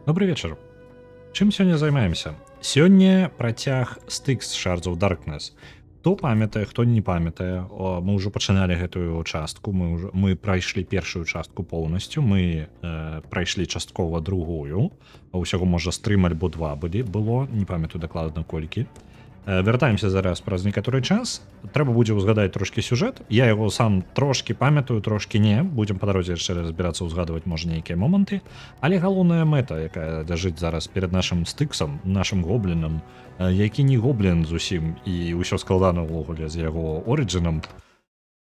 Добрый вечар. Чым сёння займаемся? Сёння працяг Styx Shards of Darkness. Хто памятае, хто не памятае, мы ўжо пачыналі гэтую частку, мы прайшлі першую частку поўнасцю, мы прайшлі часткова другую, усяго можа стрым альбо два было, не памятаю дакладна колькі. Вяртаемся зараз праз некаторы час. Трэба будзе ўзгадаць трошкі сюжэт. Я яго сам трошкі памятаю, трошкі не. Будзем па дарозе яшчэ разбірацца, ўзгадваць можа нейкія моманты. Але галоўная мэта, якая ляжыць зараз перад нашым стыксам, нашым гоблінам, які не гоблін зусім і ўсё складана ўвогуле з яго орыджынам.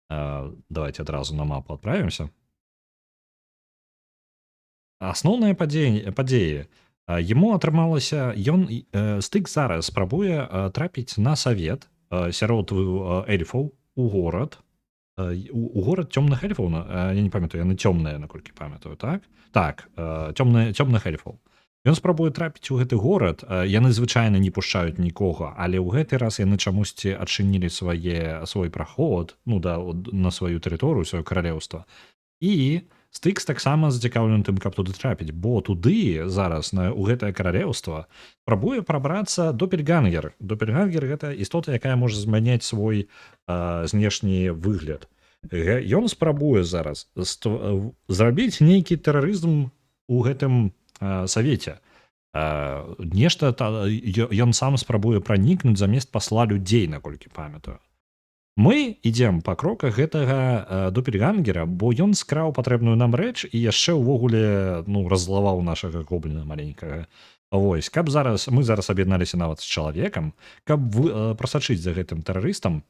Давайте адразу на мапу адправімся. Асноўныя падзеі. Яму атрымалася, стык зараз спрабуе трапіць на савет сярод эльфаў у горад. У горад цёмных эльфаў, я не памятаю, яны цёмныя, наколькі памятаю, так? Так, цёмных эльфаў. Ён спрабуе трапіць у гэты горад, яны звычайна не пушчаюць нікога, але ў гэты раз яны чамусьці адчынілі свой праход, на сваю тэрыторыю, сваё каралеўства. І Стыкс таксама зацікаўлены тым, каб туды трапіць, бо туды зараз у гэтае каралеўства спрабуе прабрацца Доппельгангер. Доппельгангер — гэта істота, якая можа змяняць свой знешні выгляд. Ён спрабуе зараз зрабіць нейкі тэрарызм у гэтым савеце. Нешта ён сам спрабуе пранікнуць замест пасла людзей, наколькі памятаю. Мы ідзем па кроках гэтага Доппельгангера, бо ён скраў патрэбную нам рэч і яшчэ ўвогуле раззлаваў нашага гобліна маленькага. Вось, мы зараз аб'ядналіся нават з чалавекам, каб прасачыць за гэтым тэрарыстам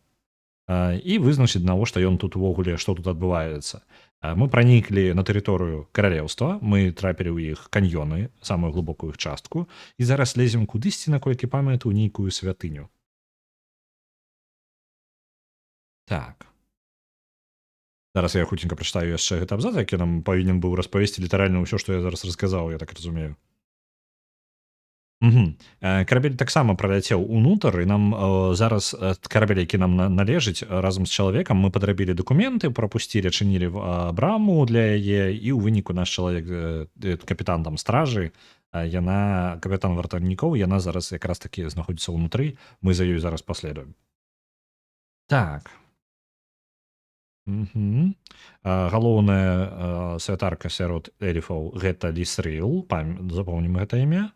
і вызначыць, навошта ён тут увогуле, што тут адбываецца. Мы праніклі на тэрыторыю каралеўства, мы трапілі ў іх каньёны, самую глыбокую іх частку, і зараз лезем кудысьці, наколькі памятаю, нейкую святыню. Так. Зараз я хутенька прачытаю яшчэ гэты абзац, які нам павінен быў распавесці літаральна ўсё, што я зараз расказаў, я так разумею. Карабель таксама праляцеў унутр, і нам зараз карабель, які нам належыць, разам з чалавекам мы падрабілі дакументы, прапусцілі, адчынілі браму для яе, і ў выніку наш чалавек, капітан там стражы, капітан вартаўнікоў, яна зараз якраз такі знаходзіцца ўнутры, мы за ёй зараз паследуем. Так. Галоўная святарка сярод эльфаў — гэта Лісрыл, запомнім гэта імя.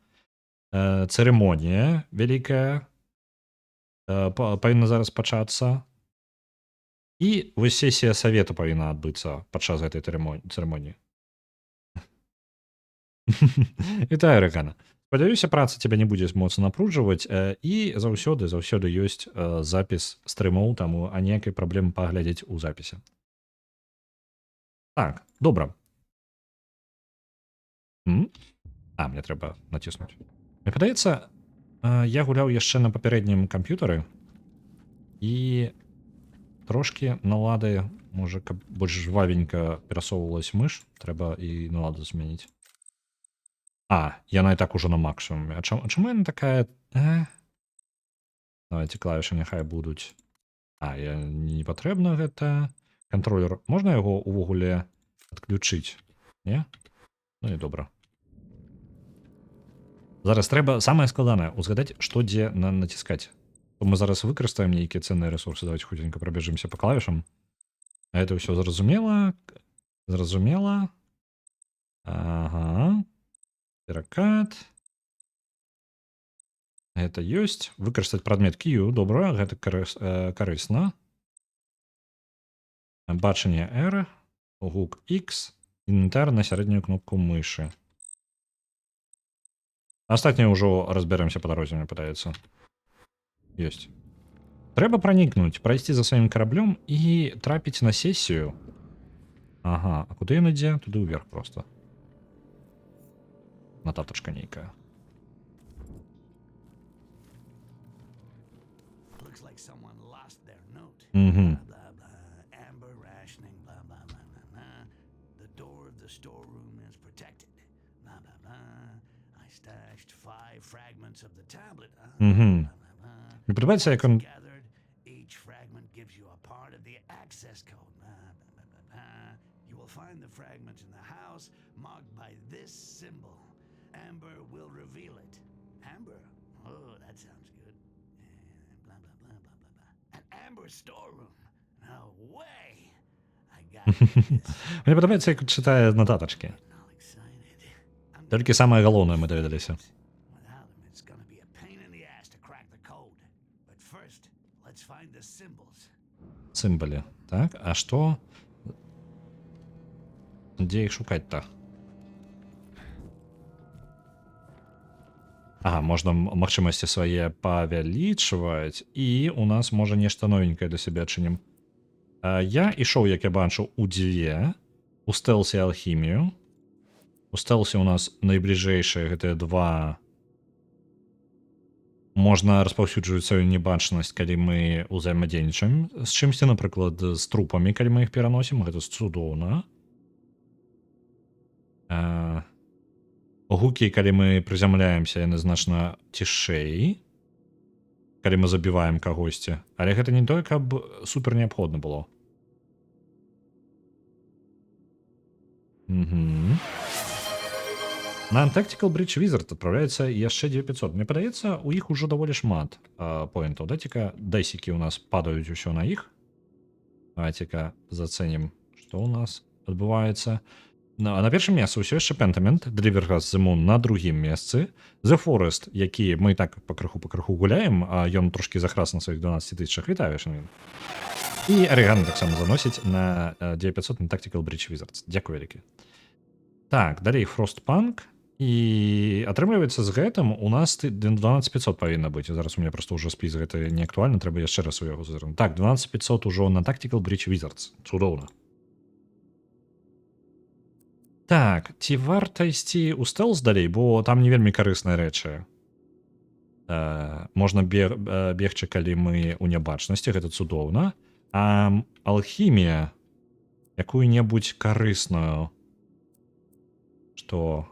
Цырымонія вялікая павінна зараз пачацца. І вось сесія савету павінна адбыцца падчас гэтай цырымоніі. Вітаю, Рэгана. Спадзяюся, праца цябе не будзе моцна напружваць, і заўсёды ёсць запіс стрымоў, таму аніякай праблемы паглядзець у запісе. Так, добра. Мне трэба націснуць. Мне падаецца, я гуляў яшчэ на папярэднім камп'ютары і трошкі налады, можа, каб больш жвавенька перасоўвалась мыш, трэба і наладу змяніць. Яна і так ужо на максімуме. А чаму яна такая? Давайте клавішы няхай будуць. Не патрэбна гэта. Кантролер. Можна яго ўвогуле адключыць? Не? Ну і добра. Зараз трэба самае складанае ўзгадаць, што дзе націскаць. Мы зараз выкарыстаем нейкія ценныя рэсурсы. Давайте хутенька прабяжымся па клавішам. Гэта ўсё зразумела. Зразумела. Ага. Перакат. Гэта ёсць. Выкарыстаць прадмет Q. Добра, гэта карысна. Бачанне R, гук X, інвентар на сярэднюю кнопку мышы. Астатняе ўжо разбярэмся па дарозе, мне падаецца. Ёсць. Трэба пранікнуць, прайсці за сваім караблём і трапіць на сесію. Ага, а куды ён ідзе? Туды ўверх проста. Нататачка нейкая. Мне падабаецца, як он... Amber will reveal it. Amber? Oh, that sounds good. Blah, blah, blah, blah, blah, blah. An Amber storeroom. No way. I gotta get this. Мені подобається, як читає нотаточки. All excited. I'm Тільки саме головне ми довідалися. Without them, it's gonna be a pain in the ass to crack the code. But first, let's find the symbols. Символі. Так, а що? Де їх шукати-то? Ага, можна магчымасці свае павялічваць, і у нас можа нешта новенькае для сябе адчынім. Я ішоў, як я бачу, у дзве, у стэлсе алхімію. У стэлсе у нас найбліжэйшыя гэтыя два. Можна распаўсюджваць сваю небачнасць, калі мы ўзаемадзейнічаем з чымсьці, напрыклад, з трупамі, калі мы іх пераносім, гэта цудоўна. Гукі, калі мы прызямляемся, яны значна цішэй, калі мы забіваем кагосьці. Але гэта не тое, каб супер неабходна было. На Tactical Bridge Wizard адпраўляецца яшчэ 9500. Мне падаецца, у іх ужо даволі шмат поінтаў. Дайце-ка дэсікі ў нас падаюць усё на іх. Давайте-ка зацэнім, што ў нас адбываецца. На першым месцы ўсё яшчэ Pentiment, Deliverance the Moon на другім месцы. The Forest, які мы так пакрыху гуляем, а ён трошкі захрас на сваіх 12 тысячах. Вітаю, шановні. І Ореган таксама заносіць на 9500 на Tactical Bridge Wizards. Дзякую вялікі. Так, далей Frostpunk. І атрымліваецца, з гэтым у нас 12500 павінна быць. Зараз у меня просто ўжо спіс гэты не актуальны, трэба яшчэ раз у яго зазірнуць. Так, 12500 ужо на Tactical Bridge Wizards. Цудоўна. Так, ці варта ісці ў стэлс далей, бо там не вельмі карысныя рэчы. Можна бегчы, калі мы ў нябачнасці, гэта цудоўна. А алхімія, якую-небудзь карысную, што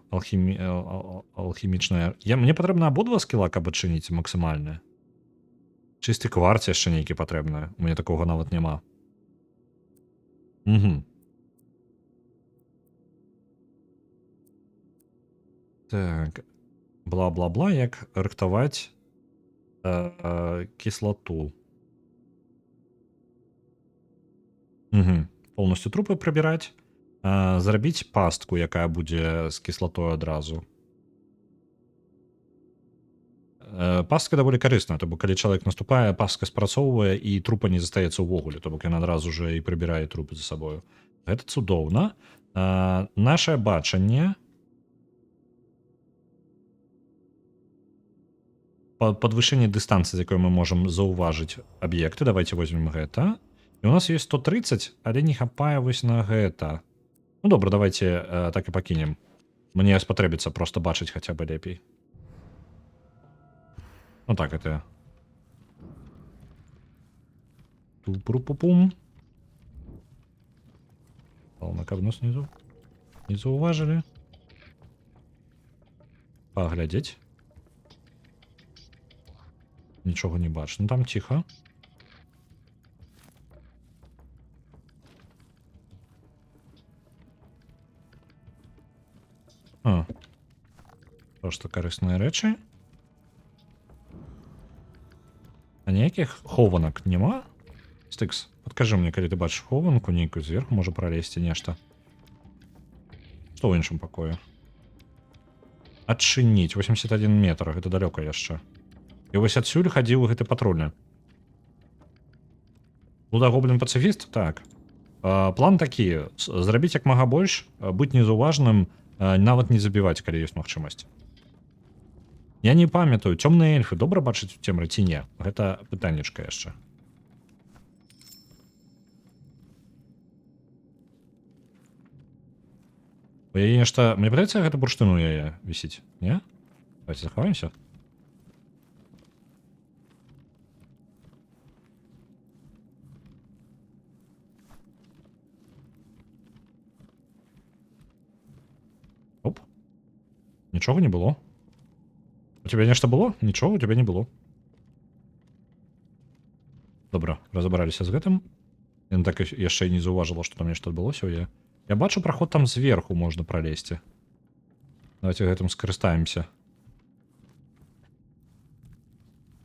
алхімічная... Мне патрэбна абодва скіла, каб адчыніць максімальна. Чысты кварц яшчэ нейкі патрэбны. У мяне такога нават няма. Так, бла-бла-бла, як рыхтаваць кіслату. Полностью трупы прыбіраць, зрабіць пастку, якая будзе з кіслатой адразу. Пастка даволі карысная, то бок калі чалавек наступае, пастка спрацоўвае і трупа не застаецца ўвогуле, то бок ён адразу же і прыбірае трупы за сабою. Гэта цудоўна. Нашае бачанне подвышэнне дыстанцыі, з якой мы можам заўважыць аб'екты. Давайте возьмем гэта. І у нас ёсць 130, але не хапае вось на гэта. Ну добра, давайте так і пакінем. Мне спатрэбіцца просто бачыць хаця бы лепей. Ну так, это... Тупру-пу-пум. Главное, каб нас не заўважылі. Паглядзець. Нічога не бачу. Ну там ціха. Просто карысныя рэчы. А ніякіх хованак няма? Стыкс, падкажы мне, калі ты бачыш хованку нейкую зверху, можа пралезці нешта. Што ў іншым пакоі? Адчыніць 81 метр, гэта далёка яшчэ. І вось адсюль хадзіў гэты патрульны. Лудагоблін-пацыфіст? Так. План такі. Зрабіць як мага больш, быць незаўважным, нават не забіваць, калі ёсць магчымасць. Я не памятаю, цёмныя эльфы добра бачыць у цемры ці не? Гэта пытаннечка яшчэ. У яе нешта... Мне падаецца, гэта бурштын у яе вісіць, не? Давайте захаваемся. Оп. Нічога не было. У тебя нешта было? Нічога у тебя не было. Добра, разабраліся з гэтым. Я так яшчэ не заўважыла, што там нешта адбылося ў яе. Я бачу праход там зверху можна пралезці. Давайте гэтым скарыстаемся.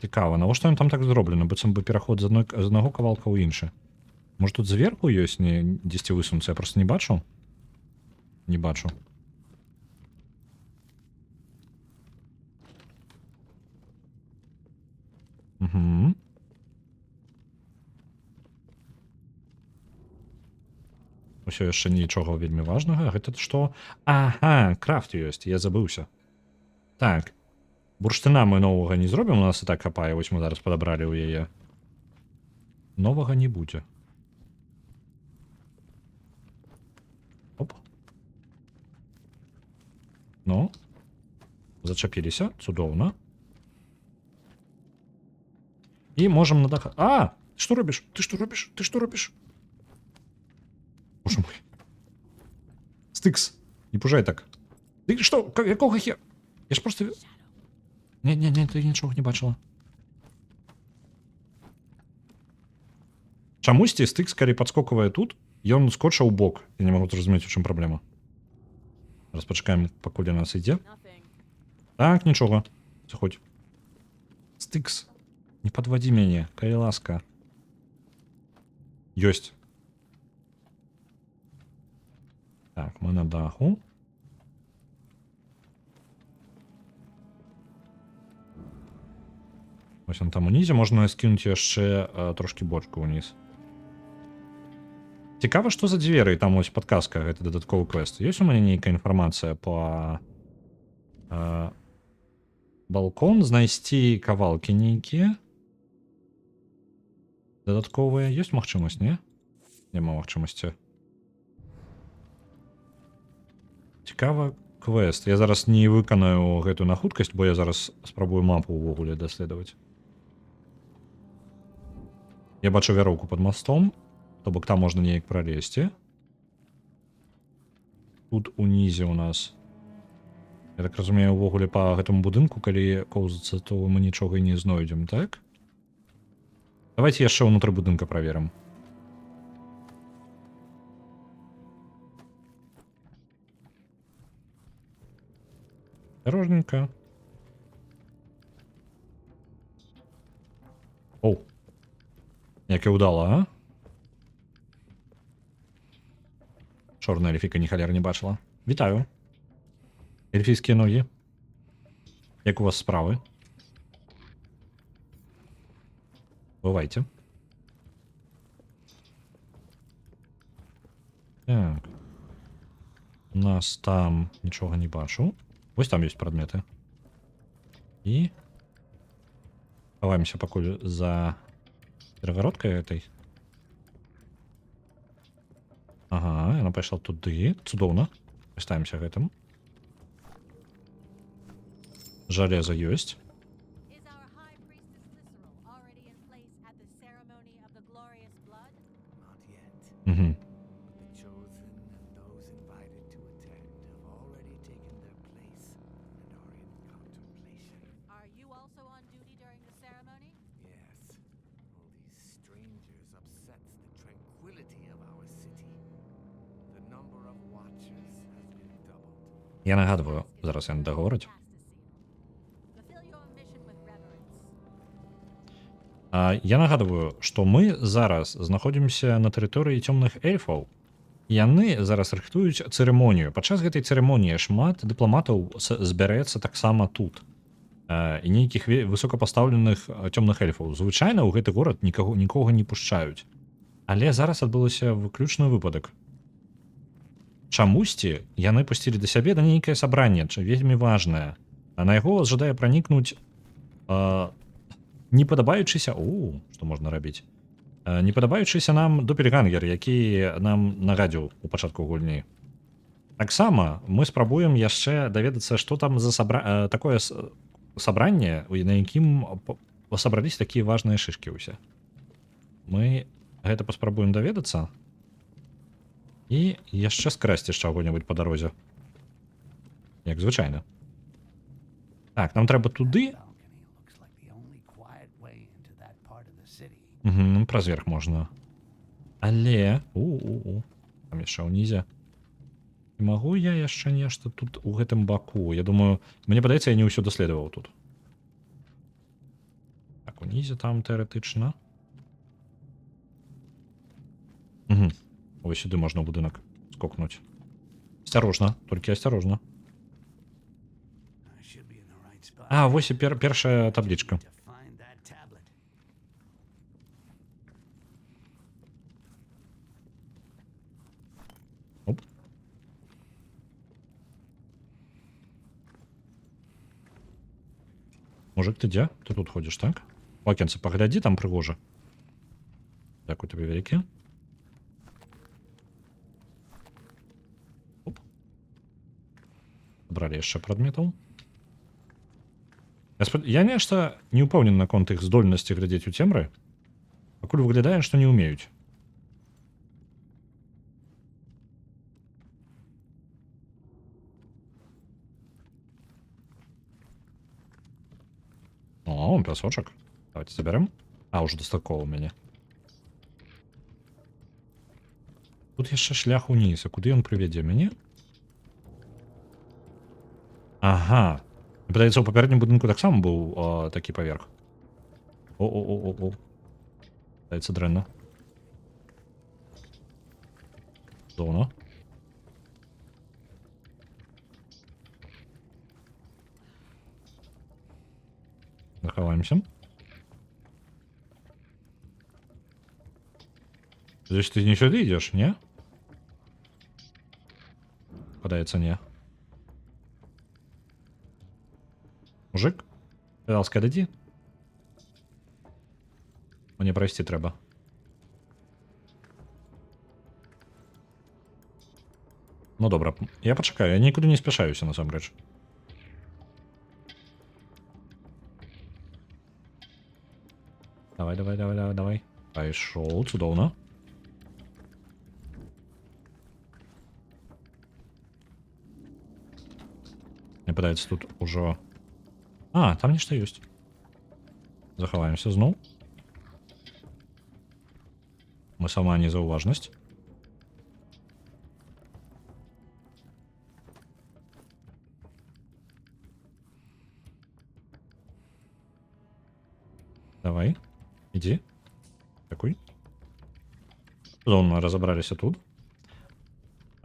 Цікава, навошта ён там так зроблена, быццам бы пераход з аднаго кавалка ў іншы. Можа тут зверху ёсць не дзесьці высунуцца, я просто не бачу. Не бачу. Угу. Усё яшчэ нічога вельмі важнага. Гэта што? Ага, крафт ёсць, я забыўся. Так. Бурштына мы новага не зробім, у нас і так хапае, вось мы зараз падабралі ў яе. Новага не будзе. Оп. Ну. Зачапіліся, цудоўна. І можам на дах... А! Што робіш? Ты што робіш? Ты што робіш? Боже мой. Стыкс, не пужай так. Ты што? Якога хер? Я ж просто... Не, ты нічога не бачыла. Чамусьці стыкс, калі падскоквае тут, ён скочыў у бок. Я не магу зразумець, у чым праблема. Зараз пачакаем, пакуль у нас ідзе. Так, нічога. Заходь. Стыкс, не падвадзі мяне, калі ласка. Ёсць. Так, мы на даху. Вось он там унізе, можна скінуць яшчэ трошкі бочку ўніз. Цікава, што за дзверы, там ось падказка, гэта дадатковы квест. Ёсць у мяне нейкая інфармацыя па балкон, знайсці кавалкі нейкія. Дадатковыя ёсць магчымасць, не? Няма магчымасці. Цікава квест. Я зараз не выканаю гэту на хуткасць, бо я зараз спрабую мапу ўвогуле даследаваць. Я бачу вяроўку пад мостом, то бок там можна неяк пралезці. Тут унізе у нас. Я так разумею, увогуле па гэтаму будынку, калі коўзацца, то мы нічога і не знойдзем, так? Давайте яшчэ ўнутры будынка праверым. Осторожненько. Оу. Як і ўдала, а? Чорная эльфіка ні халер не бачыла. Вітаю. Эльфійскія ногі. Як у вас справы? Бывайте. Так. У нас там нічога не бачу. Вось там ёсць прадметы. І хаваемся пакуль за перагародкай этой. Ага, яна пайшла туды. Цудоўна. Пастаемся гэтым. Жалеза ёсць. Угу. Я нагадываю, зараз я не договорить. Я нагадываю, што мы зараз знаходзімся на тэрыторыі цёмных эльфаў. Яны зараз рыхтуюць цырымонію. Падчас гэтай цырымоніі шмат дыпламатаў збярэцца таксама тут. І нейкіх высокапастаўленых цёмных эльфаў. Звычайна ў гэты горад нікога не пушчаюць. Але зараз адбылося выключны выпадак. Чамусьці яны пусцілі да сябе да нейкае сабранне, вельмі важнае. А на яго жадае пранікнуць не падабаючыся... што можна рабіць? Не падабаючыся нам допельгангер, які нам нагадзіў у пачатку гульні. Таксама мы спрабуем яшчэ даведацца, што там за такое сабранне, на якім сабраліся такія важныя шышкі ўсе. Мы гэта паспрабуем даведацца. І яшчэ скрасці чаго-небудзь па дарозе. Як звычайна. Так, нам трэба туды. Праз верх можна. Але... Там яшчэ ўнізе. Магу я яшчэ нешта тут у гэтым баку? Я думаю, мне падаецца, я не ўсё даследаваў тут. Так, унізе там тэарэтычна. Угу. Ось сюды можна ў будынак скокнуць. Асцярожна, толькі асцярожна. I should be in the right spot. А, вось і першая таблічка. To find that tablet. Оп. Мужик, ты дзе? Ты тут ходзіш, так? У акенца паглядзі, там прыгожа. Дзякуй табе вялікі. Оп. Бралі яшчэ прадметаў. Я нешта не ўпэўнены наконт іх здольнасці глядзець у цемры. Пакуль выглядае, што не ўмеюць. О, пясочак. Давайте заберем. А, уже дастаткова у мяне. Тут яшчэ шлях уніз. А куды ён прывядзе мяне? Ага. Падаецца, у папярэднім будынку таксама быў такі паверх. О. Падаецца дрэнна. Зона. Захаваемся. Здесь ты не сюда идешь, не? Падаецца, не. Мужик? Ласка, дадзі. Мне прайсці трэба. Ну добра, я пачакаю, я нікуды не спяшаюся насамрэч. Давай. Пайшоў, цудоўна. Мне падаецца, тут ужо... А, там нешта ёсць. Захаваемся зноў. Мы сама незаўважнасць. Давай, ідзі. Такой. Цудоўна разабраліся тут.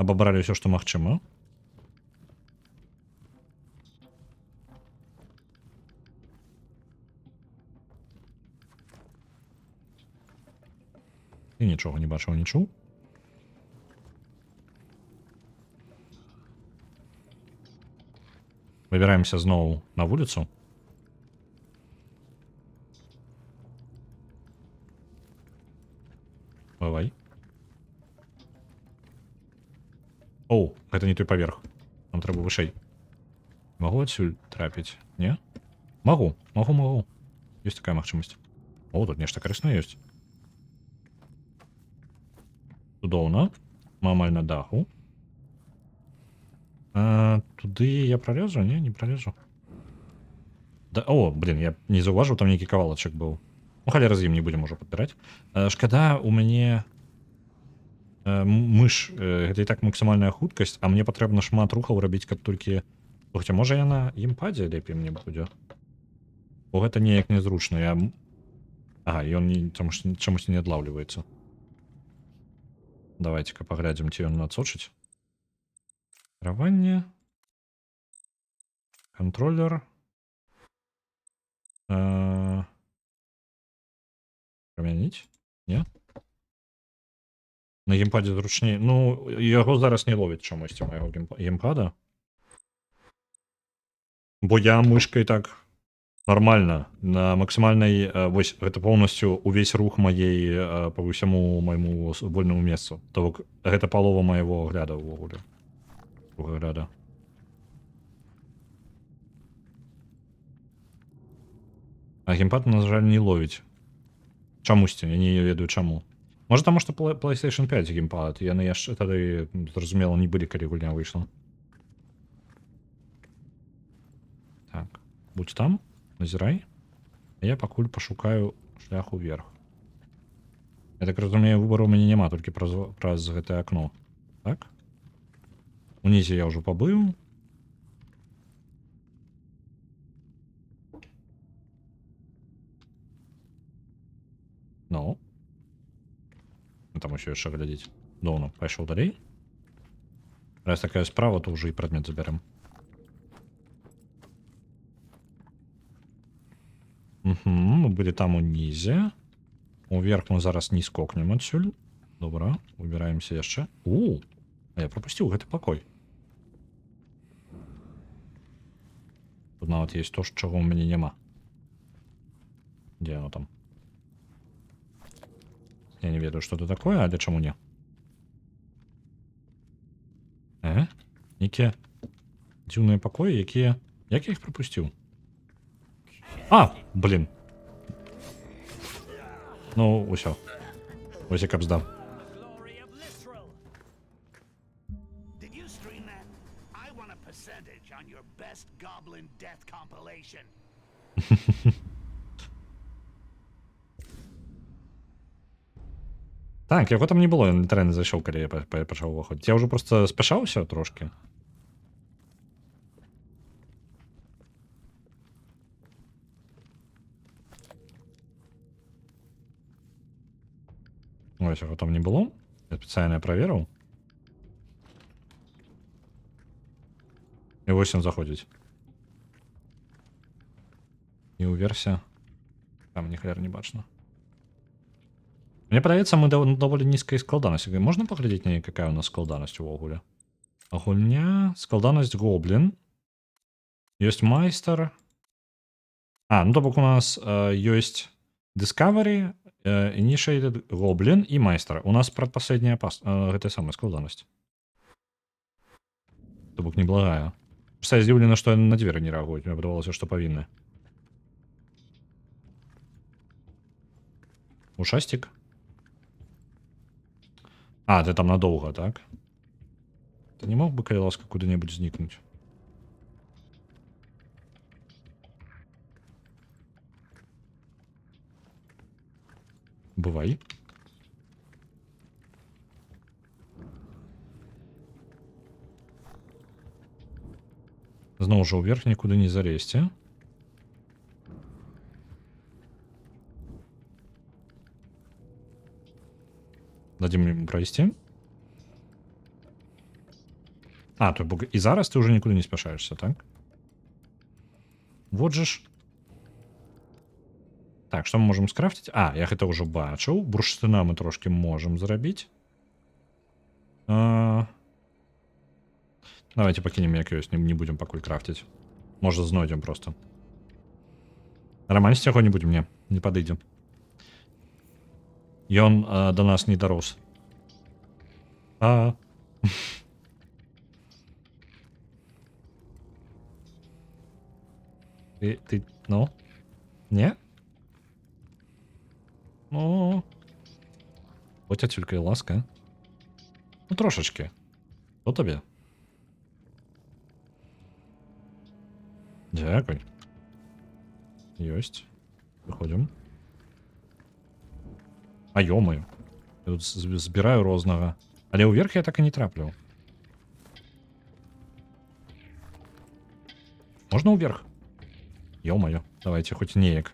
Абабралі ўсё, што магчыма. І нічога не бачыў, не чуў. Выбіраемся зноў на вуліцу. Бывай. Оу, гэта не той паверх. Нам трэба вышэй. Магу адсюль трапіць, не? Магу. Ёсць такая магчымасць. О, тут нешта карыснае ёсць. Цудоўна. Мы амаль на даху. Туды я пролезу? Не пролезу. Да, о, блин, я не заўважыў, там нейкі кавалачак быў. Ну, халера з ім не будзем ужо падбіраць. Шкада, у мяне мыш, гэта і так максімальная хуткасць, а мне патрэбна шмат рухаў рабіць, каб толькі... Слухайте, можа я на імпадзе лепей мне будзе? Бо гэта неяк незручна. Ага, ён чамусьці не адлаўліваецца. Давайте-ка паглядзім, ці ён надсочыць. Кіраванне. Контроллер. Прамяніць? Не? На геймпаде зручней. Ну, яго зараз не ловіць чамусьці майго геймпада. Бо я мышкой так нормально. На максимальной... Вось, гэта полностью увесь рух моей по ўсяму майму вольному месцу. То бок, гэта палова майго гляда ўвогуле. Гляда. А геймпад, на жаль, не ловіць. Чамусьці, я не ведаю чаму. Можа, таму што PlayStation 5 геймпад. Яны яшчэ тады, зразумела, не былі, калі гульня выйшла. Так, будь там, назірай. А я пакуль пашукаю шлях уверх. Я так разумею, выбару ў мяне няма, толькі праз гэтае акно. Так? Унізе я ўжо пабыў. Ну. Там еще яшчэ глядзець. Доўно пайшоў далей. Раз такая справа, то уже і прадмет забярем. Мы былі там унізе. Уверх мы зараз не скокнем адсюль. Добра, выбіраемся яшчэ. А я пропусціў гэты пакой. Тут нават есть то, чаго ў мяне няма. Дзе оно там? Я не ведаю, что это такое, але чаму не? Некія дзіўныя пакоі, якія... Як я іх пропусціў? Блин. Ну, усё. Ось як абздам. Glory of Listral. Did you stream that? I want a percentage on your best goblin death compilation. Так, яго там не было, я літаральна зайшоў, калі я пачаў уваходзіць. Я ўжо просто спяшаўся трошки. Ось яго там не было. Я спецыяльна праверыў. І вось ён заходзіць. І ўверсе. Там ніхер не бачна. Мне падаецца, мы даволі нізкай складанасці. Можна паглядзець на якая у нас складанасць увогуле? Гульня, складанасць гоблін. Ёсць майстар. Ну то бок у нас ёсць Discovery, Initiated, Goblin і майстар. У нас прадпаследняя гэтая самая складанасць. То бок неблагая. Просто я здзіўлена, што на дзверы не рэагуюць. Мне падавалася, што павінны. Ушастик. Ты там надолго, так? Ты не мог бы, калі ласка, куды-небудзь знікнуць? Бывай. Зноў жа ўверх нікуды не залезьце. Дадзім ім прайсці. То бок і зараз ты ўжо нікуды не спяшаешься, так? Вот же ж. Так, што мы можам скрафціць? Я гэта ўжо бачыў. Бурштына мы трошки можам зрабіць. Давайте пакінем як ёсць, не будзем пакуль крафціць. Можа знойдзем просто. Раманіць яго не будзем, не падыдзе. Ён до нас не дарос. Ты, ну? Не? Ну... Будь адсюль, калі ласка. Ну, трошечки. Хто табе? Дякуй. Ёсць. Выходзім. Ё-маю. Я тут збіраю рознага. Але ўверх я так і не трапляў. Можна ўверх? Ё-маю. Давайте хоць неяк.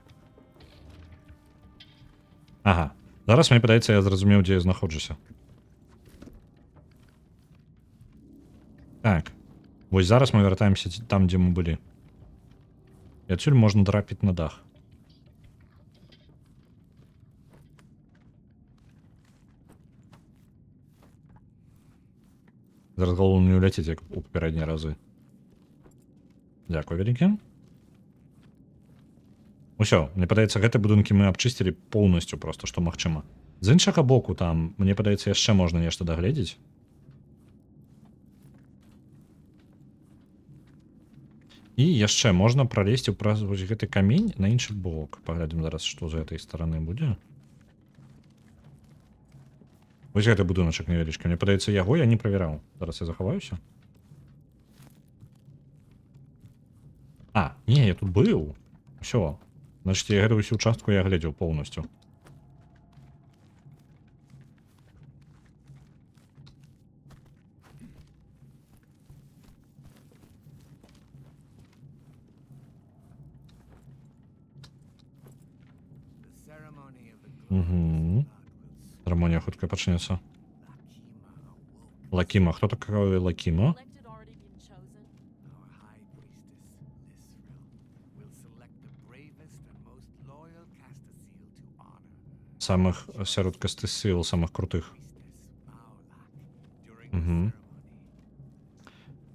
Зараз мне падаецца, я зразумеў, дзе я знаходжуся. Так. Вось зараз мы вяртаемся там, дзе мы былі. І адсюль можна трапіць на дах. Зараз галоўна не ўляцець, як у папярэднія разы. Дзякуй вялікі. Усё, мне падаецца, гэтыя будынкі мы абчысцілі поўнасцю просто, што магчыма. З іншага боку там, мне падаецца, яшчэ можна нешта дагледзець. І яшчэ можна пралезці праз вось гэты камень на іншы бок. Паглядзім зараз, што з гэтай стараны будзе. Вось гэты будыначак невялічкі. Мне падаецца, яго я не правяраў. Зараз я захаваюся. Не, я тут быў. Усё. Значит, я гэту ўсю участку я глядзеў поўнасцю. ceremony of the Угу. Церемония хутка пачнецца. Лакима. Кто такой Лакима? Elected already been chosen. Our high priestess, Lisrel, will select the bravest and most loyal Castasil to honor her. Самых сярод кастысыл, самых крутых. Priestess Maolak during Мгм. the ceremony.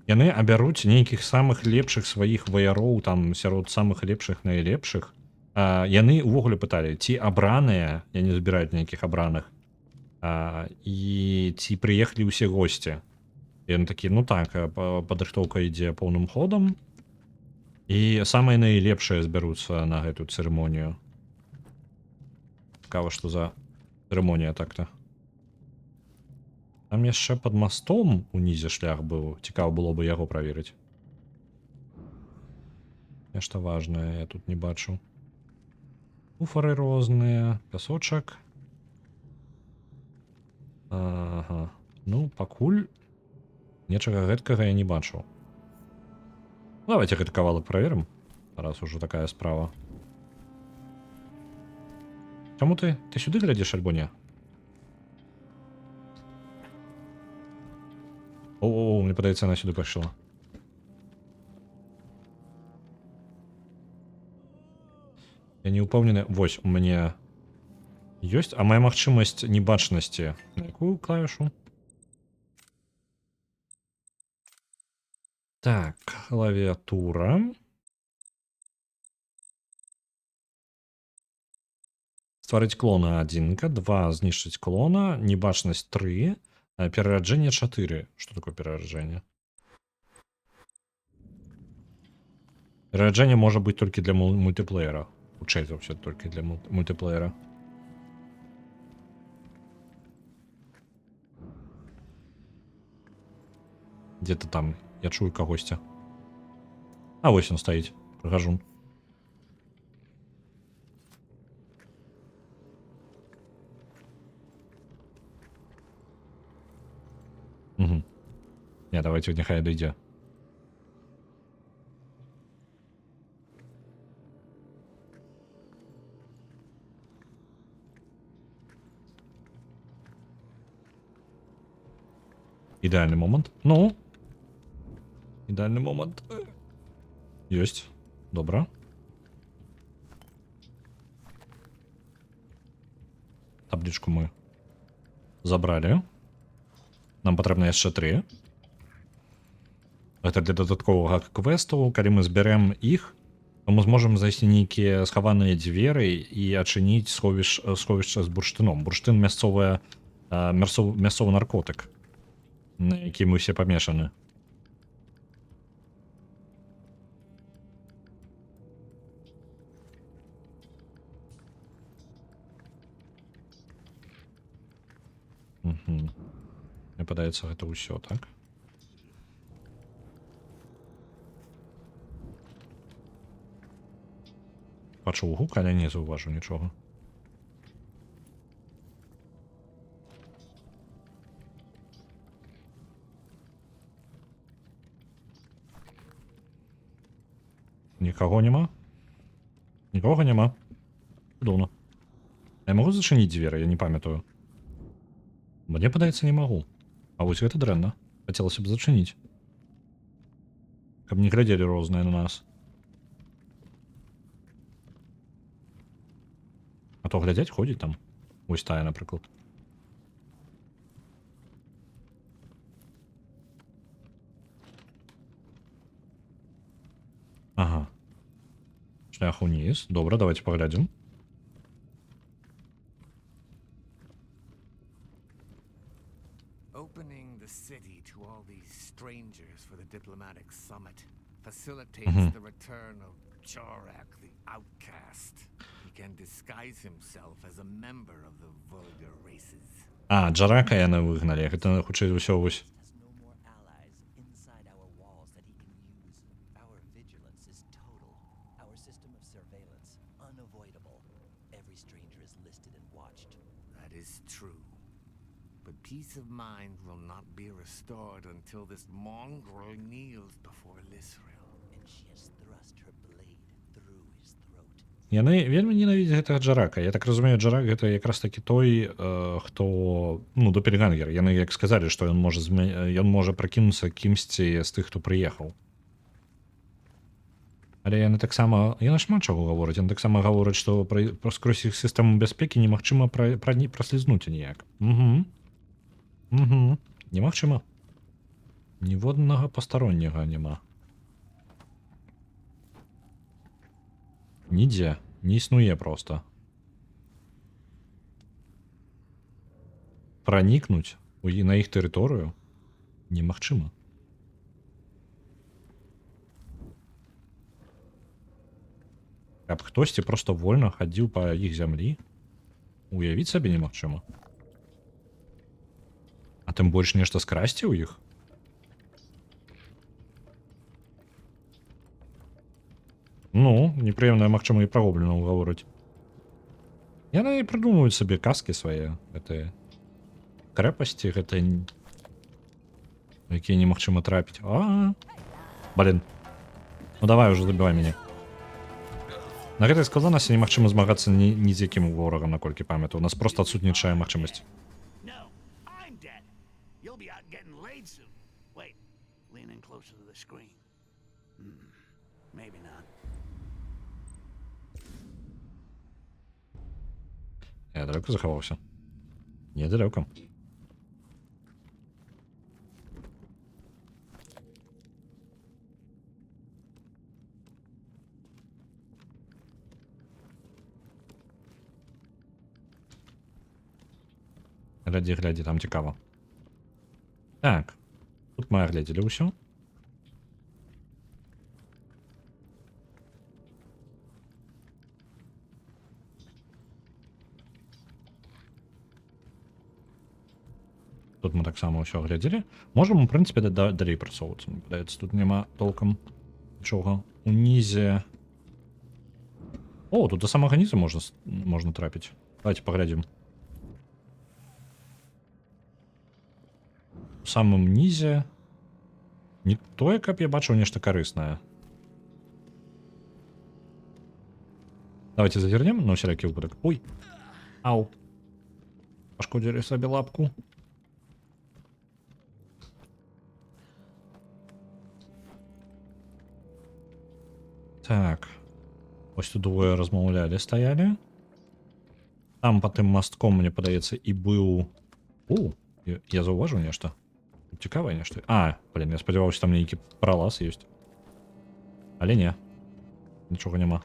Яны абяруць нейкіх самых лепшых сваіх ваяроў, там сярод самых лепшых найлепшых. Яны ўвогуле пыталі, ці абраныя, я не забіраюць нейкіх абраных. І ці прыехалі ўсе госці. Яны такі, ну так, падрыхтоўка ідзе поўным ходам. І самыя найлепшыя збяруцца на гэтую цырымонію. Цікава, што за цырымонія так-то. Там яшчэ пад мастом унізе шлях быў. Цікава было бы яго праверыць. Нешта важнае я тут не бачу. Куфары розныя, пясочак. Ага. Ну, пакуль нечага гэткага я не бачыў. Давайте гэты кавалак праверым, раз ужо такая справа. Чаму ты сюды глядзіш альбо не? О, мне падаецца, она сюды пайшла. Я не ўпэўнены. Вось, у мяне ёсць, а моя магчымасць небачнасці. На якую клавішу? Так, клавіатура. Стварыць клона 1, 2, знішчыць клона, небачнасць 3, перараджэнне 4. Што такое перараджэнне? Перараджэнне можа быць толькі для мультиплеера. Хутчэй за ўсё толькі для мультиплеера. Где-то там. Я чую кагосьці. А вось он стаіць. Прыгажун. Угу. Не, давайте няхай дойдзе. Ідеальны момант. Ну. Ідеальны момант. Ёсць. Добра. Таблічку мы забралі. Нам патрэбна яшчэ 3. Гэта для дадатковага квесту. Калі мы збярэм іх, то мы зможам зайсці нейкія схаваныя дзверы і адчыніць сховішча з бурштыном. Бурштын мясцовы наркотык, на які мы ўсе памешаны. Мне падаецца, гэта ўсё, так? Пачуў гук, але не заўважу нічога. Нікаго няма? Нікога няма. Цудоўна. Я магу зачыніць дзверы, я не памятаю. Мне падаецца, не магу. А вось гэта дрэнна. Хацелася б зачыніць. Каб не глядзелі розныя на нас. А то глядзяць, ходзіць там. Вось тая, напрыклад. Ага. Шлях уніз. Добра, давайте паглядзім. Opening the city to all these strangers for the diplomatic summit facilitates the return of Chorak the outcast. He can disguise himself as a member of the vulgar races. Джарака яны выгналі. Гэта хутчэй за ўсё вось. Has no more allies inside our walls that he can use. Our vigilance is total. Our system of surveillance unavoidable. Every stranger is listed and watched. That is true. But peace of mind will not be restored until this mongrel kneels before Lisrel. And she has thrust her blade through his throat. Яны вельмі ненавідзяць гэтага Джарака. Я так разумею, Джарак гэта якраз такі той, хто ну допельгангер. Яны як сказалі, што ён можа пракінуцца кімсьці з тых, хто прыехаў. Але яны таксама яны шмат чаго гавораць. Яны таксама гавораць, што скрозь іх сістэму бяспекі немагчыма праслізнуць ніяк. Немагчыма. Ніводнага пастаронняга няма. Нідзе не існуе проста. Пранікнуць на іх тэрыторыю немагчыма. Каб хтосьці проста вольна хадзіў па іх зямлі, уявіць сабе немагчыма. А тым больш нешта скрасці ў іх. Ну, непрыемна, магчыма, і пра гоблінаў гавораць. Яны прыдумваюць сабе казкі свае, гэтыя крэпасці, гэтыя, якія немагчыма трапіць. Блін. Ну давай уже забівай мяне. На гэтай складанасці немагчыма змагацца ні з якім ворагам, наколькі памятаю. У нас проста адсутнічае магчымасць. No, I'm dead. You'll be out getting laid soon. Wait, lean in closer to the screen. Maybe not. Я далеко захаваўся. Недалёка. Глядзі, там цікава. Так. Тут мы агледзелі ўсё. Тут мы таксама ўсё глядзелі. Можам, у прынцыпе, далей працоўвацца. Мне падаецца, тут няма толкам нічога. Унізе. О, тут да самага ніза можна трапіць. Давайте паглядзім. У самым нізе не тое, каб я бачыў нешта карыснае. Давайте зазірнем на усялякі выпадак. Ой. Ау. Пашкодзілі сабе лапку. Так. Ось тут двое размаўлялі, стаялі. Там па тым мастком, мне падаецца, і быў... Я заўважыў нешта. Цікавае нешта. Блін, я спадзяваўся, там нейкі пралаз ёсць. Але не. Нічога няма.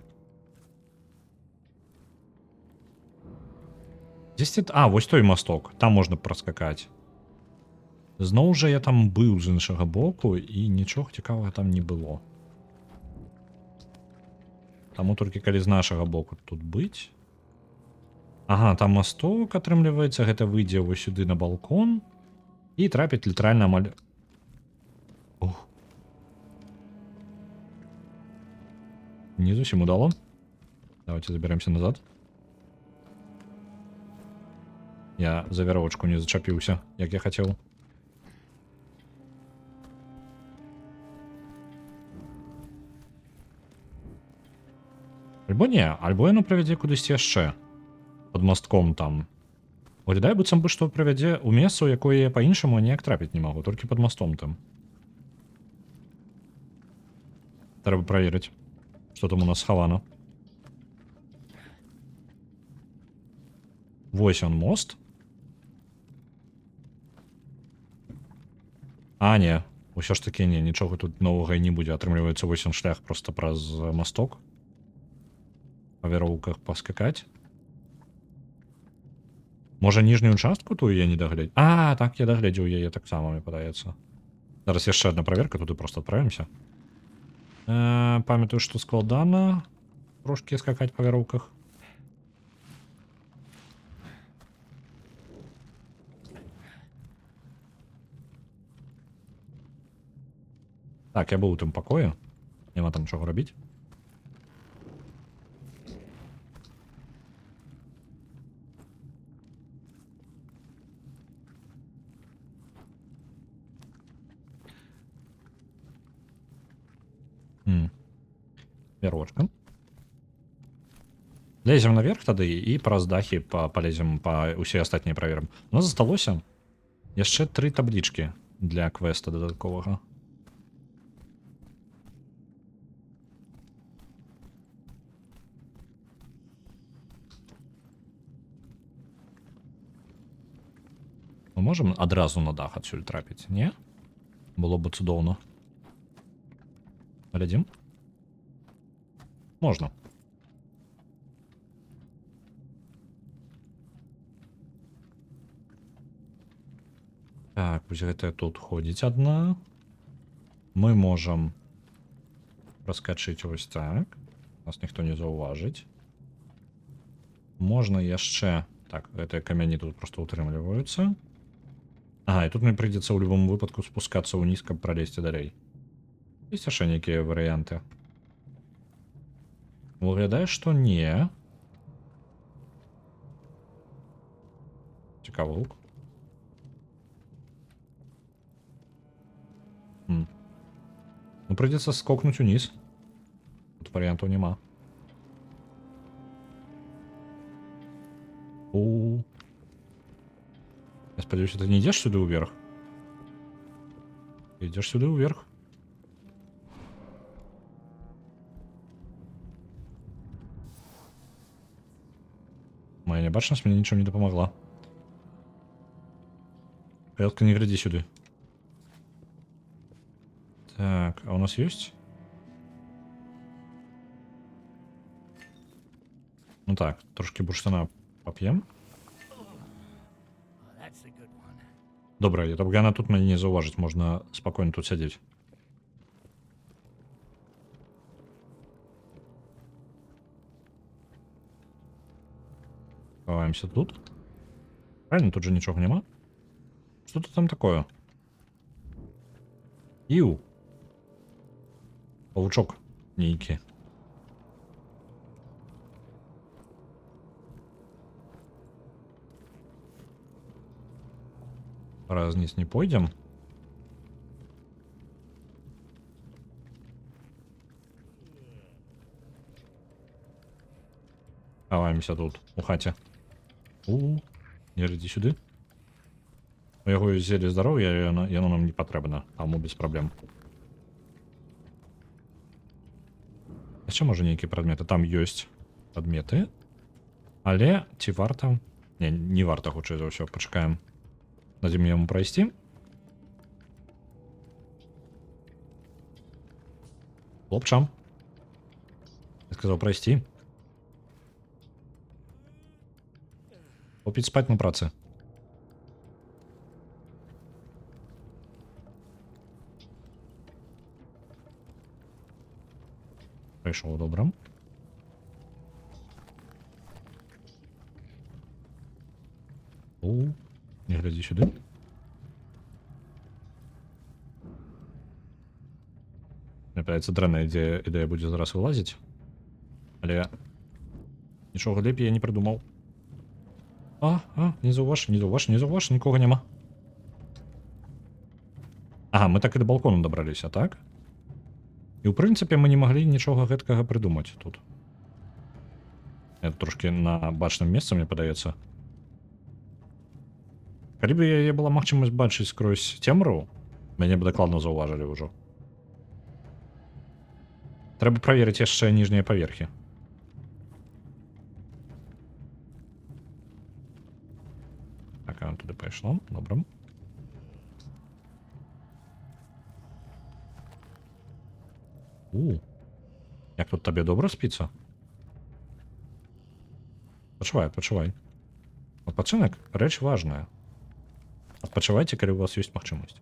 Дзесьці... вось той масток. Там можна праскакаць. Зноў жа я там быў з іншага боку, і нічога цікавага там не было. Таму толькі калі з нашага боку тут быць. Там масток, атрымліваецца, гэта выйдзе вось сюды на балкон і трапіць літаральна амаль... Не зусім удало. Давайте заберемся назад. Я за вяровачку не зачапіўся, як я хацеў. Альбо не, альбо яно правядзе кудысьці яшчэ. Под мастком там. Выглядае быццам бы, што правядзе ў месца, у якое я па-іншаму ніяк трапіць не магу, толькі под мастом там. Трэба праверыць, што там у нас схавана. Вось он мост. Не, усё ж такі не, нічога тут новага і не будзе. Атрымліваецца, вось он шлях проста праз масток. Па вяроўках паскакаць. Можа, ніжнюю частку тую я не даглядзеў? Так, я даглядзеў яе таксама, мне падаецца. Зараз яшчэ адна праверка, туды проста адправімся. Памятаю, што складана трошкі скакаць па вяроўках. Так, я быў у тым пакоі. Няма там нічога рабіць. Вяровачка. Лезем наверх тады і праз дахі палезем па ўсе астатнія праверым. У нас засталося яшчэ 3 таблічкі для квеста дадатковага. Мы можам адразу на дах адсюль трапіць, не? Было бы цудоўна. Глядзім. Можна. Так, вось гэтая тут ходзіць адна. Мы можам праскачыць вось так. Нас ніхто не заўважыць. Можна яшчэ... Так, гэтыя камяні тут просто утрымліваюцца. Ага, і тут мне прыйдзецца ў любым выпадку спускацца ўніз, каб пралезці далей. Ёсць яшчэ нейкія варыянты? Выглядае, што не. Цікавы лук. Ну, прыйдзецца скокнуць уніз. Тут варыянтаў няма. Я спадзяюся, ты не ідзеш сюды ўверх? Ты ідзеш сюды ўверх? Моя нябачнасць мне нічым не дапамагла. Пэлка, не глядзі сюды. Так, а у нас ёсць? Ну так, трошки бурштана поп'ем. Добра, я яна тут мяне не заўважыць, можна спакойна тут сядзець. Хаваемся тут. Правильно, тут же нічога няма. Что тут там такое? Іу. Павучок нейкі. Раз вниз не пойдем. Хаваемся тут, у хаце. Не глядзі сюды. У яго ёсць зеле здароўя, яно нам не патрэбна, таму без праблем. Яшчэ можа нейкія прадметы, там ёсць прадметы. Але ці варта? Не варта, хутчэй за ўсё, пачакаем. Дадзім яму прайсці. Хлопчам. Я сказаў прайсці. Хлопец спаць на працы. Прайшоў, добра. Не глядзі сюды. Мне падаецца, дрэнная ідэя будзе зараз вылазіць. Але нічога лепей я не прыдумаў. Не заўваж, нікога няма. Ага, мы так і да балкону дабраліся, так? І ў прынцыпе мы не маглі нічога гэткага прыдумаць тут. Это трошки на бачным месцы, мне падаецца. Калі бы яе была магчымасць бачыць скрозь цемру, мяне бы дакладна заўважылі ўжо. Трэба праверыць яшчэ ніжнія паверхі. Так, а туды пайшло, добра. Як тут табе добра спіцца? Адпачывай. Адпачынак — рэч важная. Адпачывайце, калі у вас ёсць магчымасць.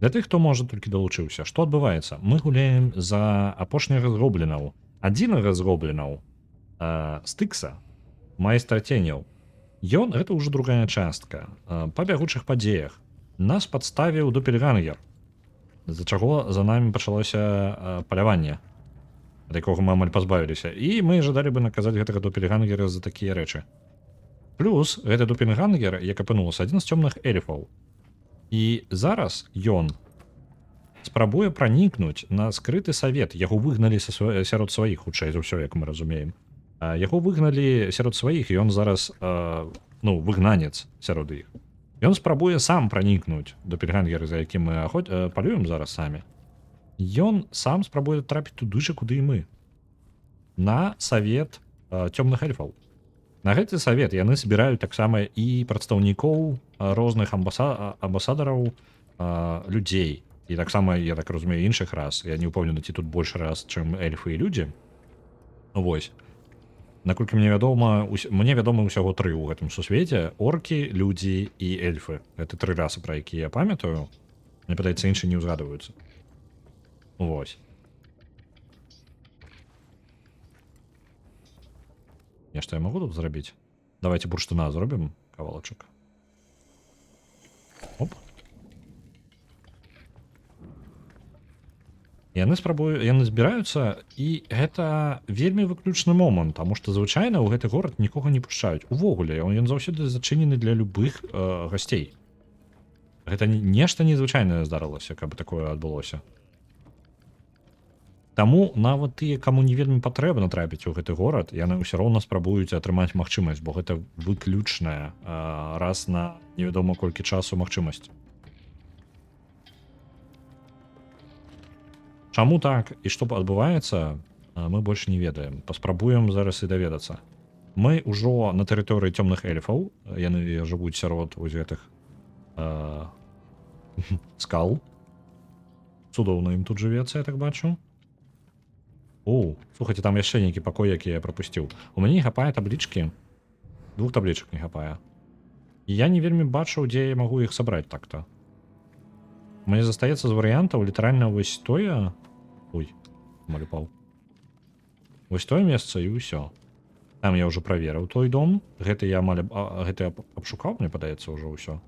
Для тых, хто можа толькі далучыўся, што адбываецца? Мы гуляем за апошніх разгобленаў. Адзін разгобленаў Стыкса, майстра ценяў. Ён — гэта ўжо другая частка. Па бягучых падзеях нас падставіў допельгангер, з-за чаго за намі пачалося паляванне, ад якога мы амаль пазбавіліся. І мы жадалі бы наказаць гэтага допельгангера за такія рэчы. Плюс гэты дупінгангер, як апынулася, адзін з цёмных эльфаў. І зараз ён спрабуе пранікнуць на скрыты савет. Яго выгналі сярод сваіх, хутчэй за ўсё, як мы разумеем. Яго выгналі сярод сваіх, і ён зараз выгнанец сярод іх. Ён спрабуе сам пранікнуць дупінгангер, за якім мы палюем зараз самі. Ён сам спрабуе трапіць туды же, куды і мы. На савет цёмных эльфаў. На гэты савет яны збіраюць таксама і прадстаўнікоў розных амбасадараў людзей. І таксама, я так разумею, іншых рас. Я не ўпэўнены, ці тут больш рас, чым эльфы і людзі. Вось. Наколькі мне вядома ўсяго 3 ў гэтым сусвеце: оркі, людзі і эльфы. Гэта 3 расы, пра якія я памятаю. Мне падаецца, іншыя не ўзгадваюцца. Вось. Нешта я магу тут зрабіць? Давайте бурштына зробім, кавалачак. Оп. Яны збіраюцца, і гэта вельмі выключны момант, таму што звычайна ў гэты горад нікога не пушчаюць. Увогуле, ён заўсёды зачынены для любых гасцей. Гэта нешта незвычайнае здарылася, каб такое адбылося. Таму нават тыя, каму не вельмі патрэбна трапіць у гэты горад, яны ўсё роўна спрабуюць атрымаць магчымасць, бо гэта выключная раз на невядома колькі часу магчымасць. Чаму так і што адбываецца, мы больш не ведаем. Паспрабуем зараз і даведацца. Мы ўжо на тэрыторыі цёмных эльфаў, яны жывуць сярод вось гэтых скал. Цудоўна ім тут жывецца, я так бачу. Слухайте, там яшчэ нейкі пакой, які я прапусціў. У мяне не хапае таблічкі. 2 таблічак не хапае. І я не вельмі бачыў, дзе я магу іх сабраць так-то. Мне застаецца з варыянтаў літаральна вось тое... малюпаў. Вось тое месца і ўсё. Там я ўжо праверыў той дом. Гэты я абшукаў, мне падаецца, ўжо ўсё.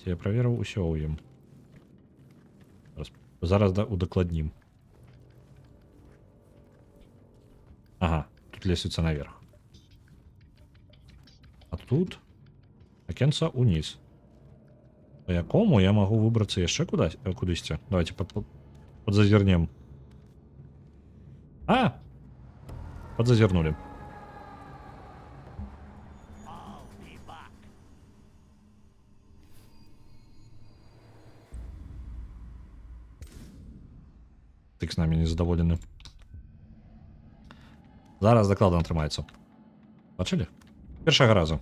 Ці я праверыў усё ў ім. Зараз удакладнім. Ага, тут лесвіца наверх. А тут акенца ўніз. По якому я магу выбрацца яшчэ кудысьці? Давайте подзазірнем. Подзазірнулі. Тык з намі незадаволены. Зараз дакладна атрымаецца. Бачылі? Першага разу.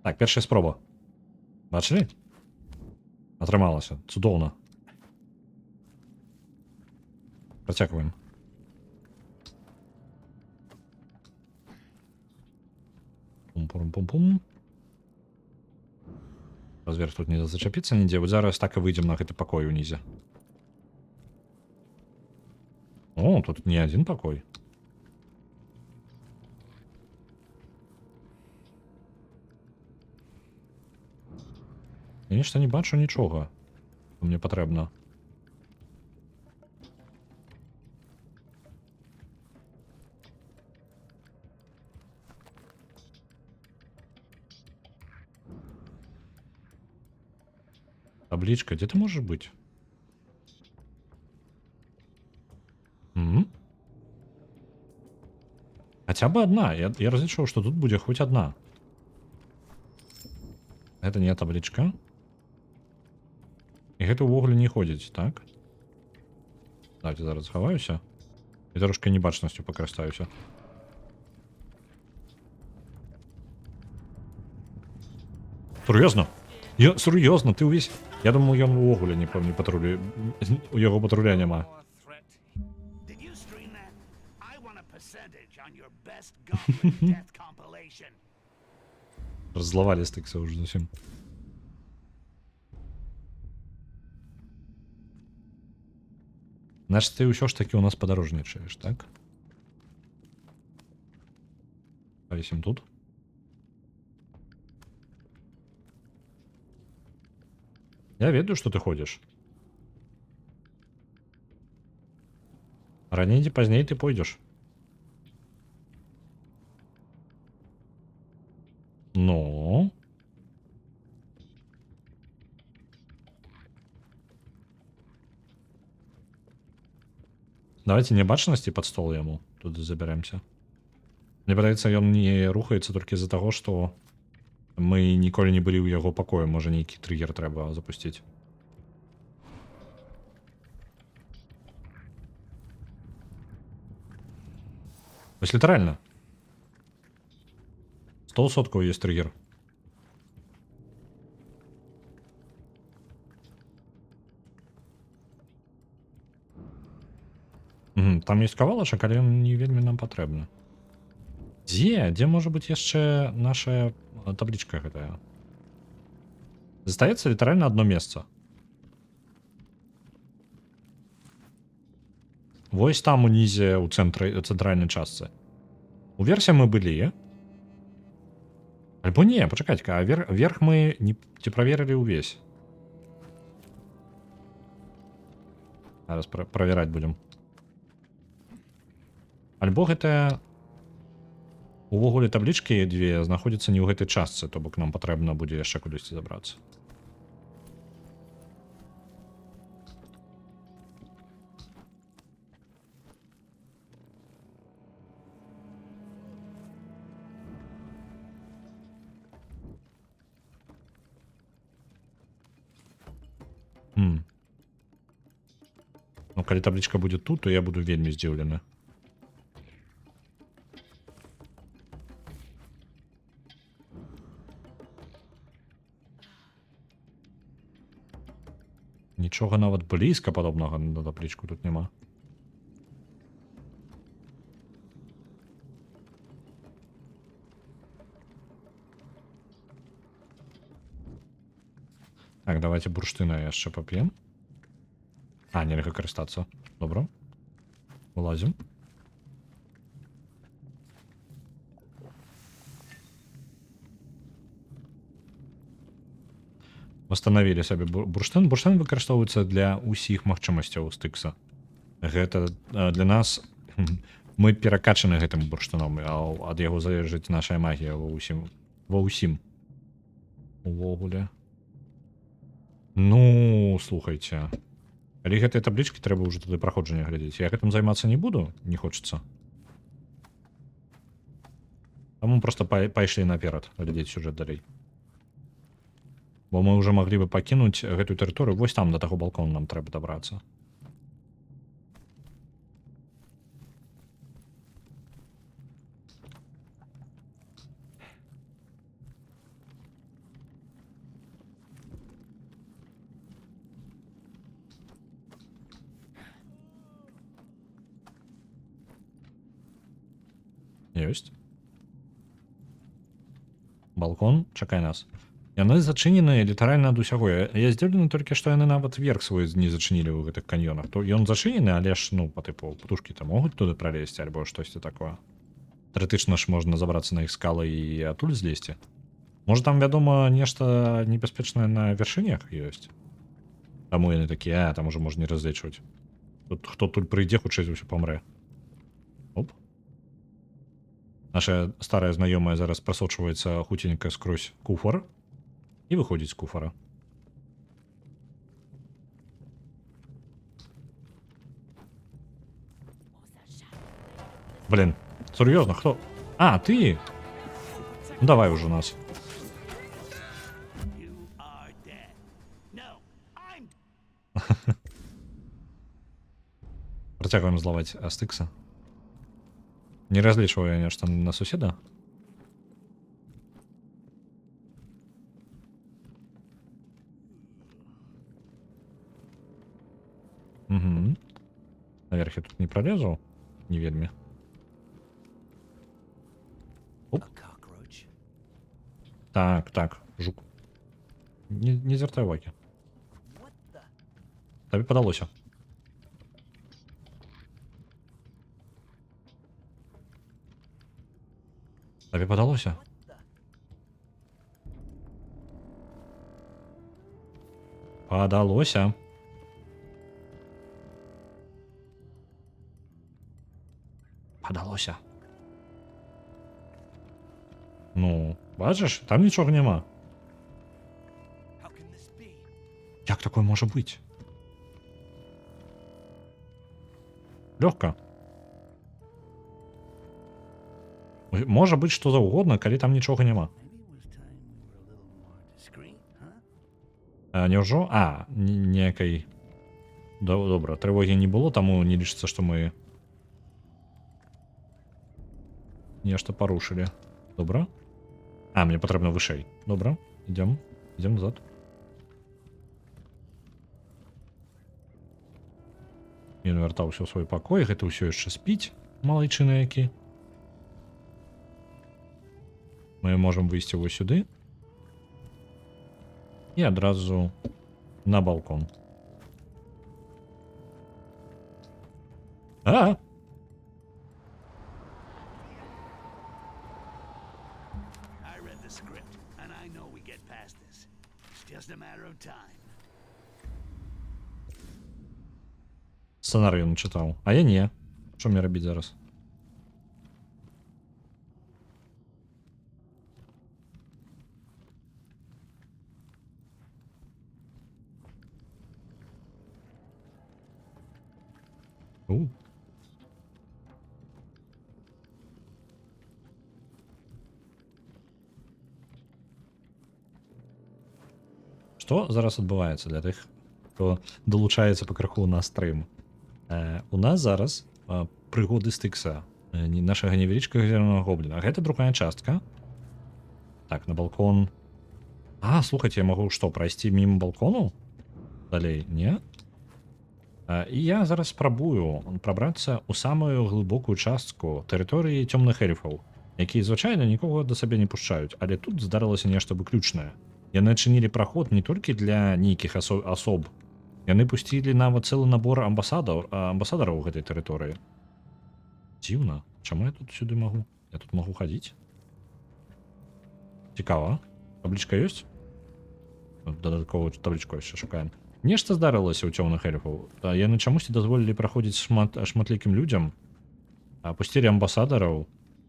Так, першая спроба. Бачылі? Атрымалася. Цудоўна. Працягваем. Пум-пум-пум-пум. Разверх тут не зачапіцца нідзе. Вот зараз так і выйдзем на гэты пакой унізе. Тут не адзін пакой. Я нешта не бачу нічога. Мне патрэбна. Табличка, где ты можешь быть? Хотя бы одна. Я различил, что тут будет хоть одна. Это не табличка. І гэта ўвогуле не ходзіць, так? Давайте зараз схаваюся. І трошки небачнасцю пакарыстаюся. Сур'ёзна? Сур'ёзна, ты ўвесь... Я думаю, ён увогуле не патрулюе. У яго патруля няма. Раззлавалі стыкса ўжо зусім. Значит, ты ўсё ж таки у нас падарожнічаеш, так? Павесім тут. Я ведаю, что ты ходишь. Раней ці пазней ты пойдешь. Ну? Давайте небачнасці пад стол яму тут забяремся. Мне падаецца, ён не рухаецца толькі з-за таго, што мы ніколі не былі ў яго пакоі. Можа, нейкі триггер трэба запусціць. Вось літаральна. 100% есть триггер. Там есть кавалачак, але ён не вельмі нам патрэбны. Дзе можа быць яшчэ наша таблічка гэтая? Застаецца літаральна одно месца. Вось там унізе ў цэнтральнай частцы. Уверсе мы былі. Альбо не, пачакайце-ка, а верх мы ці праверылі ўвесь. Зараз правераць будзем. Альбо гэтая увогуле таблічкі дзве знаходзяцца не ў гэтай частцы, то бок нам патрэбна будзе яшчэ кудысьці забрацца. Ну, калі таблічка будзе тут, то я буду вельмі здзіўлены. Нічога нават блізка падобнага на таблічку тут няма. Так, давайте бурштына яшчэ пап'ем. А, нельга карыстацца. Добра. Вылазім. Восстановілі сабе бурштын. Бурштын выкарыстоўваецца для ўсіх магчымасцяў стыкса. Гэта для нас... Мы перакачаны гэтым бурштыном, а ад яго залежыць наша магія ва ўсім. Увогуле. Ну, слухайце. Калі гэтыя таблічкі трэба ўжо туды праходжанне глядзець. Я гэтым займацца не буду, не хочацца. Таму проста пайшлі наперад глядзець сюжэт далей. Бо мы ўжо маглі бы пакінуць гэтую тэрыторыю. Вось там да таго балкона нам трэба дабрацца. Ёсць. Балкон, чакай нас. Яны зачыненыя літаральна ад усяго. Я здзіўлены толькі, што яны нават верх свой не зачынілі ў гэтых каньёнах. То ён зачынены, але ж, ну, па тыпу, птушкі-то могуць туды пралезці альбо штосьці такое. Тэоретычна ж можна забрацца на іх скалы і адтуль злезці. Можа, там, вядома, нешта небяспечнае на вяршынях ёсць. Таму яны такія, там ужо можна не разлічваць. Тут хто тут прыйдзе, хутчэй за ўсё памрэ. Оп. Наша старая знаёмая зараз прасочваецца хуценька скрозь куфар і выходзіць з куфара. Блин, сур'ёзна, хто? А, ты? Ну давай уже нас. Працягваем злаваць Астыкса. Не разлічваю я нешта на суседа. Угу. Наверх я тут не пролезу. Не вельмі. Оп. Так, жук. Не звертай уваги. Табе падалося. Тобі подалося? What the? Подалося. Подалося. Ну, бачиш, там нічого нема. How can this be? Як таке може бути? Легко. Може бути що завгодно, коли там нічого нема. Maybe it was time we were a little more discreet, huh? Няўжо? Ніякай... Добра, трывогі не было, таму не лічыцца, што мы... Нешта парушылі. Добра. Мне патрэбна вышэй. Добра, ідём. Ідём назад. Ён вяртаўся ў свой пакой, гэта ўсё яшчэ спіць, малайчына які. Мы можам выйсці вось сюды. І адразу на балкон. I read the script, and I know we get past this. It's just a matter of time. Сцэнарый ён чытаў. А я не. Што мне рабіць зараз? Што зараз адбываецца для тых, хто далучаецца пакрыху на стрым? У нас зараз прыгоды Стыкса, нашага невялічкага зялёнага гобліна. Гэта другая частка. Так, на балкон. Слухайце, я магу што, прайсці міма балкону? Далей, не? І я зараз спрабую прабрацца ў самую глыбокую частку тэрыторыі цёмных эльфаў, якія звычайна нікога да сабе не пушчаюць, але тут здарылася нешта выключнае. Яны адчынілі праход не толькі для нейкіх асоб. Яны пусцілі нават цэлы набор амбасадараў гэтай тэрыторыі. Дзіўна. Чаму я тут сюды магу? Я тут магу хадзіць? Цікава. Таблічка ёсць? Дадатковую таблічку яшчэ шукаем. Нешта здарылася ў цёмных эльфаў. Яны чамусьці дазволілі праходзіць шматлікім людзям, пусцілі амбасадараў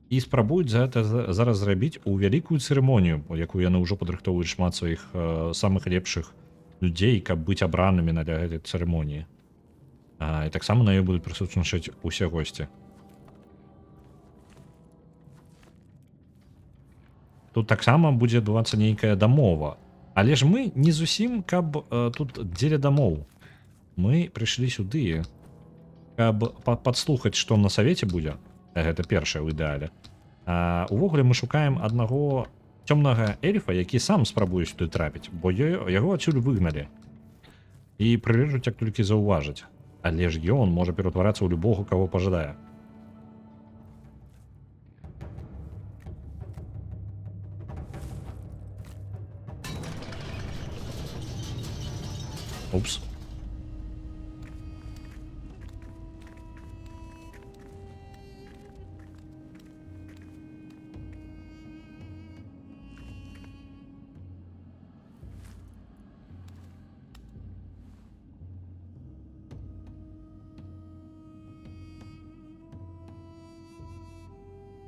і спрабуюць гэта зараз зрабіць у вялікую цырымонію, якую яны ўжо падрыхтоўваюць шмат сваіх самых лепшых людзей, каб быць абранымі на гэтай цырымоніі. І таксама на ёй будуць прысутнічаць усе госці. Тут таксама будзе адбывацца нейкая дамова. Але ж мы не зусім, каб тут дзеля дамоў. Мы прыйшлі сюды, каб падслухаць, што на савеце будзе. Гэта першае ў ідэале. Увогуле мы шукаем аднаго цёмнага эльфа, які сам спрабуе сюды трапіць, бо яго адсюль выгналі. І прырэжуць, як толькі заўважыць. Але ж ён можа ператварацца ў любога, каго пажадае. Упс.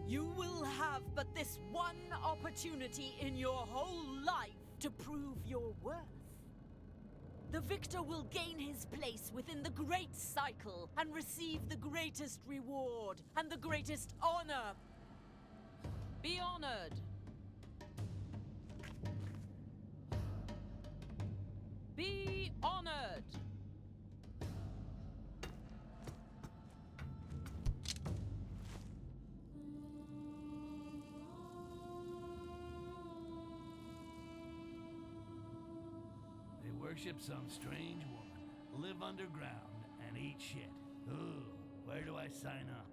You will have but this one opportunity in your whole life to prove your worth. The victor will gain his place within the great cycle and receive the greatest reward and the greatest honor. Be honored. Be honored. They worship some strange woman, live underground, and eat shit. Ooh, where do I sign up?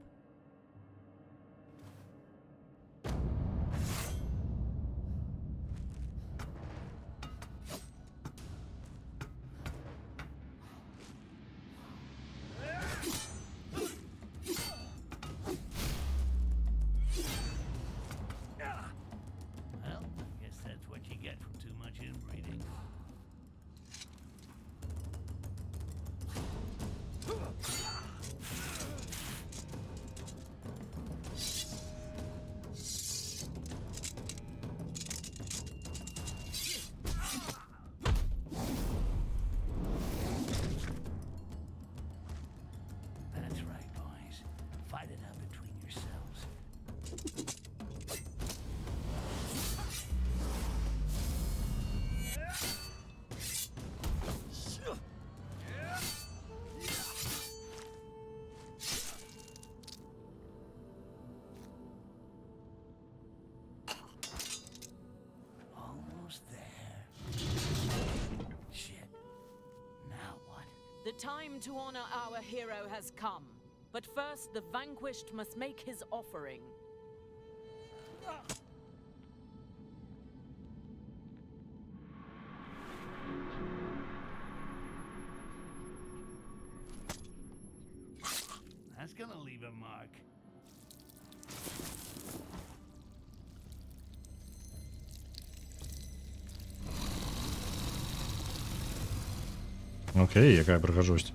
The time to honor our hero has come. But first, the vanquished must make his offering. That's gonna leave a mark. Окей, яка прихожусь.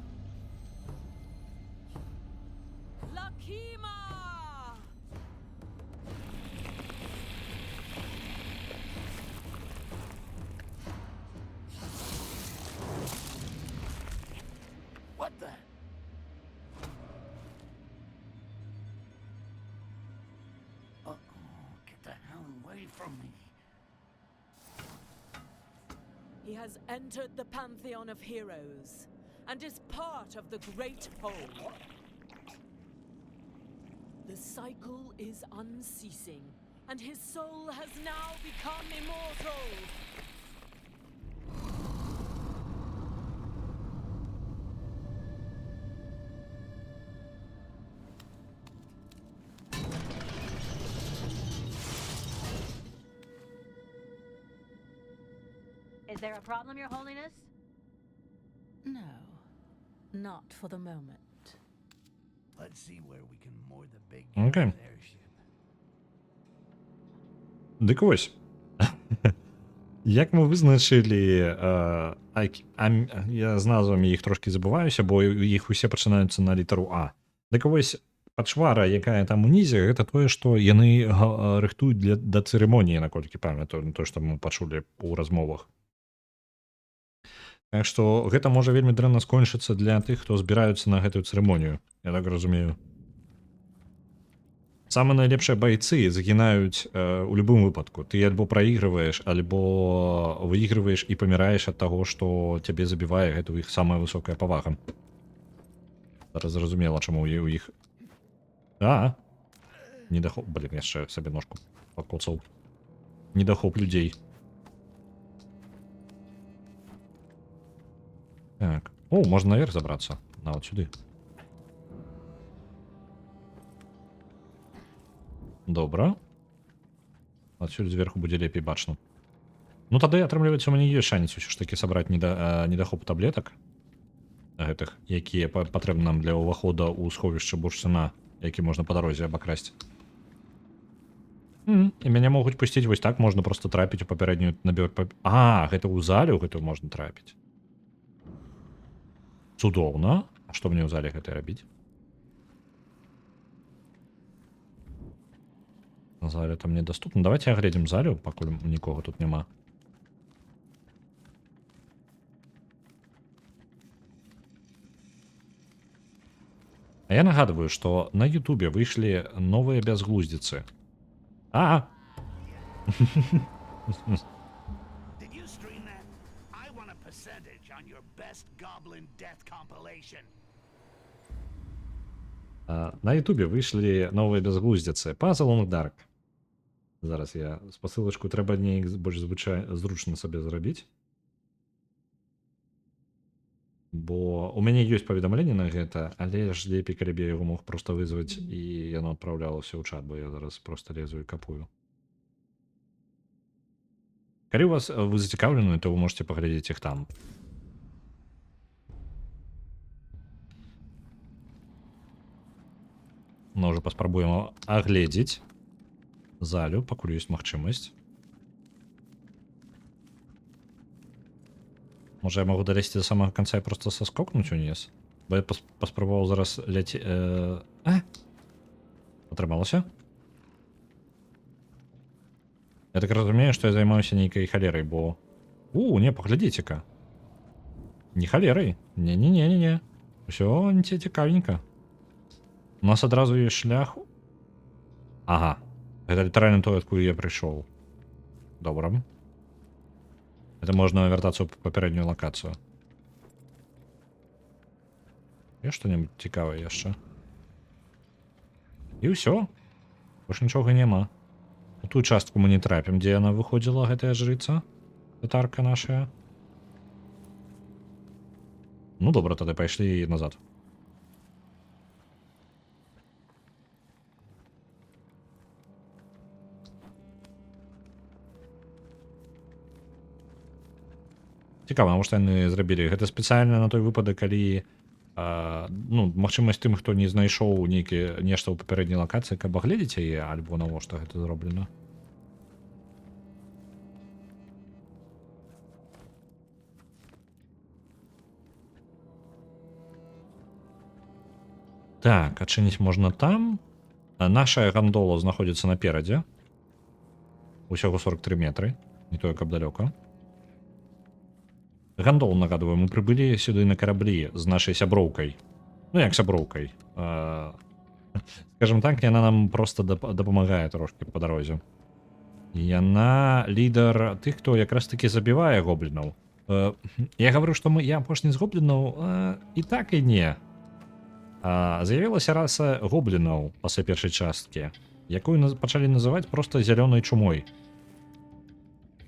Lakima! What the? Uh-oh, get the hell away from me. He has entered the pantheon of heroes and is part of the Great Whole. The cycle is unceasing, and his soul has now become immortal. Is there a problem, Your Holiness? No, not for the moment. Let's see where we can moor the big Okay. airship. Дик ось. Як ми визначили, я з назвами їх трошки забуваюся, бо їх усе пачынаюцца на літару А. Дык вось пачвара, якая там унізе, гэта тое, што яны рыхтуюць да цырымоніі, наколькі памятаю, то, што мы пачулі ў размовах. Так што гэта можа вельмі дрэнна скончыцца для тых, хто збіраюцца на гэтую цырымонію, я так разумею. Самыя найлепшыя байцы загінаюць у любым выпадку. Ты альбо праігрываеш, альбо выігрываеш і паміраеш ад таго, што цябе забівае, гэта ў іх самая высокая павага. Зараз зразумела, чаму у іх... Недахоп... Блін, яшчэ сабе ножку пакоцаў. Недахоп людзей. Так. О, можна наверх забрацца. Нават сюды. Добра. Адсюль зверху будзе лепей бачна. Ну тады, атрымліваецца, у мяне ёсць шанец усё ж такі сабраць недахоп таблетак гэтых, якія патрэбны нам для ўвахода ў сховішча бурштына, які можна па дарозе абакрасці. І мяне могуць пусціць вось так, можна проста трапіць у папярэднюю набор... гэта ў залю гэтую можна трапіць. Цудоўна. А што мне ў зале гэта рабіць? На зале там недоступно. Давайте оглядим залю, пакуль нікога тут няма. А я нагадываю, што на Ютубе выйшлі новыя бязглуздзіцы. Did you stream that? I want a percentage on your best goblin death compilation. На Ютубе выйшлі новыя бязглуздзіцы. Puzzle in the Dark. Зараз я спасылачку трэба неяк больш зручна сабе зрабіць. Бо у мяне ёсць паведамленне на гэта, але ж лепей, калі б я яго мог проста вызваць і яно адпраўлялася ў чат, бо я зараз проста лезу і капую. Калі у вас вы зацікаўлены, то вы можете паглядзець іх там. Ну, уже паспрабуем агледзець залю, пакуль ёсць магчымасць. Можа, я магу далезці до самага канца і проста саскокнуць уніз? Бо я паспрабаваў зараз атрымалася? Я так разумею, што я займаюся нейкай халерай, бо... Не, паглядзіце-ка. Не халерай. Не-не-не-не-не. Усё не цікавенька. У нас адразу ёсць шлях. Ага. Гэта літаральна тое, адкуль я прыйшоў. Добра. Это можна вяртацца ў папярэднюю лакацыю. Ёсць што-небудзь цікавае яшчэ? І ўсё. Больш нічога няма. У тую частку мы не трапім, дзе яна выходзіла, гэтая жрыца. Татарка нашая. Ну добра, тады пайшлі назад. Цікава, навошта яны зрабілі гэта спецыяльна на той выпадак, калі ну магчымасць тым, хто не знайшоў нешта ў папярэдняй лакацыі, каб агледзець яе, альбо навошта гэта зроблена. Так, адчыніць можна там. Нашая гандола знаходзіцца наперадзе. Усяго 43 метры, не тое каб далёка. Гандол, нагадваю, мы прыбылі сюды на караблі з нашай сяброўкай. Ну як сяброўкай. Скажем так, яна нам просто дапамагае трошки па дарозе. Яна лідар тых, хто якраз таки забівае гоблінаў. Я гавару, што я апошні з гоблінаў і так і не. З'явілася раса гоблінаў пасля першай часткі, якую пачалі называць проста зялёнай чумой.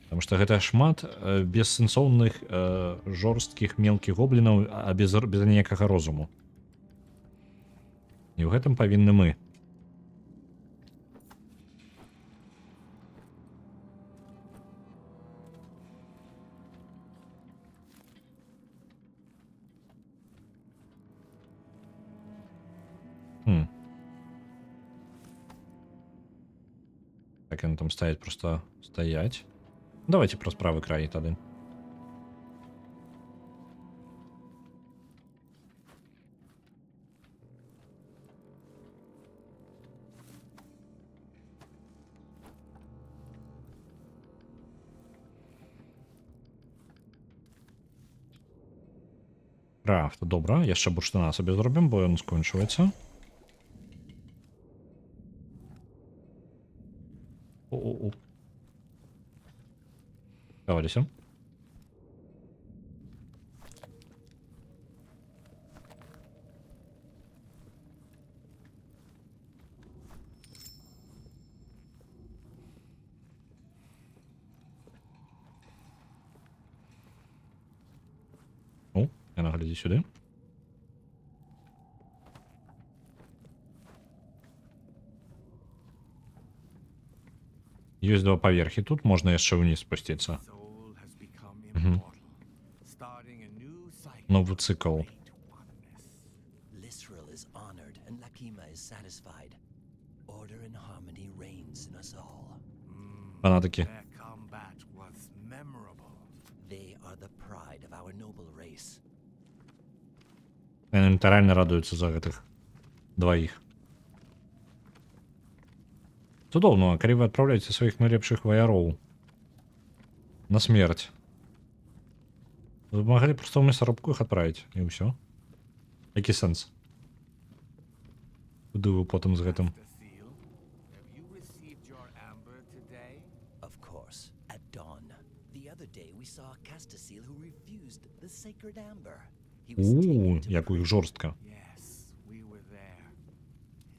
Потому што гэта шмат бессэнсоўных жорсткіх мелкіх гоблінаў, а без ніякага розуму. І ў гэтым павінны мы. Так яны там стаяць, просто стаять. Давайте праз правы край тады. Крафт, добра, яшчэ бурштына сабе зробім, бо ён скончваецца. О-о-о. Даваліся. О, яна глядзі сюды. Ёсць два паверхі, тут можна яшчэ ўніз спусціцца. Новы цикл. Lisrel is honored and Lakima is satisfied. Order and harmony reigns in us all. Фанатики. Their combat was memorable. They are the pride of our noble race. Яны літаральна радуюцца за гэтых дваіх. Цудоўна, калі вы адпраўляеце сваіх найлепшых ваяроў на смерць. Вы маглі проста ў мясарубку іх адправіць, і ўсё. Які сэнс? Куды вы потым з гэтым? Castile, have you received your amber today? Of course, at dawn. The other day we saw Castacil who refused the sacred amber. He was taken to Як у іх жорстка. Yes, we were there.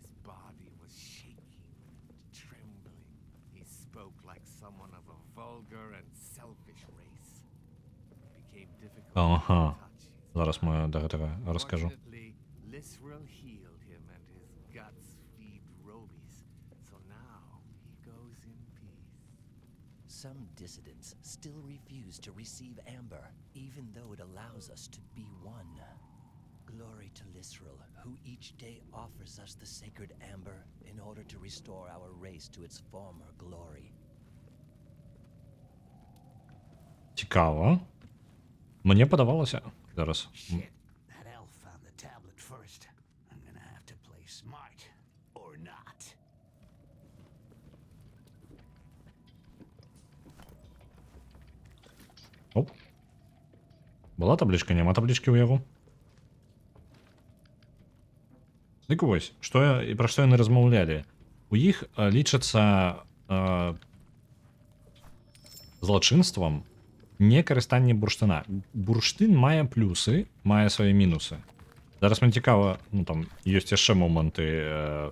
His body was shaking and trembling. He spoke like someone of a vulgar and selfish race. It became difficult Ага. to touch his Зараз мы да гэтага раскажу. Fortunately, Lisrel healed him and his guts feed Robies, so now he goes in peace. Some dissidents still refuse to receive amber, even though it allows us to be one. Glory to Lisrel, who each day offers us the sacred amber in order to restore our race to its former glory. Цікаво. Мені подавалося. Зараз. Shit, that elf found the tablet first. I'm gonna have to play smart. Or not. Оп. Була табличка, нема таблички у яго. Дык вось, пра што яны размаўлялі. У іх лічацца злачынствам не карыстанне бурштына. Бурштын мае плюсы, мае свае мінусы. Зараз мне цікава, ну там ёсць яшчэ моманты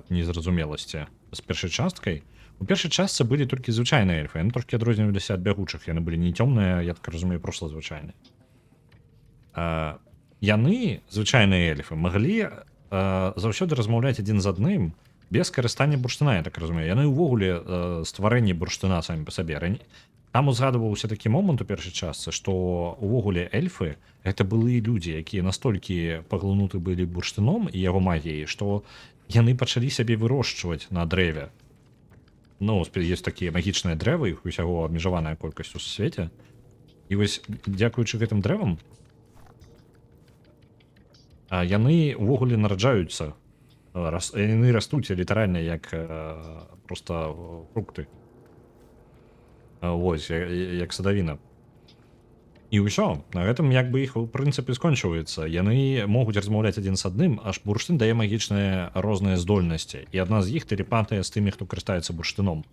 незразумеласці з першай часткай. У першай частцы былі толькі звычайныя эльфы, яны трошкі адрозніваліся ад бягучых, яны былі не цёмныя, я так разумею, проста звычайныя. яны, звычайныя эльфы, маглі заўсёды размаўляць адзін з адным без карыстання бурштына, я так разумею. Яны ўвогуле стварэнні бурштына самі па сабе. Там узгадываўся такі момант у першай частцы, што увогуле эльфы гэта былыя людзі, якія настолькі паглынуты былі бурштыном і яго магіяй, што яны пачалі сябе вырошчваць на дрэве. Ну, ёсць такія магічныя дрэвы, іх усяго абмежаваная колькасць у свеце. І вось дзякуючы гэтым дрэвам яны ўвогуле нараджаюцца. Яны растуць літаральна як просто фрукты. Вось, як садавіна. І ўсё, на гэтым як бы іх у прынцыпе скончваецца. Яны могуць размаўляць адзін з адным, аж бурштын дае магічныя розныя здольнасці. І адна з іх тэлепатыя з тымі, хто карыстаецца бурштыном.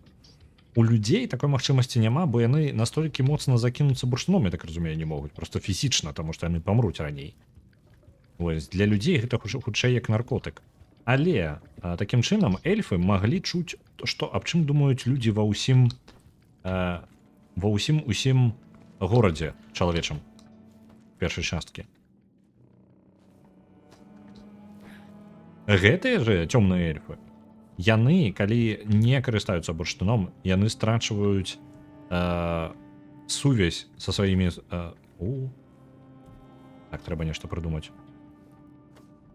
У людзей такой магчымасці няма, бо яны настолькі моцна закінуцца бурштыном, я так разумею, не могуць. Просто фізічна, таму што яны памруць раней. Вось, для людзей гэта хутчэй як наркотык. Але такім чынам эльфы маглі чуць, што аб чым думаюць людзі ва ўсім горадзе чалавечым першай часткі. Гэтыя же цёмныя эльфы, яны, калі не карыстаюцца бурштыном, яны страчваюць сувязь са сваімі... Так, трэба нешта прыдумаць.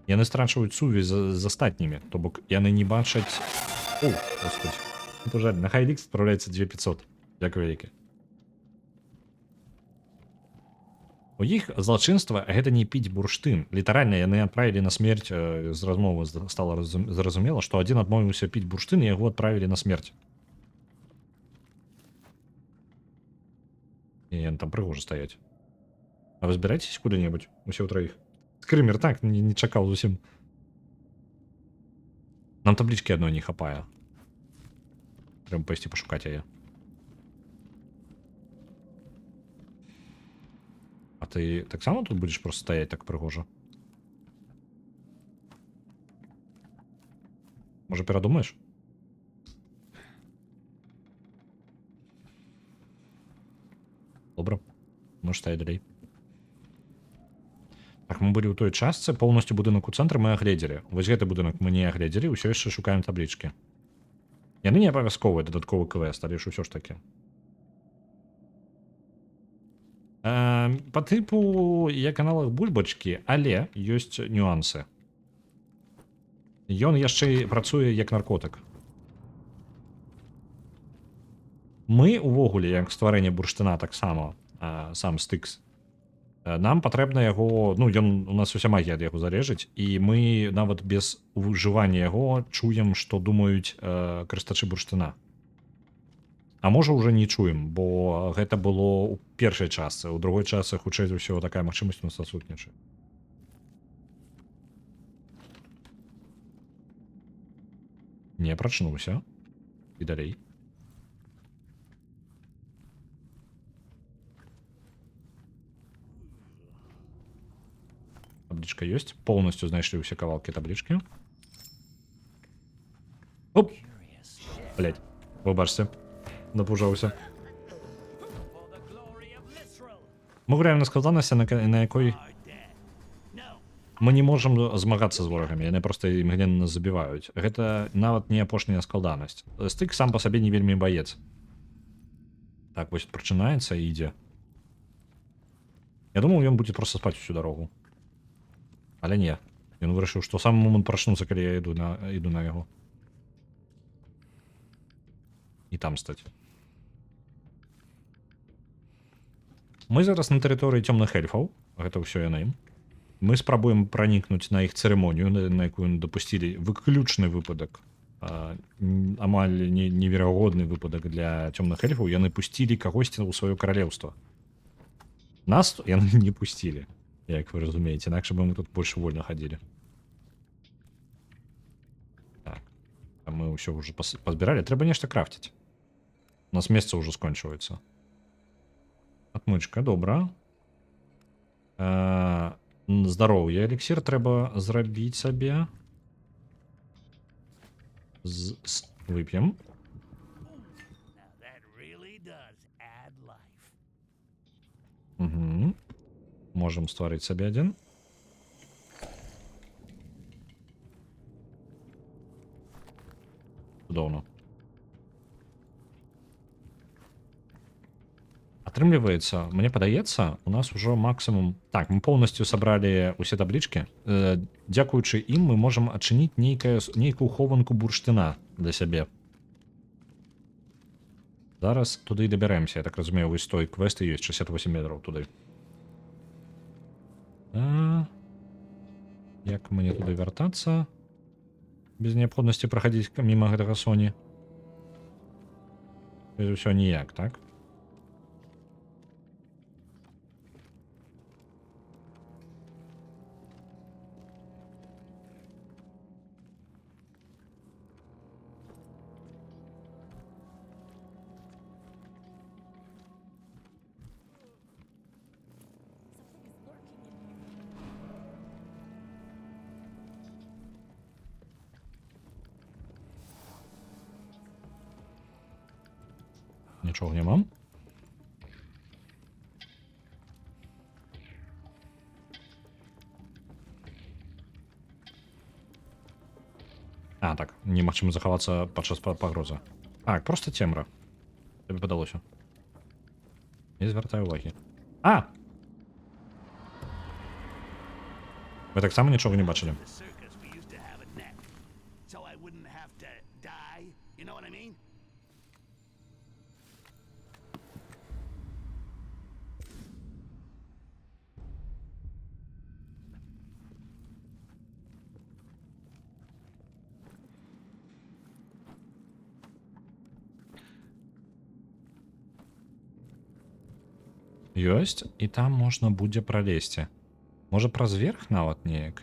Яны страчваюць сувязь з астатнімі, то бок яны не бачаць... О, господи, пожаль, на Хайлікс справляецца 2500. Дзякуй вялікі. У іх злачынства гэта не піць бурштын. Літаральна яны адправілі на смерць, з размовы стала зразумела, што адзін адмовіўся піць бурштын і яго адправілі на смерць. І яны там прыгожа стаяць. А вы збіраецесь куды-небудзь? Усе ў траіх. Скрымер так не чакаў зусім. Нам таблічкі адной не хапае. Трэба пайсці пашукаць яе. А ты таксама тут будзеш просто стаяць так прыгожа? Можа, перадумаеш? Добра. Можаш стаяць далей. Так, мы былі ў той частцы, поўнасцю будынак у цэнтры мы агледзелі. Вось гэты будынак мы не агледзелі, ўсё яшчэ шукаем таблічкі. Яны не абавязковыя, дадатковы квест, але ж усё ж такі. Па тыпу як аналаг бульбачкі, але ёсць нюансы. Ён яшчэ працуе як наркотык. Мы увогуле, як стварэнне бурштына таксама, сам Стыкс, нам патрэбна яго, ну, ён у нас уся магія ад яго залежыць, і мы нават без ужывання яго чуем, што думаюць карыстачы бурштына. А можа, уже не чуем, бо гэта было ў першай частцы, у другой частцы, хутчэй за ўсё, такая магчымасць у нас адсутнічае. Не прачнуўся. І далей. Таблічка ёсць. Поўнасцю знайшлі ўсе кавалкі таблічкі. Оп! Блядь, выбачце. Напужаўся. Мы гуляем на складанасці, на якой мы не можам змагацца з ворагамі, яны проста імгненна забіваюць. Гэта нават не апошняя складанасць. Стык сам па сабе не вельмі баец. Так, вось прачынаецца і ідзе. Я думаў, ён будзе проста спаць усю дарогу. Але не. Ён вырашыў, што сам момант прачнуцца, калі я іду на яго. І там стаць. Мы зараз на тэрыторыі цёмных эльфаў, гэта ўсё яны. Мы спрабуем пранікнуць на іх цырымонію, на якую дапусцілі выключны выпадак, амаль неверагодны выпадак для цёмных эльфаў. Яны пусцілі кагосьці ў сваё каралеўства. Нас яны не пусцілі, як вы разумееце, інакш бы мы тут больш вольна хадзілі. Так, а мы ўсё ўжо пазбіралі, трэба нешта крафціць. У нас месца ўжо скончваецца. Отмычка, добра. Здароўе, эліксір трэба зрабіць сабе. Вып'ем. Угу. Можам стварыць сабе адзін. Цудоўна. Атрымліваецца, мне падаецца, у нас ужо максімум... Так, мы поўнасцю сабралі ўсе таблічкі. Дзякуючы ім мы можам адчыніць нейкую хованку бурштына для сябе. Зараз туды і дабяремся. Я так разумею, вось той квест і ёсць 68 метраў туды. Як мне туды вяртацца? Без неабходнасці праходзіць міма гэтага Соні. Усё ніяк, так? Нічого нема. А, так, немагчыма захавацца падчас пагрозы. Так, просто цемра. Табе падалося. Не звяртай увагі. А! Вы таксама нічога не бачылі? The circus we used to have at Neck. So I wouldn't have to die. You know what I mean? Ёсць, і там можна будзе пралезці. Можа, праз верх нават неяк?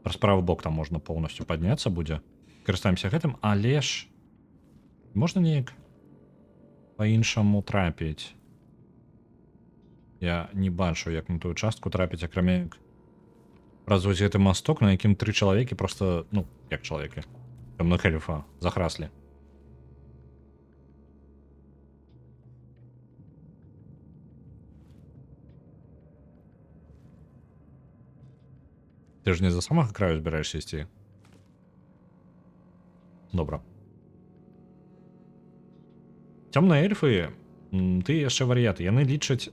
Праз правы бок там можна поўнасцю падняцца будзе. Карыстаемся гэтым, але ж... Можна неяк па-іншаму трапіць. Я не бачу, як на тую частку трапіць, акрамя як праз вось гэты масток, на якім 3 чалавекі просто, ну, як чалавекі, тёмных эльфа захраслі. Ты ж не за самага краю збіраешся ісці? Добра. Цёмныя эльфы, ты яшчэ вар'яты, яны лічаць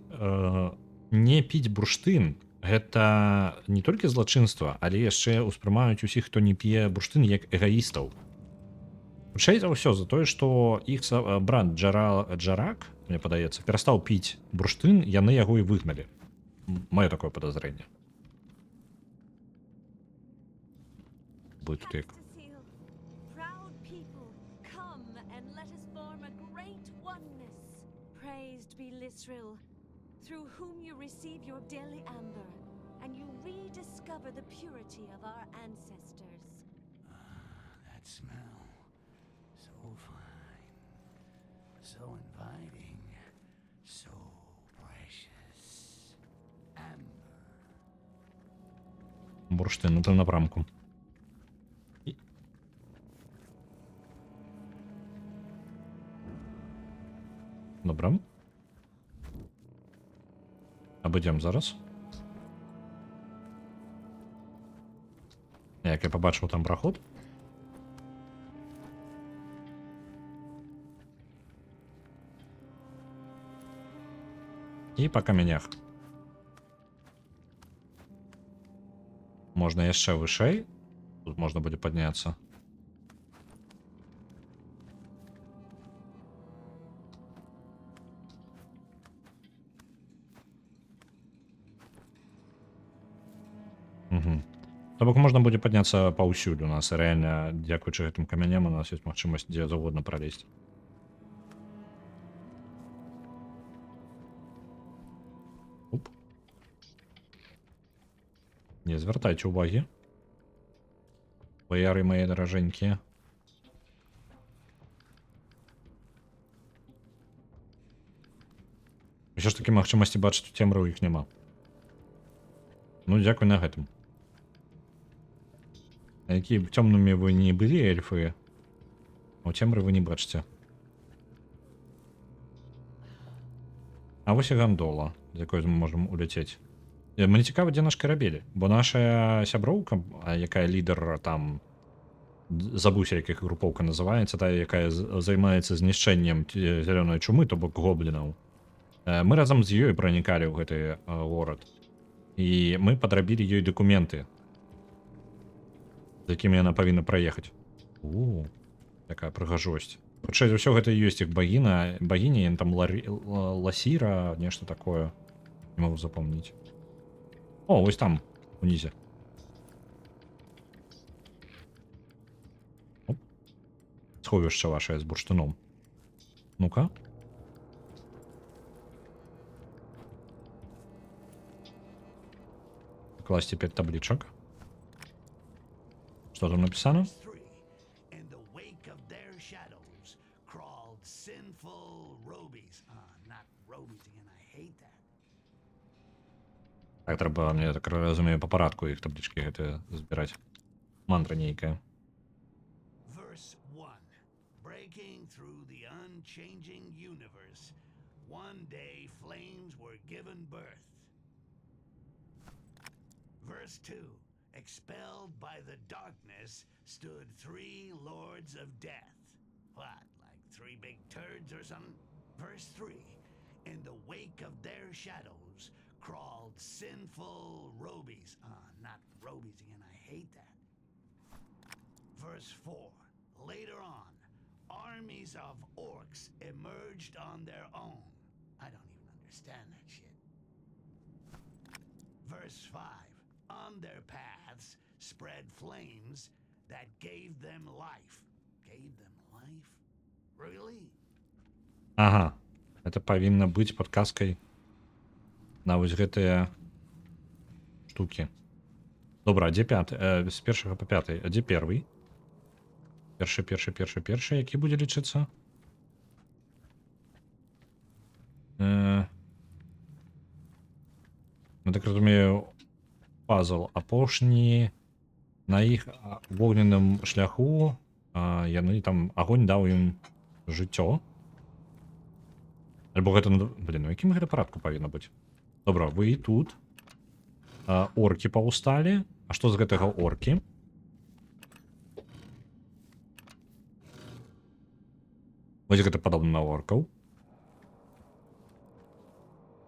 не піць бурштын. Гэта не толькі злачынства, але яшчэ ўспрымаюць усіх, хто не п'е бурштын, як эгаістаў. Хутчэй за ўсё за тое, што іх брат Джарак, мне падаецца, перастаў піць бурштын, яны яго і выгналі. Маё такое падазрэнне. Будет тут як. Cactusseal, proud people, come and let us form a great oneness. Praised be Lisril, through whom you receive your daily amber, and you rediscover the purity of our ancestors. That smell. So fine. So inviting. So precious. Amber. Бурштин, ну там напрамку. Добре. Обійдемо зараз. Як я побачив там проход. І по каменях. Можна яшчэ вышэй. Тут можна будзе падняцца. То бок можна будзе падняцца паўсюль у нас. Рэальна, дзякуючы гэтым камяням у нас ёсць магчымасць дзе заўгодна пралезть. Оп. Не звяртайце ўвагі. Баяры мае даражэнькія. Усё ж такі магчымасці бачыць у цемру іх няма. Ну, дзякуй на гэтым. А які цёмнымі вы не былі эльфы, а ў цемры вы не бачыце. А вось і гандола, з якой мы можам уляцець. Мне цікава, дзе наш карабель, бо наша сяброўка, якая лідар там забуўся, як іх групоўка называецца, тая, якая займаецца знішчэннем зялёнай чумы, то бок гоблінаў. Мы разам з ёй пранікалі ў гэты горад. І мы падрабілі ёй дакументы, з якімі яна павінна праехаць. Такая прыгажосць. Хутчэй за ўсё, гэта ёсць іх багіня, яна там Ласіра, нешта такое. Не магу запомніць. О, вось там, унізе. Сховішча вашае з бурштыном. Ну-ка. Класці 5 таблічак. Што там напісана? In the wake of their shadows crawled sinful robies. Not robies again, I hate that. Так, трэба, мне так разумею, па парадку іх таблічкі гэтыя збіраць. Мантра нейкая. Verse 1. Breaking through the unchanging universe, one day flames were given birth. Verse 2. Expelled by the darkness stood 3 lords of death. What, like 3 big turds or something? Verse 3. In the wake of their shadows crawled sinful robies. Not robies again, I hate that. Verse 4. Later on, armies of orcs emerged on their own. I don't even understand that shit. Verse 5. On their paths spread flames that gave them life. Gave them life? Really? Ага. Это павінна быць падказкай на вось гэтыя штукі. Добра, а дзе пяты? З першага па пяты. А дзе первый? Першы, які будзе лічыцца? Ну, так разумею, пазл апошні на іх вогненным шляху, яны там агонь даў ім жыццё. Альбо гэта, блин, у якім гэта парадку павінна быць? Добра, вы тут. Оркі паўсталі. А што з гэтага оркі? Вось гэта падобна на оркаў.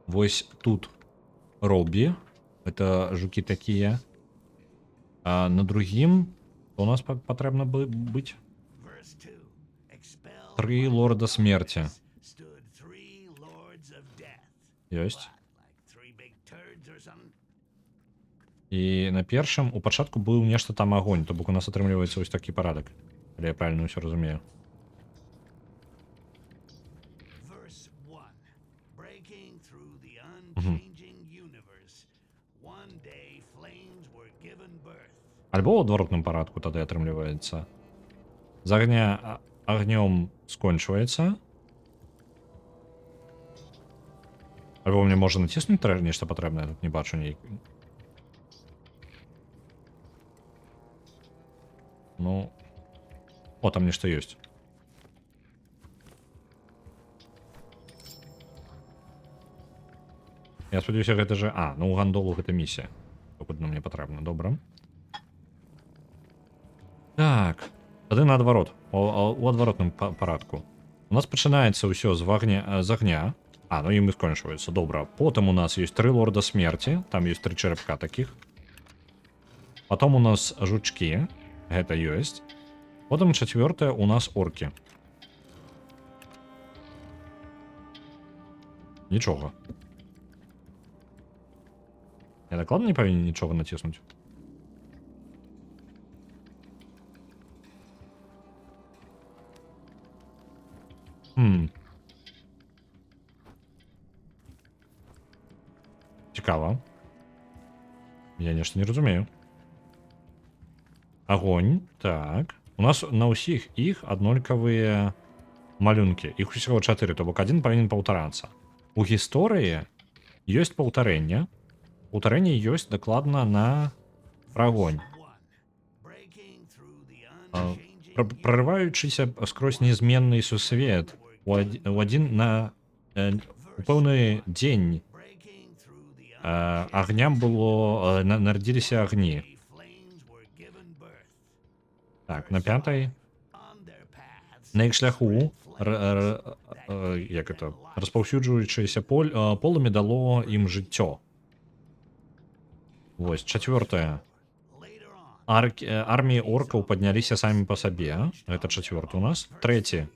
Вось тут робі. Это жукі такія. А на другім у нас патрэбна быць 3 лорда смерці. Ёсць. І на першым у пачатку быў нешта там агонь, то бок у нас атрымліваецца вось такі парадак. Але я правільна ўсё разумею. Альбо ў адваротным парадку тады атрымліваецца. З агня агнём скончваецца. Альбо мне можа націснуць нешта патрэбнае, тут не бачу нейкай. Ну, о, там нешта ёсць. Я спадзяюся, гэта же... ну у гандолу гэта місія. Куды мне патрэбна, добра. Так, тады наадварот, у адваротным парадку. У нас пачынаецца ўсё з агня. Ну і мы скончваецца, добра. Потым у нас ёсць 3 лорда смерці, там ёсць 3 чарапка такіх. Потом у нас жучкі, гэта ёсць. Потым 4-е у нас оркі. Нічога. Я дакладна не павінен нічога націснуць. Цікава. Я нешта не разумею. Агонь, так. У нас на ўсіх іх аднолькавыя малюнкі. Іх усяго 4, то бок адзін павінен паўтарацца. У гісторыі ёсць паўтарэнне. Паўтарэнне ёсць дакладна на агонь. Прарываючыся скрозь незменны сусвет у пэўны дзень агням было нарадзіліся агні. Так, на пятой. On their paths, На їх шляху flames як это, розповсюджуючеся полум'я дало їм життя. Ось, четвертое. later on. Армии орков поднялись сами по себе. Это четвертый у нас. Третий.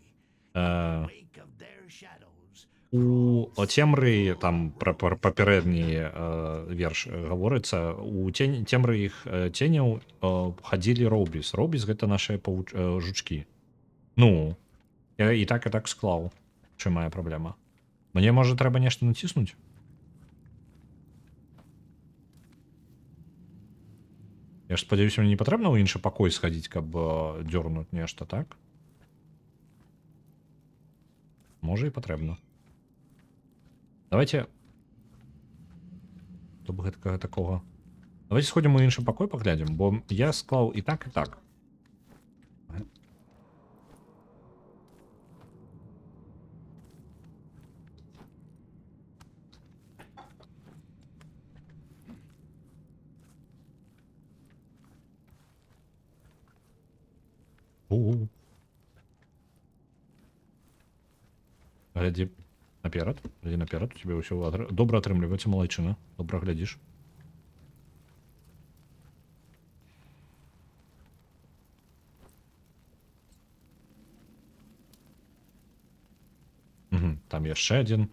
Wake of their shadows. У Темры, там про попередний верш говорится, у Темры их теняў ходили Роубіс. Роубіс гэта наши жучки. Ну, я і так склаў. Чым моя праблема? Мне, можа, трэба нешта націснуць? Я ж спадзяюся, мне не патрэбна ў іншы пакой схадзіць, каб дзёрнуць нешта, так? Можа, і патрэбна. Давайте... Што б гэткага такога? Давайте сходзім у іншы пакой паглядзім, бо я склаў і так, і так. Глядзі наперад, у тебе ўсё добра атрымліваецца, малайчына. Добра глядзіш. Там яшчэ адзін.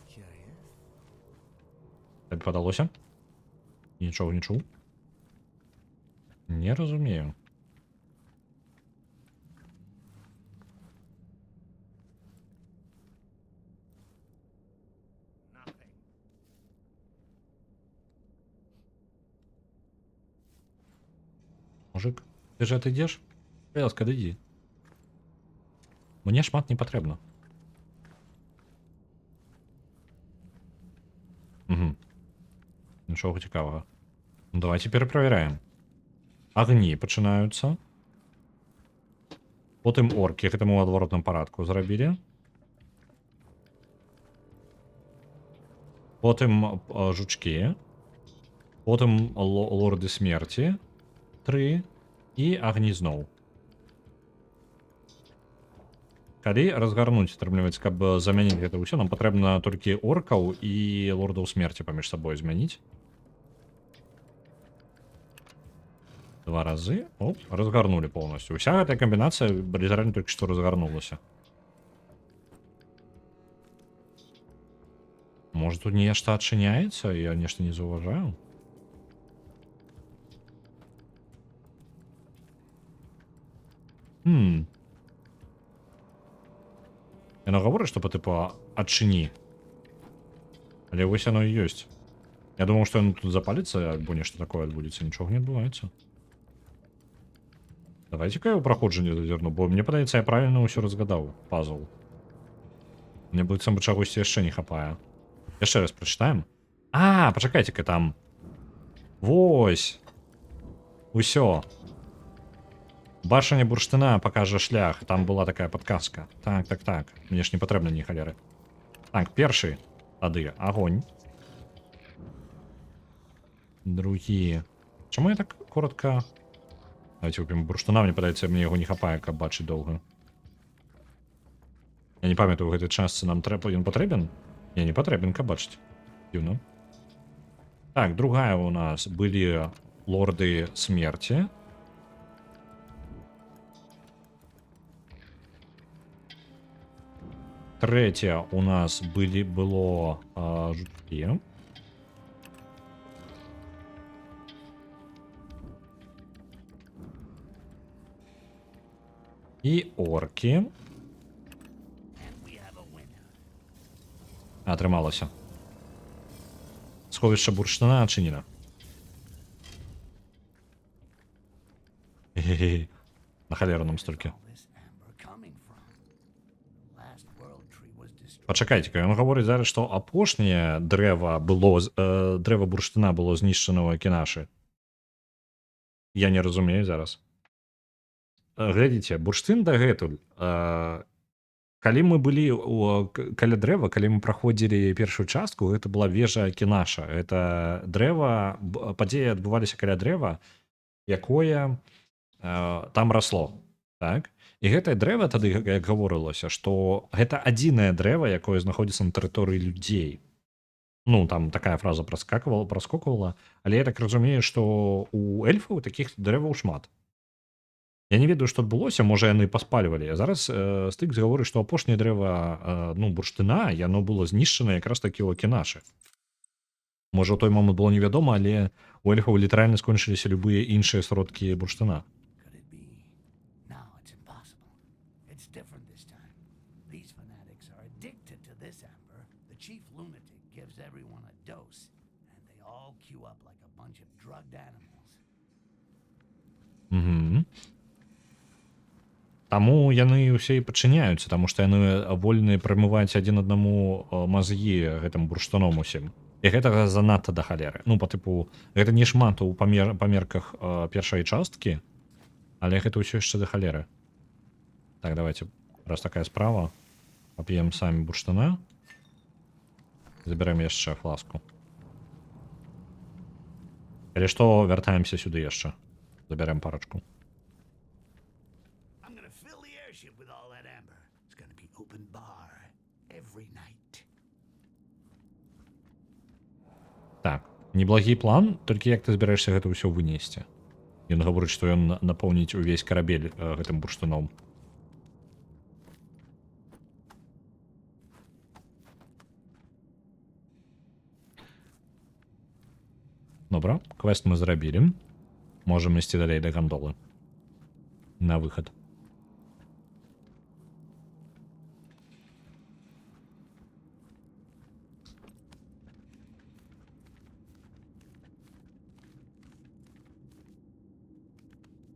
Curious. Так падалося? Нічога не чуў? Не разумею. Nothing. Мужик, ты же отойдешь? Пожалуйста, отойди. Мне шмат не патрэбна. Угу. Нічога цікавага. Ну, давайте перепроверяем. Огни пачынаюцца. Потым орки гэтаму ў адваротным парадку зрабілі. Потым жучки. Потым лорды смерти. 3. І агні зноў. Калі разгарнуць, атрымліваецца, каб замяніць гэта ўсё, нам патрэбна толькі оркаў і лордаў смерти паміж сабой змяніць. 2 разы. Оп, разгарнули полностью. Уся гэтая камбінацыя літаральна толькі што разгарнулася. Может, тут нешта адчыняецца, я нешта не заўважаю. Яно гаворыць, што па тыпу адчыні. Але вось яно і ёсць. Я думаў, што яно тут запаліцца, альбо нешта такое адбудзецца. Нічога не адбываецца. Давайте-ка я ў праходжанне зазірну, бо мне падаецца, я правільна ўсё разгадаў. Пазл. Мне быццам бы чагосьці яшчэ не хапае. Яшчэ раз прачытаем. А, пачакайце-ка там. Вось. Усё. Башня бурштына пакажа шлях. Там была такая падказка. Так. Мне ж не патрэбна ні халеры. Так, першы. Тады агонь. Другі. Чаму я так коротко... Давайте купім бурштына, мне падаецца, мне яго не хапае, каб бачыць доўга. Я не памятаю, у гэтай частцы нам трэба... Ён патрэбен? Не, не патрэбен, каб бачыць. Дзіўна. Так, другая у нас былі лорды смерти. Третья у нас было жутки. І орки. Атрымалася. Сховішча бурштына адчынена. Хе-хе-хе. На халеру нам столькі. Пачакайце-ка, ён гаворыць зараз, што апошняе дрэва бурштына было знішчана ў Акінашы. Я не разумею зараз. Глядзіце, бурштын дагэтуль Калі мы былі каля дрэва, калі мы праходзілі першую частку, гэта была вежа Кінаша. Это дрэва, падзеі адбываліся каля дрэва, якое там расло. Так? І гэтае дрэва тады, як гаворылася, што гэта адзінае дрэва, якое знаходзіцца на тэрыторыі людзей. Ну, там такая фраза праскоквала, але я так разумею, што у эльфаў такіх дрэваў шмат. Я не ведаю, што адбылося, можа яны паспальвалі. А зараз Стыкс гаворыць, што апошняе дрэва бурштына, яно было знішчана якраз такі ў Акінашы. Можа, ў той момант было невядома, але у эльфаў літаральна скончыліся любыя іншыя сродкі бурштына. Could it be? No, it's impossible. It's different this time. These fanatics are addicted to this amber. The chief lunatic gives everyone a dose, and they all queue up like a bunch of drugged animals. Угу. Таму яны ўсе і пачыняюцца, таму што яны вольныя прамываць адзін аднаму мазгі гэтым бурштаном усім. І гэтага занадта да халеры. Ну, па тыпу, гэта не шмат у памерках першай часткі, але гэта ўсё яшчэ да халеры. Так, давайте, раз такая справа, пап'ем самі бурштана. Забярэм яшчэ фласку. Калі што, вяртаемся сюды яшчэ. Забярэм парачку. I'm gonna fill the airship with all that amber. It's gonna be open bar every night. Так, неблагі план, толькі як ты збіраешся гэта ўсё вынесці? Ён гаворыць, што ён напоўніць увесь карабель гэтым бурштаном. Добра, квест мы зрабілі. Можам ісці далей да гандолы. На выхад.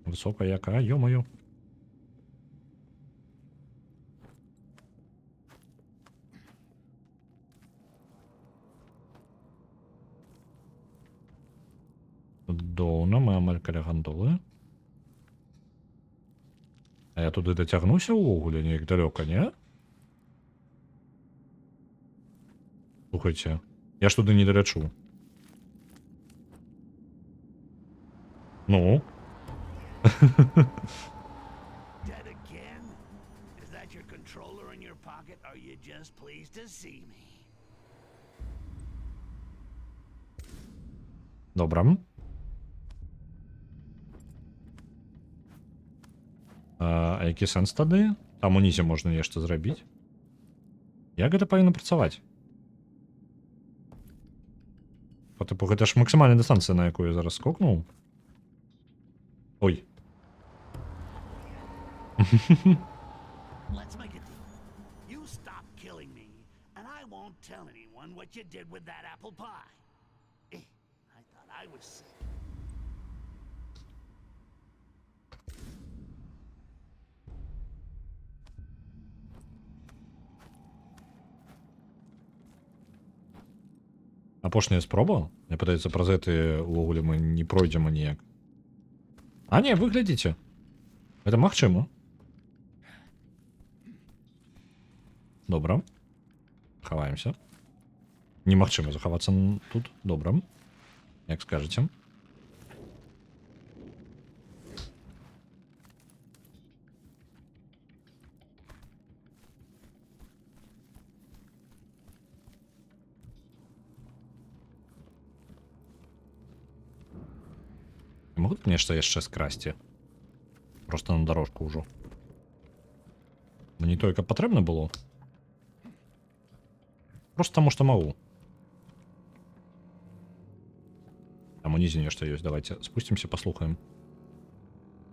Высокая якая, ё-моё. Доўна, мы амаль каля гандолы. А я туды дацягнуся ўвогуле неяк далёка, не? Слухайце, я ж туды не далячу. Ну? Dead again? Is that your controller in your pocket? Or are you just pleased to see me? Добра. А які сэнс тады? Там унізе можна нешта зрабіць. Як гэта павінна працаваць? Па тыпу, гэта ж максімальная дыстанцыя, на якую я зараз скокнуў. Ой. Let's make a deal. You stop killing me, and I won't tell anyone what you did with that apple pie. I thought I was sick. Апошняя спроба? Мне падаецца, праз гэты ўвогуле мы не пройдзем аніяк. А не, вы глядзіце. Гэта магчыма. Добра. Хаваемся. Немагчыма захавацца тут. Добра. Як скажаце. Могу нешта яшчэ скрасці. Просто на дорожку ўжо. Мне толькі патрэбна было. Просто таму, што магу. Там унізе нешта ёсць. Давайте спусцімся, паслухаем.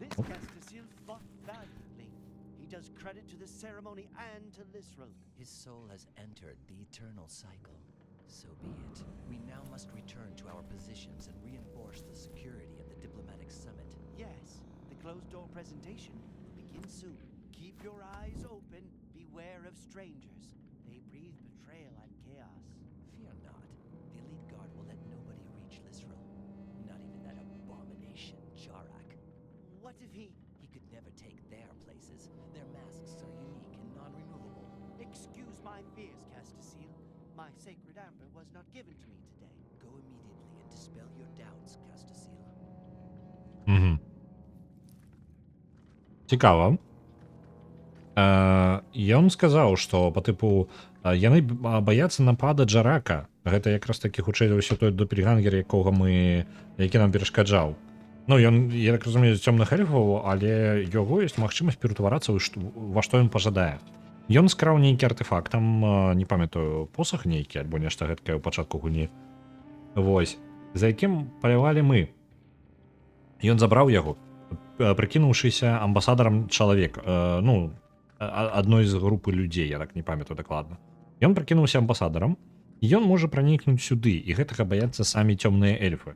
This Castician fought valiantly. He does credit to the ceremony and to Lisrel. His soul has entered the eternal cycle. So be it. We now must return to our positions and reinforce the security of the diplomatic summit. Yes, the closed-door presentation will begin soon. Keep your eyes open. Beware of strangers. They breathe betrayal and chaos. Fear not. The elite guard will let nobody reach Lisrel. Not even that abomination, Jarak. What if he... He could never take their places. Their masks are unique and non-removable. Silence my fears, Castasil. My sacred amber was not given to me today. Go immediately and dispel your doubts, Castasil. Угу. Цікава. Ён сказаў, што па тыпу яны баяцца напада Джарака. Гэта якраз такі хутчэй за ўсё той допельгангер, які нам перашкаджаў. Ну, ён, я так разумею, з цёмных эльфаў, але яго ёсць магчымасць ператварацца ва што ён пажадае. Ён скраў нейкі артефакт, там, не памятаю, посах нейкі, альбо нешта гэткае ў пачатку гульні. Вось, за якім палявалі мы. Ён забраў яго, прыкінуўшыся амбасадарам чалавек, ну, адной з групы людзей, я так не памятаю дакладна. Ён прыкінуўся амбасадарам, і ён можа пранікнуць сюды, і гэтага баяцца самі цёмныя эльфы.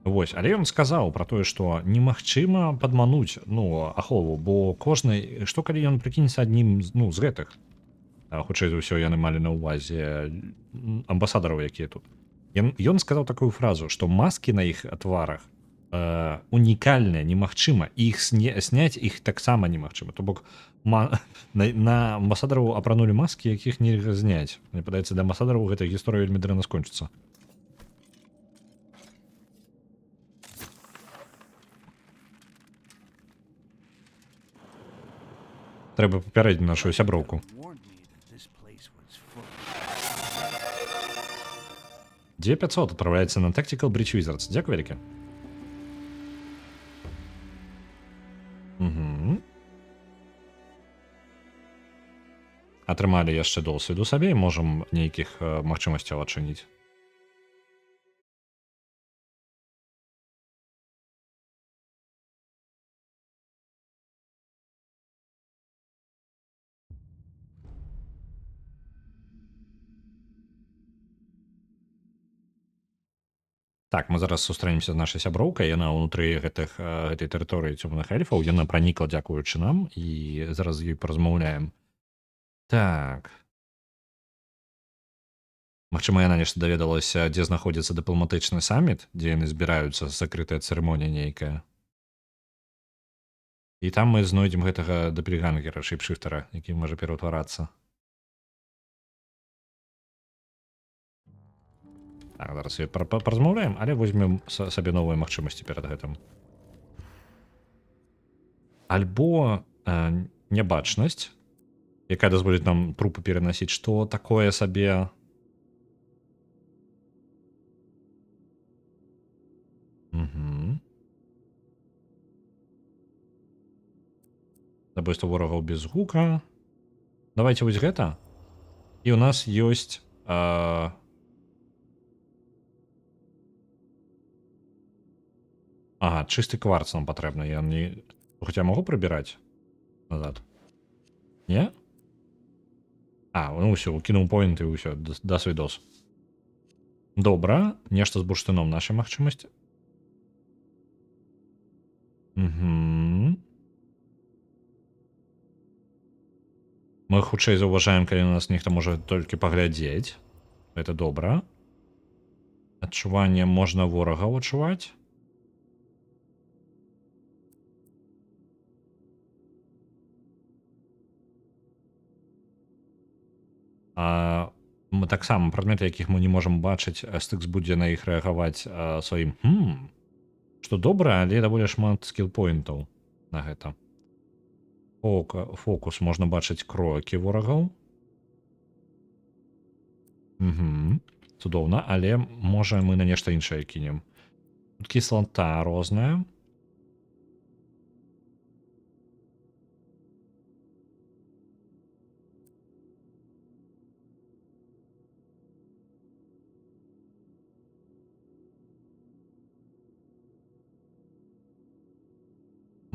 Вось, але ён сказаў пра тое, што немагчыма падмануць, ну, ахову, бо кожны, што калі ён прыкінецца аднім, ну, з гэтых, хутчэй за ўсё яны малі на ўвазе амбасадараў, якія тут. Ён сказаў такую фразу, што маскі на іх тварах унікальныя, немагчыма, іх сняць іх таксама немагчыма. То бок на амбасадараў апранулі маскі, якіх нельга зняць. Мне падаецца, для амбасадараў гэтая гісторыя вельмі дрэнна скончыцца. Трэба папярэдзіць нашу сяброўку. 2500 адпраўляецца на Tactical Breach Wizards. Дзякуй вялікі. Угу. Атрымалі яшчэ досведу сабе і можам нейкіх магчымасцяў адчыніць. Так, мы зараз сустрэнемся з нашай сяброўкай, яна ўнутры гэтай тэрыторыі цёмных эльфаў, яна пранікла дзякуючы нам, і зараз з ёй паразмаўляем. Так. Магчыма, яна нешта даведалася, дзе знаходзіцца дыпламатычны саміт, дзе яны збіраюцца, закрытая цырымонія нейкая. І там мы знойдзем гэтага допельгангера, шейпшифтера, які можа пераўтварацца. Так, зараз паразмаўляем, але возьмем сабе новыя магчымасці перад гэтым. Альбо нябачнасць, якая дазволіць нам трупы перанасіць, што такое сабе... Угу. Забойства ворагаў без гука. Давайте вось гэта. І у нас ёсць... Ага, чысты кварц нам патрэбна. Я не... Хоць я магу прыбіраць назад? Не? Ну ўсё, укінуў поінт і ўсё, да свідос. Добра, нешта з бурштыном нашай магчымасці. Угу. Мы хутчэй заўважаем, калі на нас нехта можа толькі паглядзець. Гэта добра. Адчуванне можна ворагаў адчуваць. Мы таксама прадметы, якіх мы не можам бачыць, стыкс будзе на іх рэагаваць сваім што добра, але даволі шмат скіл-поінтаў на гэта. Фокус можна бачыць крокі ворагаў. Угу. Цудоўна, але можа мы на нешта іншае кінем. Тут кіслата розная.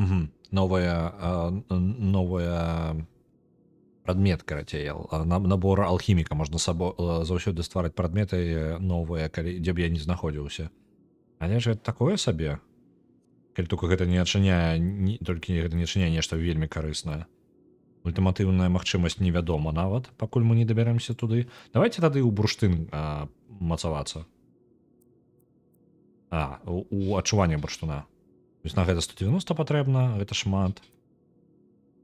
Угу. Новая прадмет, карацей, набор алхіміка. Можна заўсёды ствараць прадметы новыя, дзе б я не знаходзіўся. Але ж такое сабе. Калі толькі гэта не адчыняе, толькі гэта не адчыняе нешта вельмі карыснае. Ультыматыўная магчымасць невядома нават, пакуль мы не дабяремся туды. Давайте тады ў бурштын мацавацца. У адчуванне бурштына. На гэта 190 патрэбна, гэта шмат.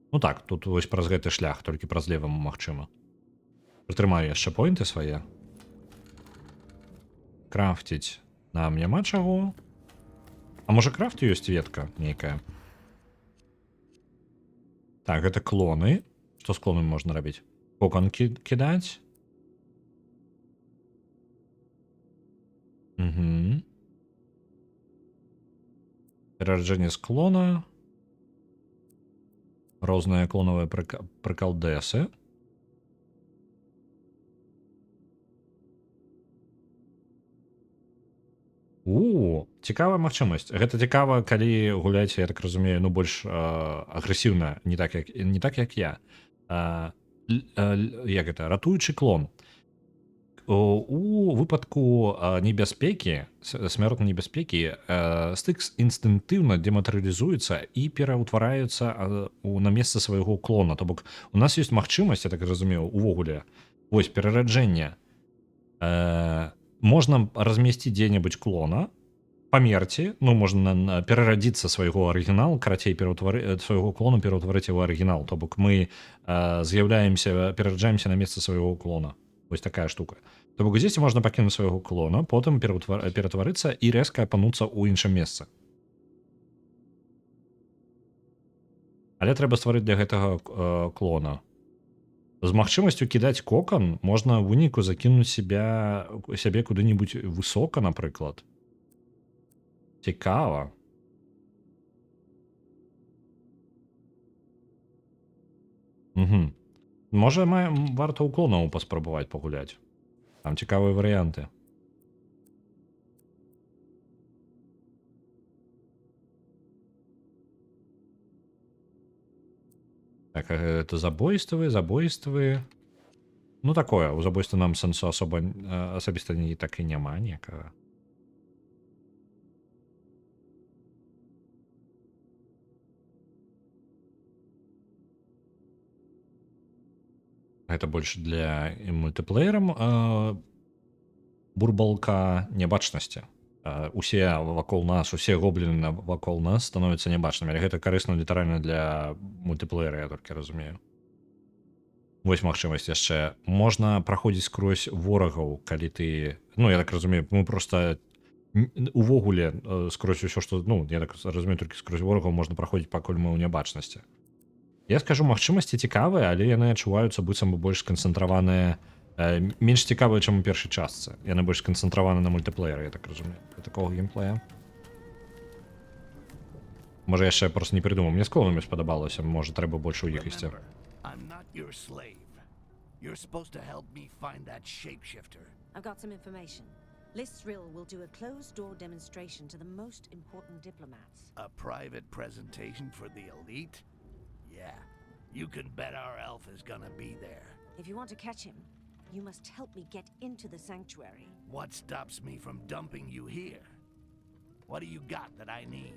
Ну так, тут вось праз гэты шлях, толькі праз левым магчыма. Прытрымаю яшчэ поінты свае. Крафціць нам няма чаго. А можа крафту ёсць ветка нейкая? Так, гэта клоны. Што з клонамі можна рабіць? Кокон кідаць. Угу. Перараджэнне з клона. Розныя клонавыя прыкалдэсы. Цікавая магчымасць. Гэта цікава, калі гуляеце, я так разумею, ну больш агрэсіўна, не так як я. Як гэта? Ратуючы клон. У выпадку небяспекі, смяротнай небяспекі, Стыкс інстынктыўна дематэрыялізуецца і пераўтвараецца на месца свайго клона. То бок у нас ёсць магчымасць, я так разумею, увогуле, вось перараджэнне. Можна размесціць дзе-небудзь клона, памерці, ну, можна перарадзіцца свайго арыгінал, карацей, свайго клона пераўтварыць яго арыгінал. То бок мы перараджаемся на месца свайго клона. Вось такая штука. То бок здесь можна пакінуць свайго клона, потым ператварыцца і рэзка апануцца ў іншым месцы. Але трэба стварыць для гэтага клона. З магчымасцю кідаць кокон можна ў выніку закінуць сябе куды-небудзь высока, напрыклад. Цікава. Угу. Можа, варта ў клонаў паспрабаваць пагуляць. Там цікавыя варыянты. Так, это забойствы. Ну, такое. У забойства нам сэнсу асабіста так і няма ніякага. Гэта больш для мультыплеерам бурбалка нябачнасці. Усе вакол нас, усе гобліны вакол нас становяцца нябачнымі, але гэта карысна літаральна для мультыплеера, я толькі разумею. Вось магчымасць яшчэ. Можна праходзіць скрозь ворагаў, калі ты... Ну, я так разумею, мы проста увогуле скрозь усё, што... Ну, я так разумею, толькі скрозь ворагаў можна праходзіць, пакуль мы ў нябачнасці. Я скажу, магчымасці цікавыя, але яны адчуваюцца быццам бы больш сканцэнтраваныя, менш цікавыя, чым у першай частцы. Яны больш сканцэнтраваны на мультыплееры, я так разумею, для такога геймплея. Можа, яшчэ просто не придумаў. Мне з клонамі спадабалася, можа, трэба больш у іх ісці. I'm not your slave. You're supposed to help me find that shapeshifter. I've got some information. Lysrill will do a closed-door demonstration to the most important diplomats. A private presentation for the elite? Yeah, you can bet our elf is gonna be there. If you want to catch him, you must help me get into the sanctuary. What stops me from dumping you here? What do you got that I need?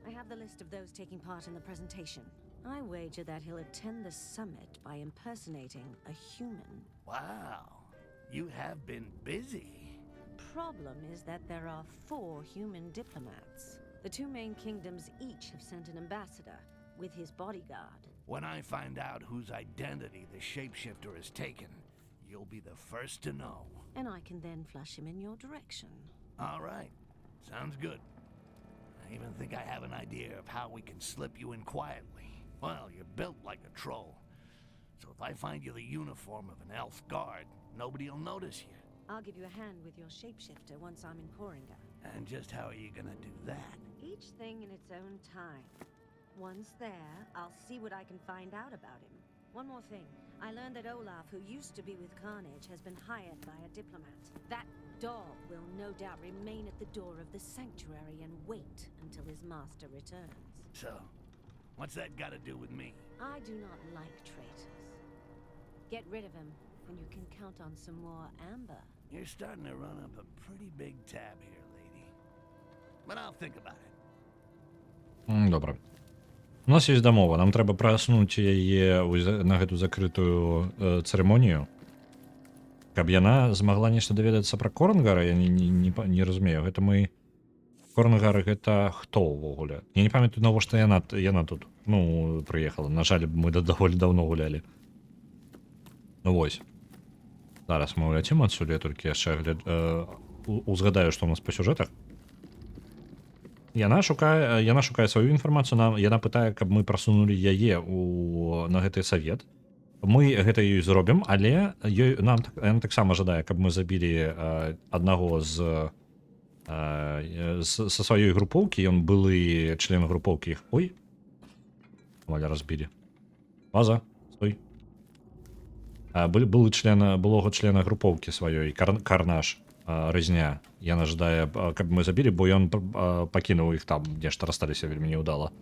I have the list of those taking part in the presentation. I wager that he'll attend the summit by impersonating a human. Wow, you have been busy. Problem is that there are 4 human diplomats. The 2 main kingdoms each have sent an ambassador with his bodyguard. When I find out whose identity the shapeshifter has taken, you'll be the first to know. And I can then flush him in your direction. All right, sounds good. I even think I have an idea of how we can slip you in quietly. Well, you're built like a troll. So if I find you the uniform of an elf guard, nobody'll notice you. I'll give you a hand with your shapeshifter once I'm in Koringa. And just how are you gonna do that? Each thing in its own time. Once there, I'll see what I can find out about him. One more thing. I learned that Olaf, who used to be with Carnage, has been hired by a diplomat. That dog will no doubt remain at the door of the sanctuary and wait until his master returns. So, what's that got to do with me? I do not like traitors. Get rid of him, and you can count on some more amber. You're starting to run up a pretty big tab here, lady. But I'll think about it. Добра. У нас ёсць дамова. Нам трэба праснуць яе на гэту закрытую цырымонію, каб яна змагла нешта даведацца пра Корнгара. Я не разумею. Гэта мы... Корнгар гэта хто ўвогуле? Я не памятаю, навошта яна тут, ну, прыехала. На жаль, мы даволі даўно гулялі. Ну вось. Зараз ми уляцім адсюль, я толькі яшчэ узгадаю, што ў нас па сюжэтах. Яна шукае сваю інфармацыю, яна пытае, каб мы прасунулі яе на гэты савет. Мы гэта ёй зробім, але яна таксама жадае, каб мы забілі аднаго са сваёй групоўкі, ён былы член групоўкі іх. Ой, маля разбілі. Ваза, стой. Былога члена групоўкі сваёй, Карнаж, Рызня. Яна жадае, каб мы забілі, бо ён пакінуў іх там, нешта рассталіся вельмі неўдала.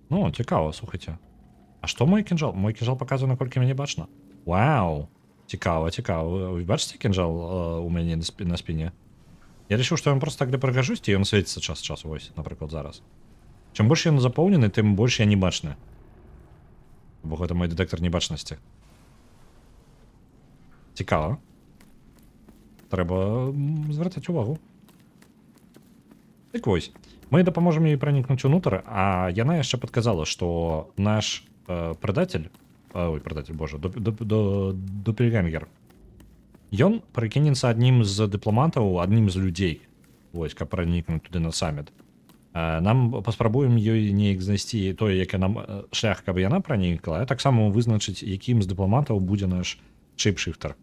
Ну, цікава, слухайце. А што мой кінжал? Мой кінжал паказвае, наколькі мяне бачна. Вау! Цікава. Вы бачыце кінжал у мяне на спіне? Я лічу, што ён проста так для прыгажосці, ён свеціцца час часу, вось, напрыклад, зараз. Чым больш ён запоўнены, тым больш я не бачны. Бо гэта мой дэтэктар небачнасці. Цікава. Трэба звяртаць увагу. Так вось, мы дапаможам ёй пранікнуць унутр, а яна яшчэ падказала, што наш прадатель, допельгангер, ён прыкінецца аднім з дыпламатаў, аднім з людзей, вось, каб пранікнуць туды на саміт. Нам паспрабуем ёй неяк знайсці тое, які нам шлях, каб яна пранікла, а таксама вызначыць, якім з дыпламатаў будзе наш шейпшифтер.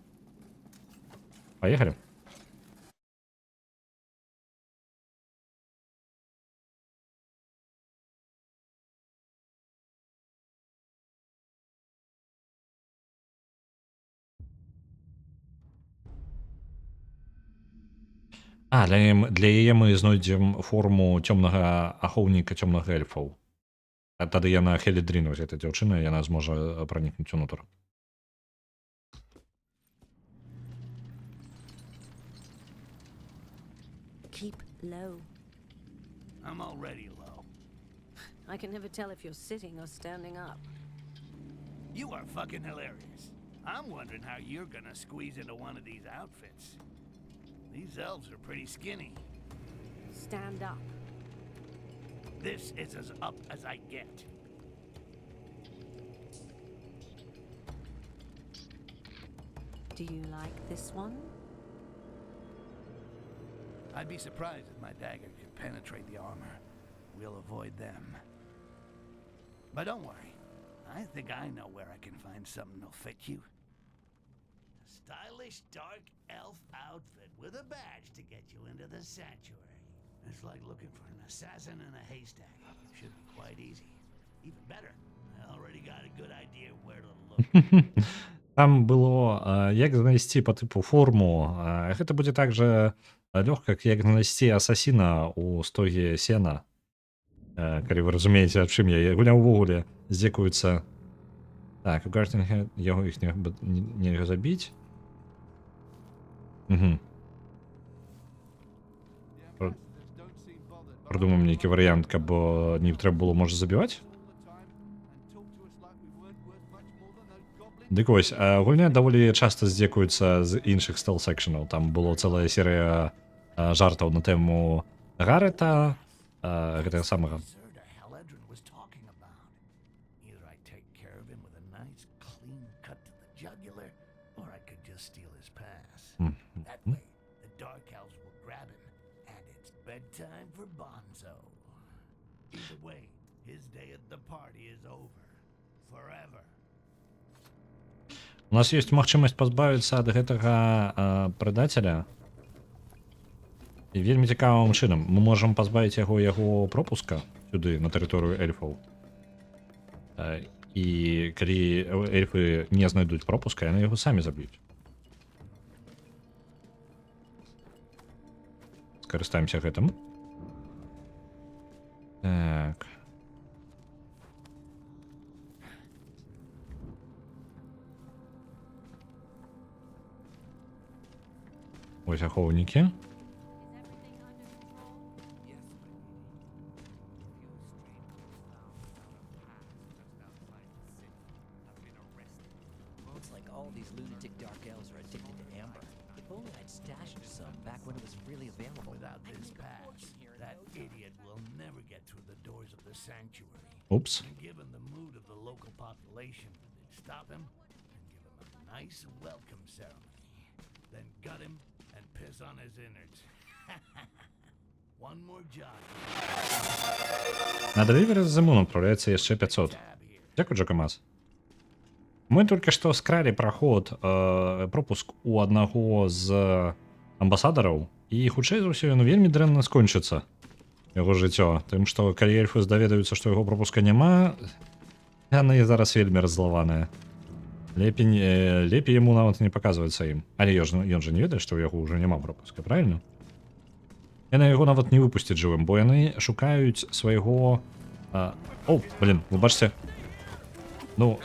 Поехали. Для яе мы знойдзем форму цёмнага ахоўніка цёмнага эльфаў. А тады яна Хелідріну, гэта дзяўчына, яна зможа пранікнуць унутр. Keep low. I'm already low. I can never tell if you're sitting or standing up. You are fucking hilarious. I'm wondering how you're gonna squeeze into one of these outfits. These elves are pretty skinny. Stand up. This is as up as I get. Do you like this one? I'd be surprised if my dagger could penetrate the armor. We'll avoid them. But don't worry. I think I know where I can find something that'll fit you. A stylish dark elf outfit with a badge to get you into the sanctuary. It's like looking for an assassin in a haystack. Should be quite easy. Even better, I already got a good idea where to look. Там было, як знайсці по типу форму. Гэта будзе так же лёгка, як знайсці асасіна ў стоге сена. Калі вы разумееце, аб чым я гуляў увогуле, здзекуюцца. Так, у Гартинга яго іх нельга забіць. Придумаем нейкі варыянт, каб не трэба было, можа, забіваць. Дык вось, гульня даволі часта здзекуецца з іншых стелс-секшенаў. Там было цэлая серыя жартаў на тэму Гарета, гэтага самага. Time for Bonzo. Either way, his day at the party is over. Forever. У нас ёсць магчымасць пазбавіцца ад гэтага прадацеля. І вельмі цікавым чынам. Мы можам пазбавіць яго пропуска сюды, на тэрыторыю эльфаў. І калі эльфы не знайдуць пропуска, яны яго самі заб'юць. Скарыстаемся гэтым. Так. Ось ахоўнікі. Looks like all these lunatic dark elves are addicted to amber. If only I'd stashed some back when it was freely available. Without this pass, that idiot will never get through the doors of the sanctuary. Упс. And given the mood of the local population, it'd stop him and give him a nice welcome ceremony. Then gut him and piss on his innards. One more job. На Delivery з Moon отправляется яшчэ 500. Tab here. Дякую, Джакамас. Мы только што скралі праход, пропуск у аднаго з амбасадараў, і хутчэй за ўсё ён вельмі дрэнна скончыцца яго жыццё. Тым, што калі эльфы здаведаюцца, што яго пропуска няма, яны зараз вельмі раззлаваныя. Лепей яму нават не паказваецца ім. Але ён жа не ведае, што ў яго ўжо няма пропуска, правильно? Яны яго нават не выпусцяць жывым, бо яны шукаюць свайго... О, блин, вы бачыце? Ну,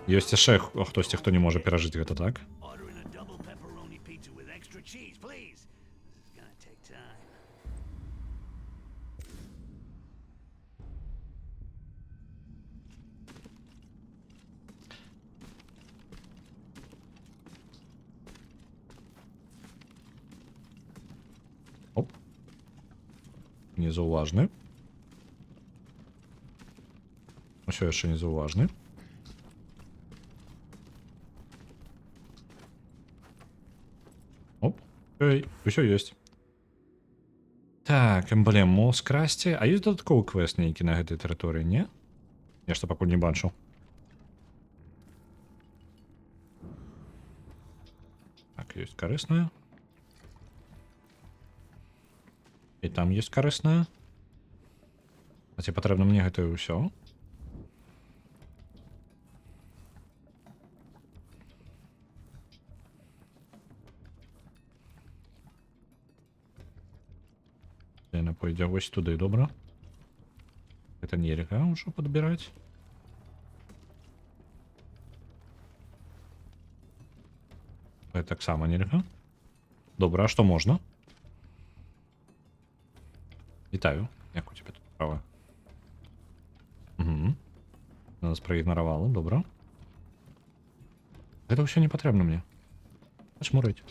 ёсць яшчэ хтосьці, хто не можа перажыць гэта, так? Ordering a double pepperoni pizza with extra cheese, please. This is gonna take time. Оп. Незаўважны. Усё яшчэ незаўважны. Оп. Усё ёсць. Так, эмблему скрасці. А ёсць дадатковы квест нейкі на гэтай тэрыторыі, не? Нешта пакуль не бачу. Так, ёсць карысная. І там ёсць карысная. А ці патрэбна мне гэта ўсё? Яна пойдзе вось туды, добра. Гэта нельга ўжо падбіраць. Гэта таксама нельга. Добра, а што можна? Вітаю, як у цябе тут справа? Угу. Нас праігнаравала, добра. Гэта ўсё не патрэбна мне. Ачмурыць.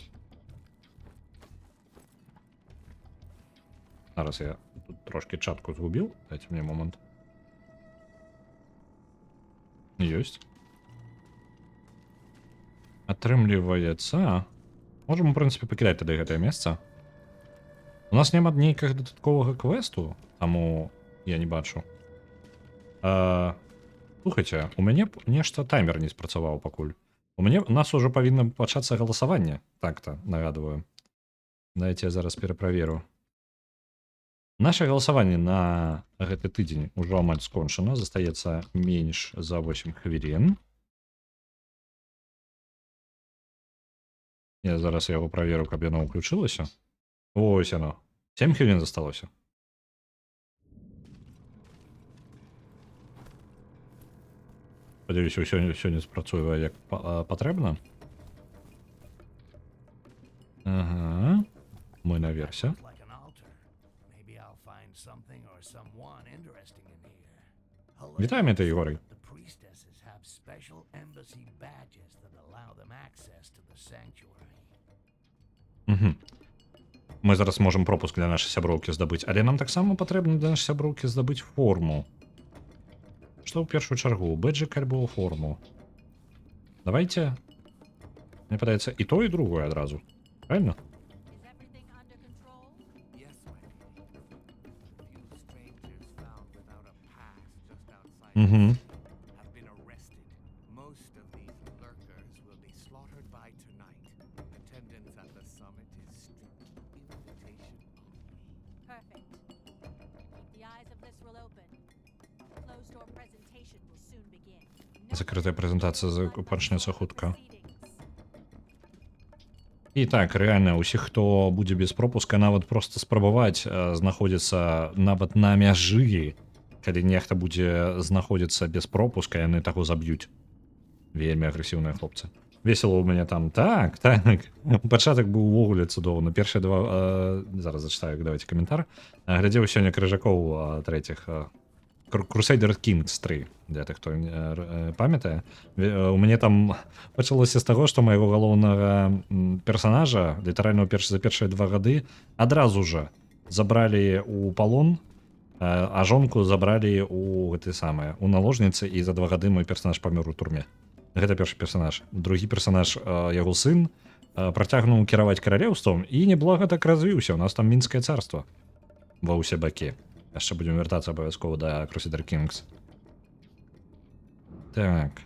Зараз я тут трошки чатку згубіў. Дайте мне момент. Ёсць. Атрымліваецца. Можам, у прынцыпе, пакідаць тады гэтае месца. У нас няма нейкага дадатковага квесту, таму я не бачу. Слухайце, у мяне нешта таймер не спрацаваў пакуль. У нас ужо павінна пачацца галасаванне. Так-то, нагадваю. Дайце я зараз пераправеру. Наше галасаванне на гэты тыдзень ужо амаль скончана. Застаецца менш за 8 хвілін. Я зараз яго праверу, каб яно ўключылася. Ось яно. 7 хвілін засталося. Спадзяюся, сёння спрацуе як патрэбна. Ага. Мы наверсе. Like an altar. Maybe I'll find something or someone interesting in here. Вітаємо тебе, Ігорик. The priestesses have special embassy badges that allow them access to the sanctuary. Угу. Мы зараз можам пропуск для нашай сяброўкі здабыць, але нам таксама патрэбна для нашай сяброўкі здабыць форму. Што ў першую чаргу, бэджык альбо форму? Давайте, мне падаецца, і то, і другое адразу. Правильно? Is everything under control? Yes, Wendy. A few strangers found without a pass just outside Угу. have been arrested. Most of these lurkers will be slaughtered by tonight. Attendance at the summit is strict. Invitation only. Perfect. Keep the eyes of Lisrel open. Closed door presentation will soon begin. Закрытая прэзентацыя пачнецца хутка. Proceedings. І так, рэальна, усіх, хто будзе без пропуска, нават проста спрабаваць знаходзіцца нават на мяжы, калі нехта будзе знаходзіцца без пропуска, яны таго заб'юць. Вельмі агрэсіўныя хлопцы. Весела ў мяне там. Так. Пачатак быў увогуле цудоўны. Першыя два... Зараз зачытаю, давайте каментар. Глядзеў сёння крыжакоў трэціх. Crusader Kings 3, для тых, хто памятае. У мяне там пачалося з таго, што майго галоўнага персанажа, літаральна за першыя 2 гады, адразу жа забралі ў палон, а жонку забралі ў гэты самае, у наложніцы, і за 2 гады мой персанаж памёр у турме. Гэта першы персанаж. Другі персанаж, яго сын, працягнуў кіраваць каралеўствам і неблага так развіўся. У нас там мінскае царства ва ўсе бакі. Яшчэ будзем вяртацца абавязкова да Crusader Kings. Так.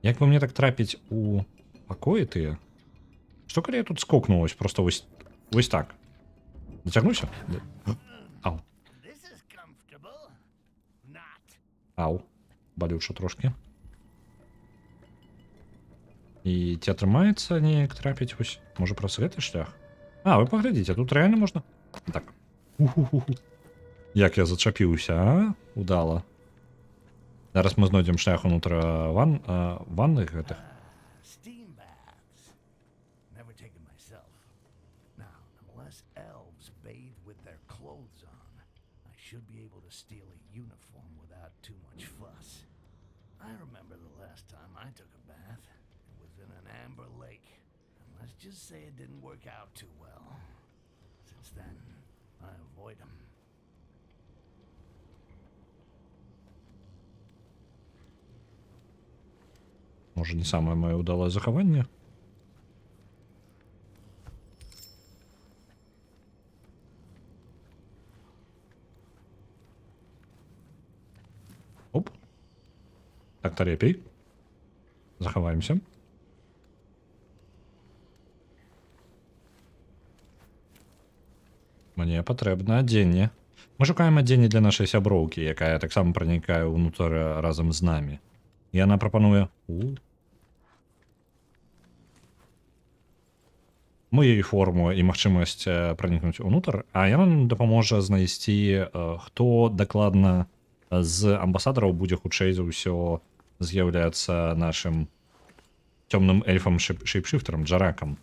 Як бы мне так трапіць у пакоі тыя? Што калі я тут скокнуўся? Просто вось так. Дацягнуся? Ау. This is comfortable. Not. Ау. Балюча трошкі. І ці атрымаецца неяк трапіць вось, можа, праз гэты шлях? А, вы паглядзіце, тут рэальна можна? Так. Уху-ху-ху. Як я зачапіўся, а? Удала. Зараз мы знойдзем шлях унутра ванных гэтых. Steam baths. Never taken myself. Now, unless elves bathe with their clothes on, I should be able to steal a uniform without too much fuss. I remember the last time I took a bath. It was in an amber lake. And let's just say it didn't work out too well. Since then, I avoid them. Можа, не самае маё ўдалае захаванне? Оп. Так-то лепей. Захаваемся. Мне патрэбна адзенне. Мы шукаем адзенне для нашай сяброўкі, якая таксама пранікае ўнутр разам з намі. І яна прапануе мою форму і магчымасць пранікнуць унутр, а яна нам дапаможа знайсці, хто дакладна з амбасадараў будзе хутчэй за ўсё з'яўляцца нашым цёмным эльфам шейпшифтарам Джаракам,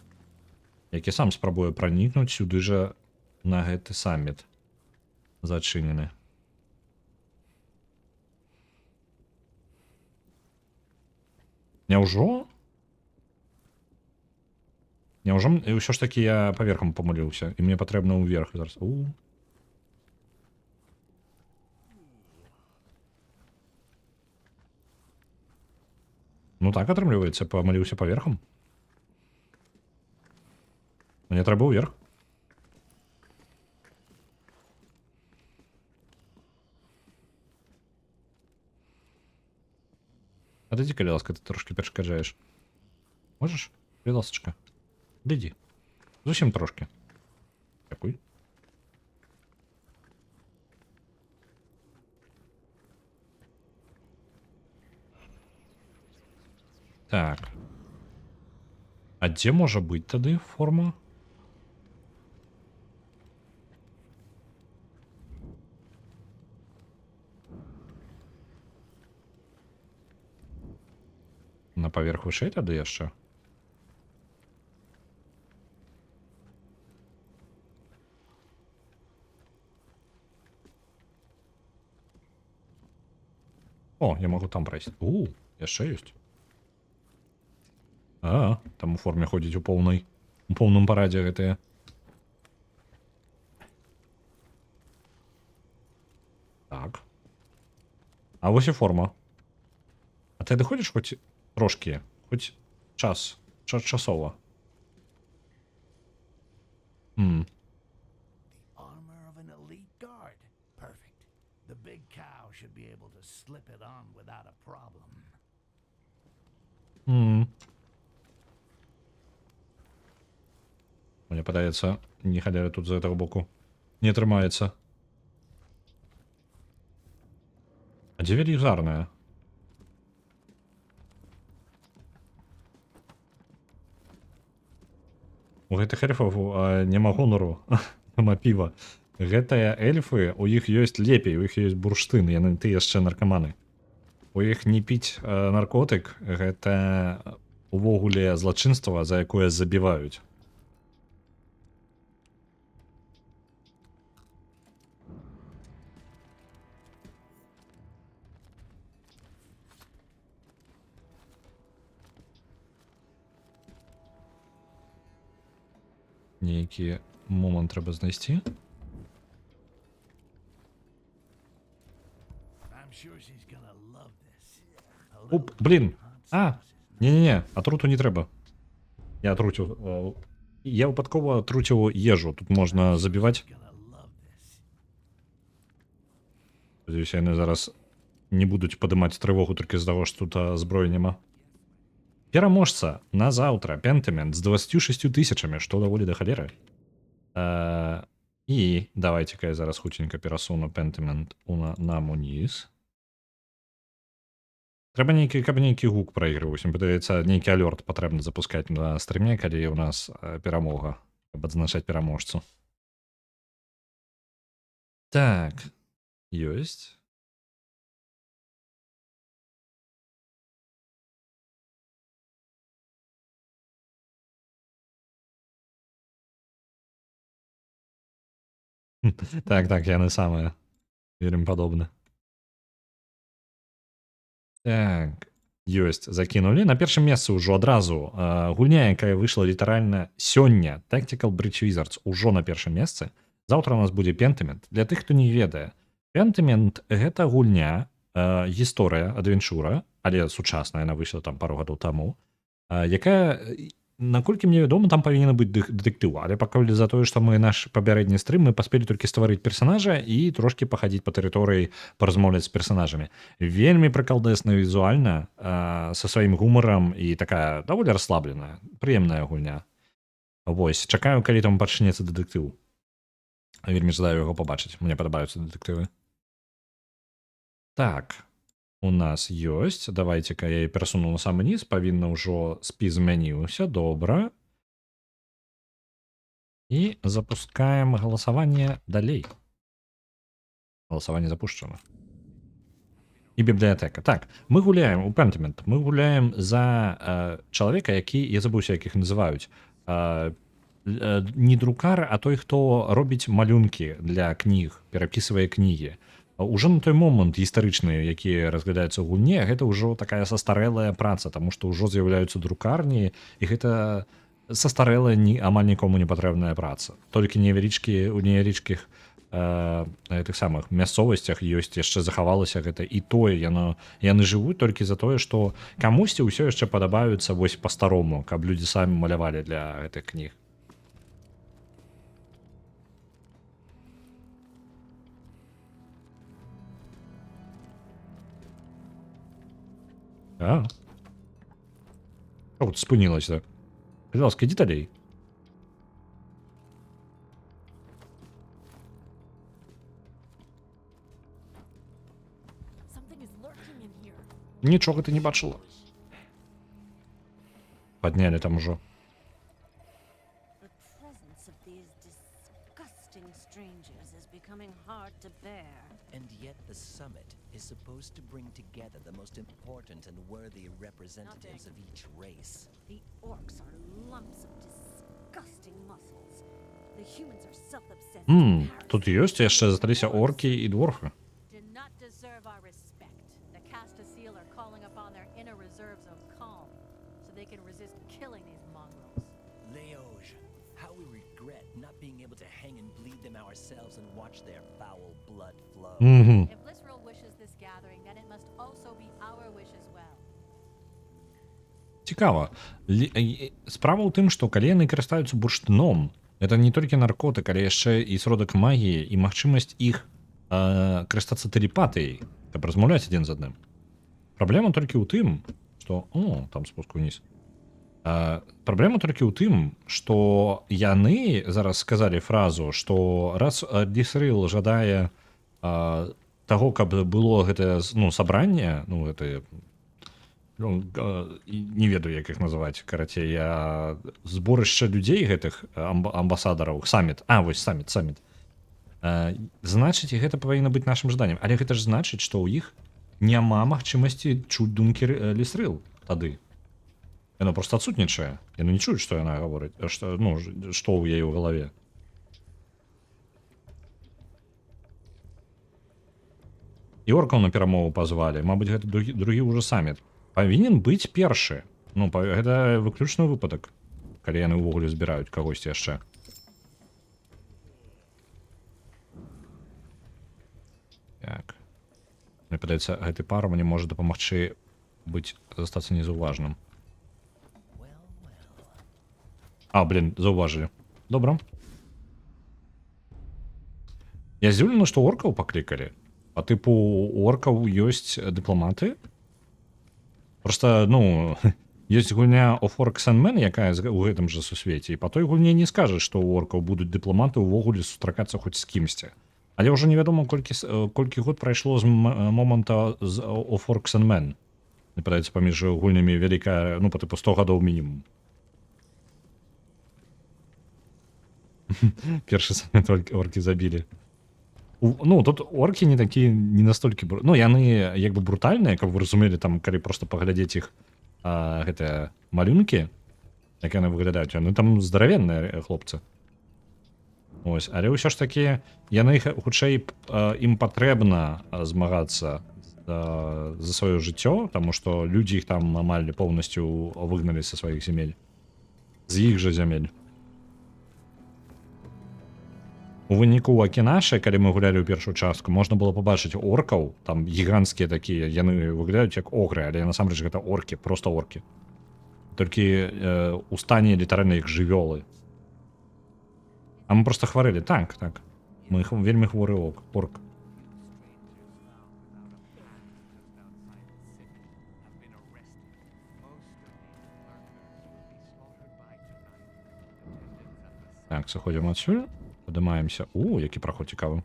які сам спрабуе пранікнуць сюды жа на гэты саміт зачынены. Няўжо? Няўжо ўсё ж такі я паверхам памыліўся, і мне патрэбна ўверх зараз. Ну так атрымліваецца, памыліўся паверхам. Мне трэба ўверх. Адыдзі, калі ласка, ты трошкі перашкаджаеш. Можаш? Калі ласачка. Дыдзі. Зусім трошкі. Дзякуй. Так. А дзе можа быць тады форма? На паверх вышэй тады яшчэ? О, я могу там прайсці. Яшчэ ёсць. Там у форме ходзіць у поўным парадзе гэтыя. Так. А вось і форма. А ты адыходзіш хоць трошкі, хоць часова. Armor of an elite guard. Perfect. The big cow should be able to slip it on without a problem. Мне падаецца, не халяра тут з гэтага боку не атрымаецца. А дзе велізарная? У гэтых эльфаў няма гонару, няма піва. Гэтыя эльфы, у іх ёсць лепей, у іх ёсць бурштын, яны ты яшчэ наркаманы. У іх не піць наркотык, гэта увогуле злачынства, за якое забіваюць. Нейкі момант трэба знайсці. Блін! Не-не-не, атруту не трэба. Я атруціў. Я выпадкова атруціў ежу. Тут можна забіваць. Gonna love this. Спадзяюся, яны зараз не будуць падымаць трывогу толькі з таго, што тут зброі няма. Пераможца на заўтра Пентамент з 26 тысячамі, што даволі да халеры. І давайте-ка я зараз хутенька перасуну Пентамент нам уніз. Трэба нейкі, каб нейкі гук праігрываўся. Падаецца, нейкі алёрт патрэбна запускаць на стрыме, калі у нас перамога, каб адзначаць пераможцу. Так, ёсць. Так, яны самыя. Вельмі падобны. Так, ёсць, закінулі. На першым месцы ўжо адразу гульня, якая выйшла літаральна сёння. Tactical Bridge Wizards ўжо на першым месцы. Заўтра у нас будзе Pentiment. Для тых, хто не ведае, Pentiment — гэта гульня, гісторыя, адвенчура, але сучасная, яна выйшла там пару гадоў таму, якая, наколькі мне вядома, там павінен быць дэтэктыў, але пакуль за тое, што мы наш папярэдні стрым, мы паспелі толькі стварыць персанажа і трошкі пахадзіць па тэрыторыі, паразмаўляць з персанажамі. Вельмі прыкалдэсна візуальна, са сваім гумарам і такая даволі расслабленая, прыемная гульня. Вось, чакаю, калі там пачнецца дэтэктыў. Вельмі жадаю яго пабачыць, мне падабаюцца дэтэктывы. Так, у нас ёсць. Давайте-ка я перасуну на самы низ. Павінна ўжо спіс змяніўся. Добра. І запускаем галасаванне далей. Галасаванне запушчана. І бібліятэка. Так, мы гуляем у Pentiment. Мы гуляем за чалавека, які, я забыўся, як іх называюць, не друкар, а той, хто робіць малюнкі для кніг, перапісвае кнігі. Ужо на той момант гістарычныя, якія разглядаюцца ў гульне, гэта ўжо такая састарэлая праца, таму што ўжо з'яўляюцца друкарні, і гэта састарэлая амаль нікому не патрэбная праца. Толькі у невялічкіх тых самых мясцовасцях ёсць яшчэ захавалася гэта, і тое яны жывуць толькі за тое, што камусьці ўсё яшчэ падабаюцца вось па-старому, каб людзі самі малявалі для гэтых кніг. От спынілася. Будь ласка, ідзі далей. Нічога ты не бачыла. Паднялі там ужо. The presence of these disgusting strangers is becoming hard to bear. And yet the summit is supposed to bring together the most important and worthy representatives of each race. The orcs are lumps of disgusting muscles. The humans are self-obsessed. Тут ёсць яшчэ засталіся оркі і дворфы. Do not deserve our respect. The Castaseal are calling upon their inner reserves of calm, so they can resist killing these mongrels. Leoge, how we regret not being able to hang and bleed them ourselves and watch their foul blood flow. If Lysrel wishes this gathering, then it must also be our wish as well. Цікава. Справа ў тым, што калі яны карыстаюцца бурштыном, это не толькі наркотык, але яшчэ і сродак магіі, і магчымасць іх карыстацца тэлепатыяй, каб размаўляць адзін з адным. Праблема толькі ў тым, што... О, там спуск уніз. Праблема толькі ў тым, што яны зараз сказалі фразу, што раз Лісрыл жадае таго, каб было гэтае сабранне, гэта... не ведаю, як іх называць, карацей, зборышча людзей гэтых амбасадараў, саміт, вось саміт. Значыць, гэта павінна быць нашым жаданнем, але гэта ж значыць, што ў іх няма магчымасці чуць думкі Лісрыл тады. Яно просто адсутнічае, яны не чуюць, што яна гаворыць, што ў яе ў галаве. І оркаў на перамову пазвалі, мабыць, гэта другі ўжо саміт. Павінен быць першы. Гэта выключны выпадак, калі яны ўвогуле збіраюць кагосьці яшчэ. Так. Мне падаецца, гэты пар мне можа дапамагчы застацца незаўважным. А, блин, заўважылі. Добра. Я здзіўлены, што оркаў паклікалі. Па тыпу у оркаў ёсць дыпламаты. Просто, ну, ёсць гульня of Orcs and Men, якая ў гэтым жа сусвеце. І па той гульне не скажаш, што ў оркаў будуць дыпламаты ўвогуле сустракацца хоць з кімсьці. Але ўжо невядома, колькі год прайшло з моманта з of Orcs and Men. Не падаецца, паміж гульнямі вялікая, ну, па тыпу 100 гадоў мінімум. Першы самі толькі оркі забілі. Ну, тут оркі не такі, не настолькі... Ну, яны як бы брутальныя, каб вы разумелі, там, калі просто паглядзець іх гэтыя малюнкі, як яны выглядаюць, яны там здаравенныя хлопцы. Ось, але ўсё ж такі, яны хутчэй ім патрэбна змагацца за сваё жыццё, таму што людзі іх там амаль поўнасцю выгналі са сваіх земель. З іх жа зямель. У выніку ў Акінашы, калі мы гулялі ў першую частку, можна было пабачыць оркаў, там гіганцкія такія, яны выглядаюць як огры, але насамрэч гэта оркі, проста оркі. Толькі у стане літаральна іх жывёлы. А мы проста хварэлі. Так. Мы вельмі хворы орк. Так, заходзім адсюль. Падымаемся. Які праход цікавы.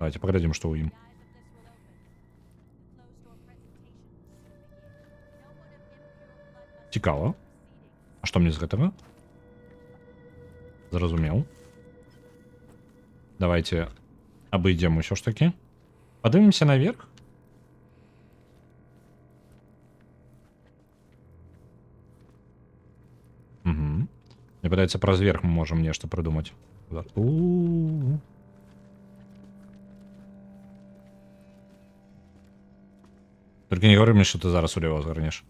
Давайте паглядзім, што ў ім. Цікава. А што мне з гэтага? Зразумеў. Давайте абыдзем усё ж такі. Падымемся наверх. Угу. Мне падаецца, праз верх мы можам нешта прыдумаць. Только не говори мне, что ты зараз улево згарнеш.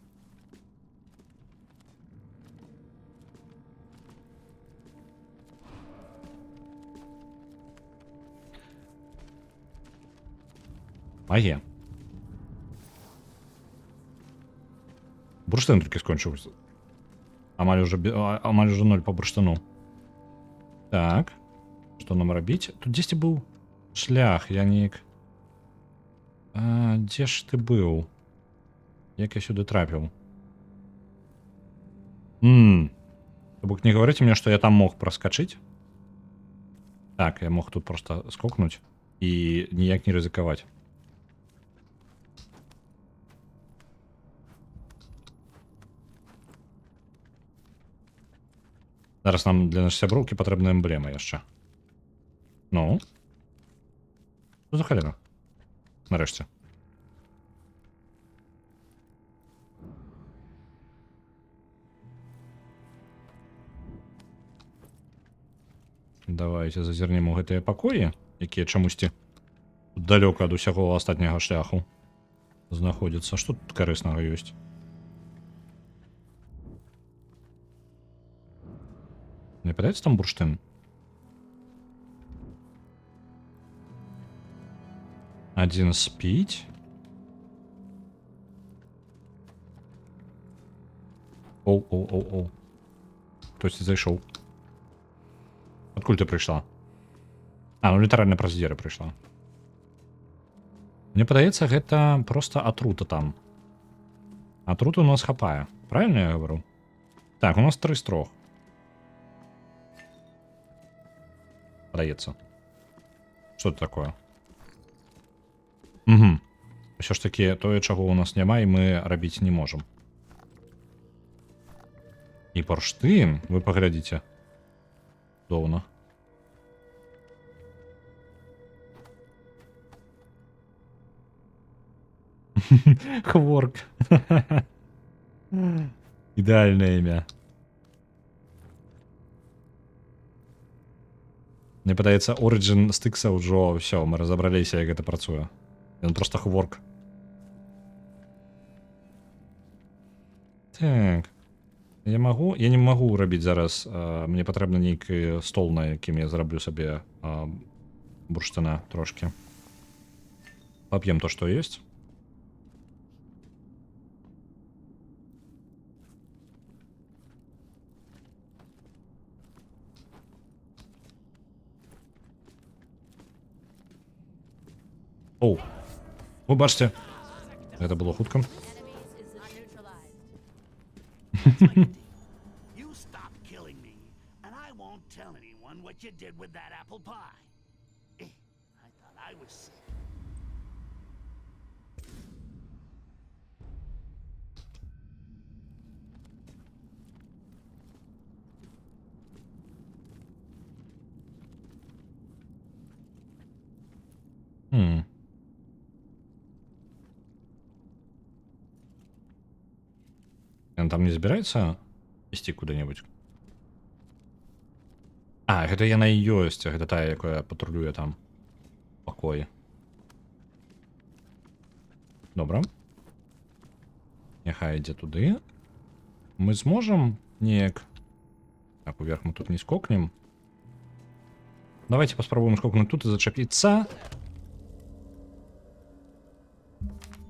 Магія. Бурштин тільки скончився. Амаль уже 0 по бурштину. Так. Что нам робить? Тут десь был шлях, Янік. Де ж ти був? Як я сюди трапив? Тобок не говорите мне, что я там мог проскочить? Так, я мог тут просто скокнуть и ніяк не ризиковать. Зараз нам для нашей сяброўкі патрэбна эмблема яшчэ. Ну? Што за халера? Нарэшце. Давайте зазірнем у гэтыя пакоі, якія чамусьці далёка ад усяго астатняга шляху знаходзяцца. Што тут карыснага ёсць? Не падаецца там бурштын? Один спіць. Оу. Хтосьці зайшоў. Адкуль ты прыйшла? Ну літаральна праз дзверы прыйшла. Мне падаецца, гэта проста атрута там. Атруты у нас хапае. Правильно я говорю? Так, у нас 3 з 3. Падаецца. Што это такое? Угу. Усё ж таки, тое, чаго у нас няма, і мы рабіць не можам. І бурштын, вы паглядзіце. Доўна. Хворк. Ідэальнае імя. Мне падаецца, Origin стыкса ўжо ўсё, мы разабраліся, як гэта працуе. Ён просто хворк. Так. Я не магу рабіць зараз. Мне патрэбна нейкі стол, на якім я зараблю сабе бурштына трошки. Поп'ем то, што ёсць. Оу. Вы бачите, гэта было хутка. Enemies is neutralized. You stop killing me, and I won't tell anyone what you did with that apple pie. I thought I was sick. Хм. Ён там не збіраецца ісці куды-небудзь? А, гэта яна і ёсць, гэта тая, якая патрулюе там пакоі. Добра. Няхай ідзе туды. Мы зможам неяк... Так, уверх мы тут не скокнем. Давайте паспрабуем скокнуць тут і зачапіцца.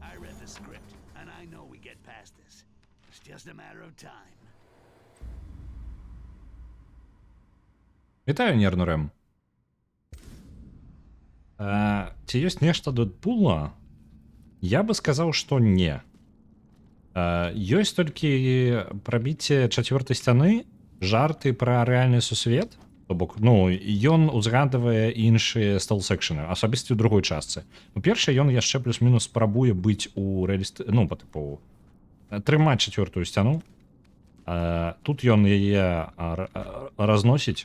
I read the script, and I know we get past this. It's just a matter of time. Вітаю, нервны рэм. Ці ёсць нешта Дэдпула? Я бы сказаў, што не. Ёсць толькі прабіцце чацвёртай сцяны, жарты пра рэальны сусвет. То бок, ну, ён узгадвае іншыя стелс-экшаны, асабісты ў другой частцы. Па-першае, ён яшчэ плюс-мінус спрабуе быць у ну, па тыпу, трымаць чацвёртую сцяну. Тут ён яе разносіць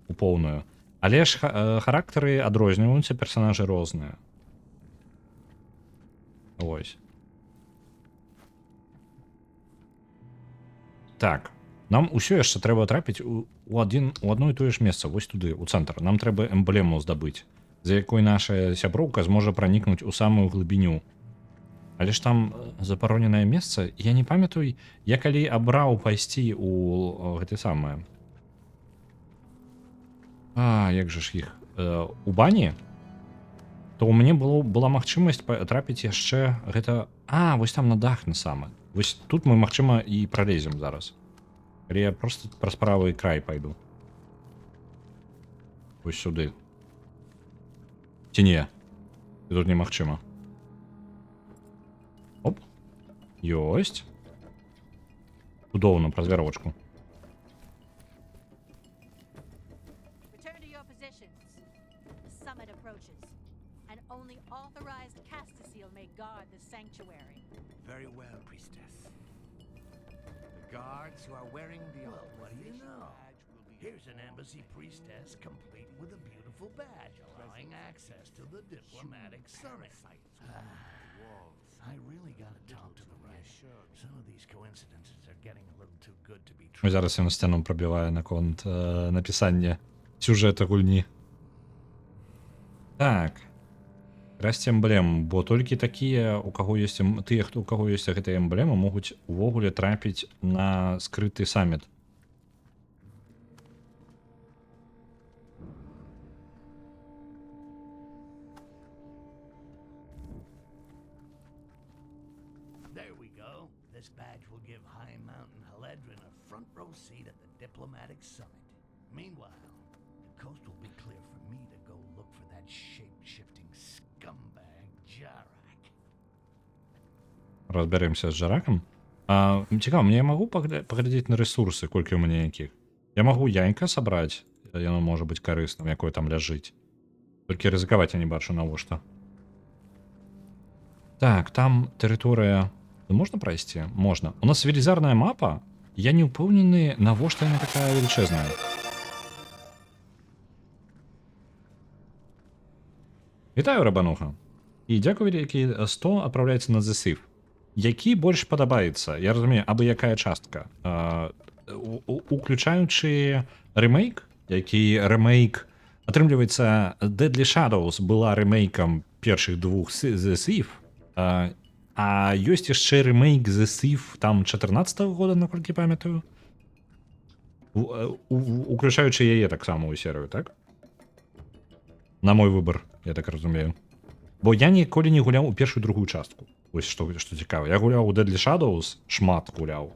у поўную. Але ж характары адрозніваюцца, персанажы розныя. Вось. Так. Нам усё яшчэ трэба трапіць у одно і тое ж месца, вось туды, у цэнтр. Нам трэба эмблему здабыць, за якой наша сяброўка зможа пранікнуць у самую глыбіню. Але ж там запароненае месца, я не памятаю, я калі абраў пайсці у гэты самае. Як жа ж іх? У бані? То ў мяне была магчымасць трапіць яшчэ гэта... вось там на дах на самы. Вось тут мы, магчыма, і пралезем зараз. Калі я просто праз правы край пайду. Вось сюды. Ці не? І тут немагчыма. Оп. Ёсць. Цудоўна, праз вяровачку. Return to your positions. The summit approaches, and only authorized Castaseal may guard the sanctuary. Very well, priestess. The guards who are wearing the Well, what do you authorization know? badge will be Here's an embassy priestess complete with a beautiful badge, allowing access to the diplomatic summit. walls. I really gotta talk to the right. Some of these coincidences are getting a little too good to be Ось true. зараз ён сцяну прабівае наконт напісання сюжэта гульні. Так. Красці эмблему, бо толькі такія, у каго ёсць тыя, хто у каго ёсць гэтая эмблема, могуць увогуле трапіць на скрыты саміт. There we go. This badge will give High Mountain Haledrin a front row seat at the diplomatic summit. Meanwhile, the coast will be clear for me to go look for that shape-shifting scumbag Jarak. Разберемся з Джараком. Цікаво, мне я магу паглядзець на рэсурсы, колькі ў мяне якіх. Я магу яйка сабраць, яно можа быць карысным, якое там ляжыць. Толькі рызыкаваць я не бачу навошта. Так, там тэрыторыя... Можна прайсці? Можна. У нас велізарная мапа. Я не ўпэўнены, навошта яна такая велічэзная. Вітаю, Рабануха. І дзякую вялікі, 100 адпраўляецца на засыв. Які больш падабаецца? Я разумею, абы якая частка. Уключаючы ремейк, які ремейк... Атрымліваецца, Deadly Shadows была ремейкам першых двух The Thief, а ёсць яшчэ ремейк The Thief там 14-го года, наколькі памятаю. Уключаючы яе таксама ў серыю, так? На мой выбор, я так разумею. Бо я ніколі не гуляў у першую другую частку. Вось што цікава. Я гуляў у Deadly Shadows, шмат гуляў.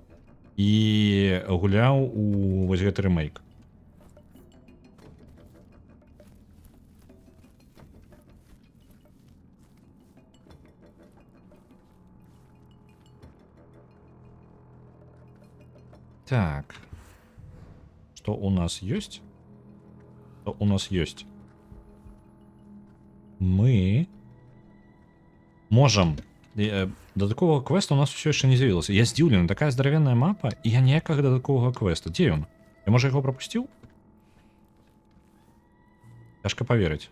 І гуляў у вось гэты ремейк. Так. Что у нас есть? Что у нас есть? Мы можем... Додаткового квеста у нас все еще не з'явилася. Я здивлен, такая здоровенная мапа, і я ніякого додаткового квеста. Де він? Я, може, його пропустив? Тяжко поверить.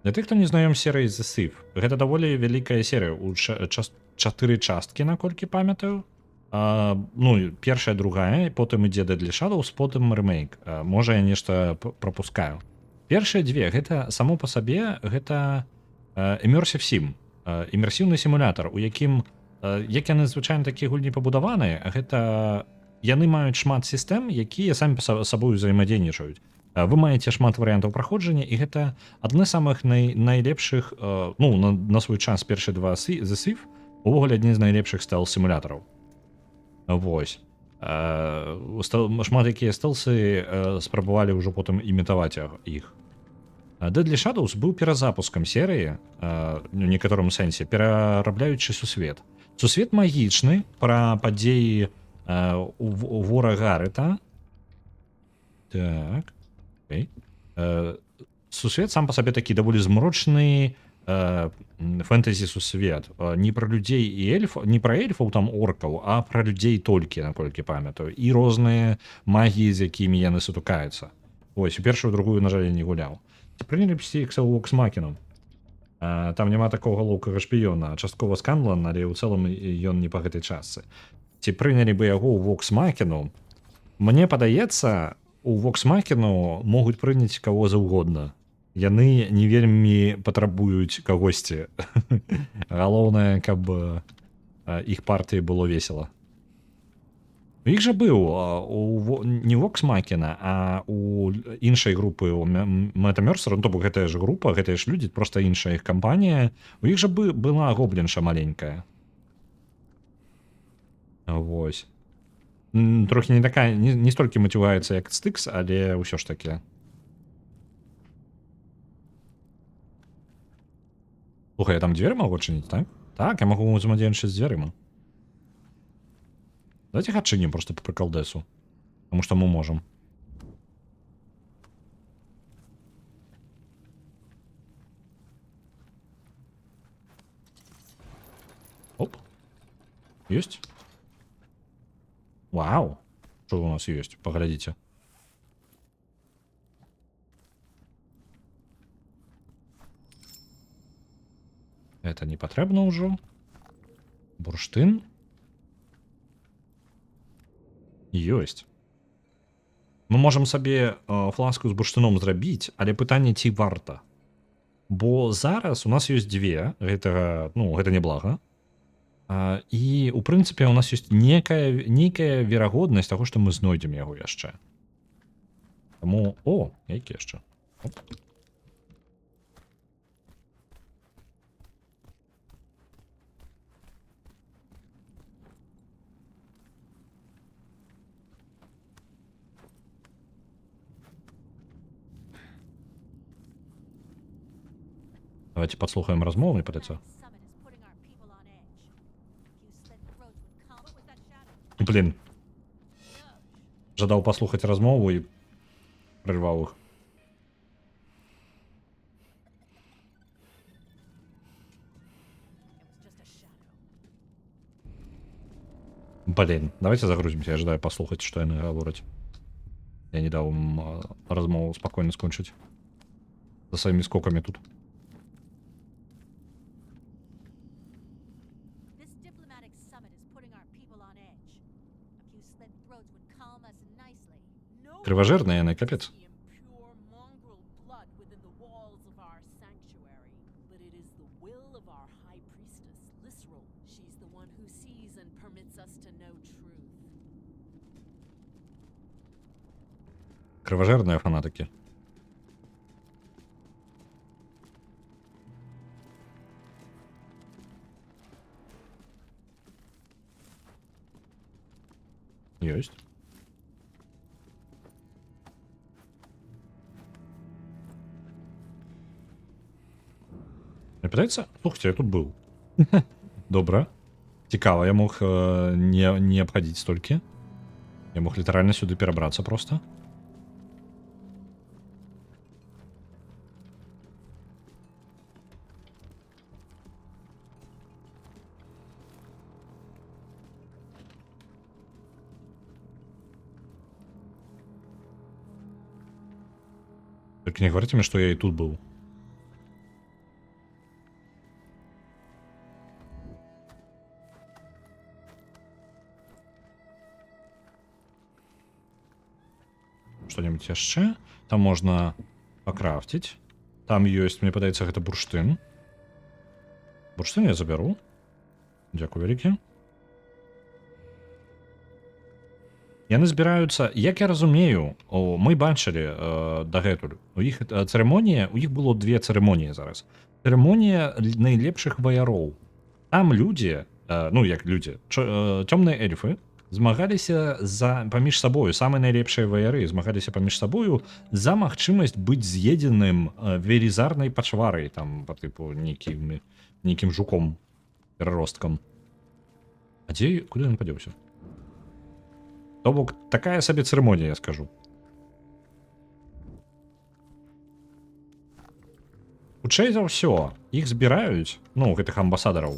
Для тых, хто не знаём з серыі The Thief, гэта даволі вялікая серыя у 4 часткі, наколькі памятаю. Ну, першая, другая, потым ідзе Deadly Shadows, потым ремейк. Можа, я нешта пропускаю. Першыя две, гэта само па сабе, гэта Immersive Sim, імерсіўны сімулятар, у якім, як яны звычайна такія гульні пабудаваныя, гэта яны маюць шмат сістэм, якія самі па сабою ўзаемадзейнічаюць. Вы маеце шмат варыянтаў праходжання, і гэта адны з самых найлепшых, ну, на свой час першыя два The Thief, увогуле адні з найлепшых стелс-сімулятараў. Вось. Шмат якія стелсы спрабавалі ўжо потым імітаваць іх. Deadly Shadows быў перазапускам серыі, в некаторым сэнсе, перарабляючы сусвет. Сусвет магічны, пра падзеі вора Гаррета. Так. Окей. Сусвет сам па сабе такі даволі змрочны фэнтэзі-сусвет. Не пра людзей і эльфаў, не пра эльфаў, там, оркаў, а пра людзей толькі, наколькі памятаю. І розныя магіі, з якімі яны сутыкаюцца. Вось, у першую, другую, на жаль, я не гуляў. Ці прынялі б сікса ў Воксмакіну? Там няма такога лоўкага шпіёна. Часткова Сканлан, але ў цэлым ён не па гэтай частцы. Ці прынялі бы яго ў Воксмакіну? Мне падаецца, у Воксмакіну могуць прыняць каго заўгодна. Яны не вельмі патрабуюць кагосьці. Галоўнае, каб іх партыі было весела. У іх жа быў не Воксмакіна, а у іншай групы Метамерсер, ну, то бок гэтая ж група, гэтыя ж людзі, проста іншая іх кампанія. У іх жа была гоблінша маленькая. Вось. Трохі не такая, не столькі матюгаецца, як Стыкс, але ўсё ж такі. Слухай, я там дзверы магу адчыніць, так? Так, я магу ўзаемадзейнічаць з дзвярыма. Давайте их отчиним просто по приколдесу. Потому что мы можем. Оп. Есть? Вау. Что у нас есть? Поглядите. Это не потребно уже. Бурштин. Ёсць. Мы можам сабе фласку з бурштыном зрабіць, але пытанне, ці варта. Бо зараз у нас ёсць две, гэта, ну, гэта неблага. І, у прынцыпе, у нас ёсць нейкая верагоднасць таго, што мы знойдзем яго яшчэ. Таму, о, які яшчэ. Оп. Давайте подслухаем размову і падаецца. Блин. Жадаў паслухаць размову і прерваў іх. Блин, давайте загрузимся. Я жадаю паслухаць, што яны гавораць. Я не даў ім размову спакойна скончыць. За сваімі скокамі тут. Кривожирные яны, капец. Кровожирные фанатики. Есть. Здаецца, слухайте, я тут быў. Добра. Цікава, я мог не абхадзіць столькі. Я мог літаральна сюды перабрацца просто. Только не говорите мне, что я и тут был. Что-нибудь яшчэ? Там можно покрафтить. Там есть, мне падаецца, гэта бурштын. Бурштын я заберу. Дзякую вялікі. Яны збіраюцца, як я разумею, мы бачылі дагэтуль. У іх цырымонія, у іх было 2 цырымоніі зараз. Цырымонія найлепшых ваяроў. Там людзі, ну як людзі, цёмныя эльфы змагаліся паміж сабою, самыя найлепшыя ваяры змагаліся паміж сабою за магчымасць быць з'едзеным велізарнай пачварай, там па тыпу нейкім жуком, пераросткам. А дзе, куды ён падзеўся? То бок, такая сабе цырымонія, я скажу. Хутчэй за ўсё, іх збіраюць, ну, гэтых амбасадараў.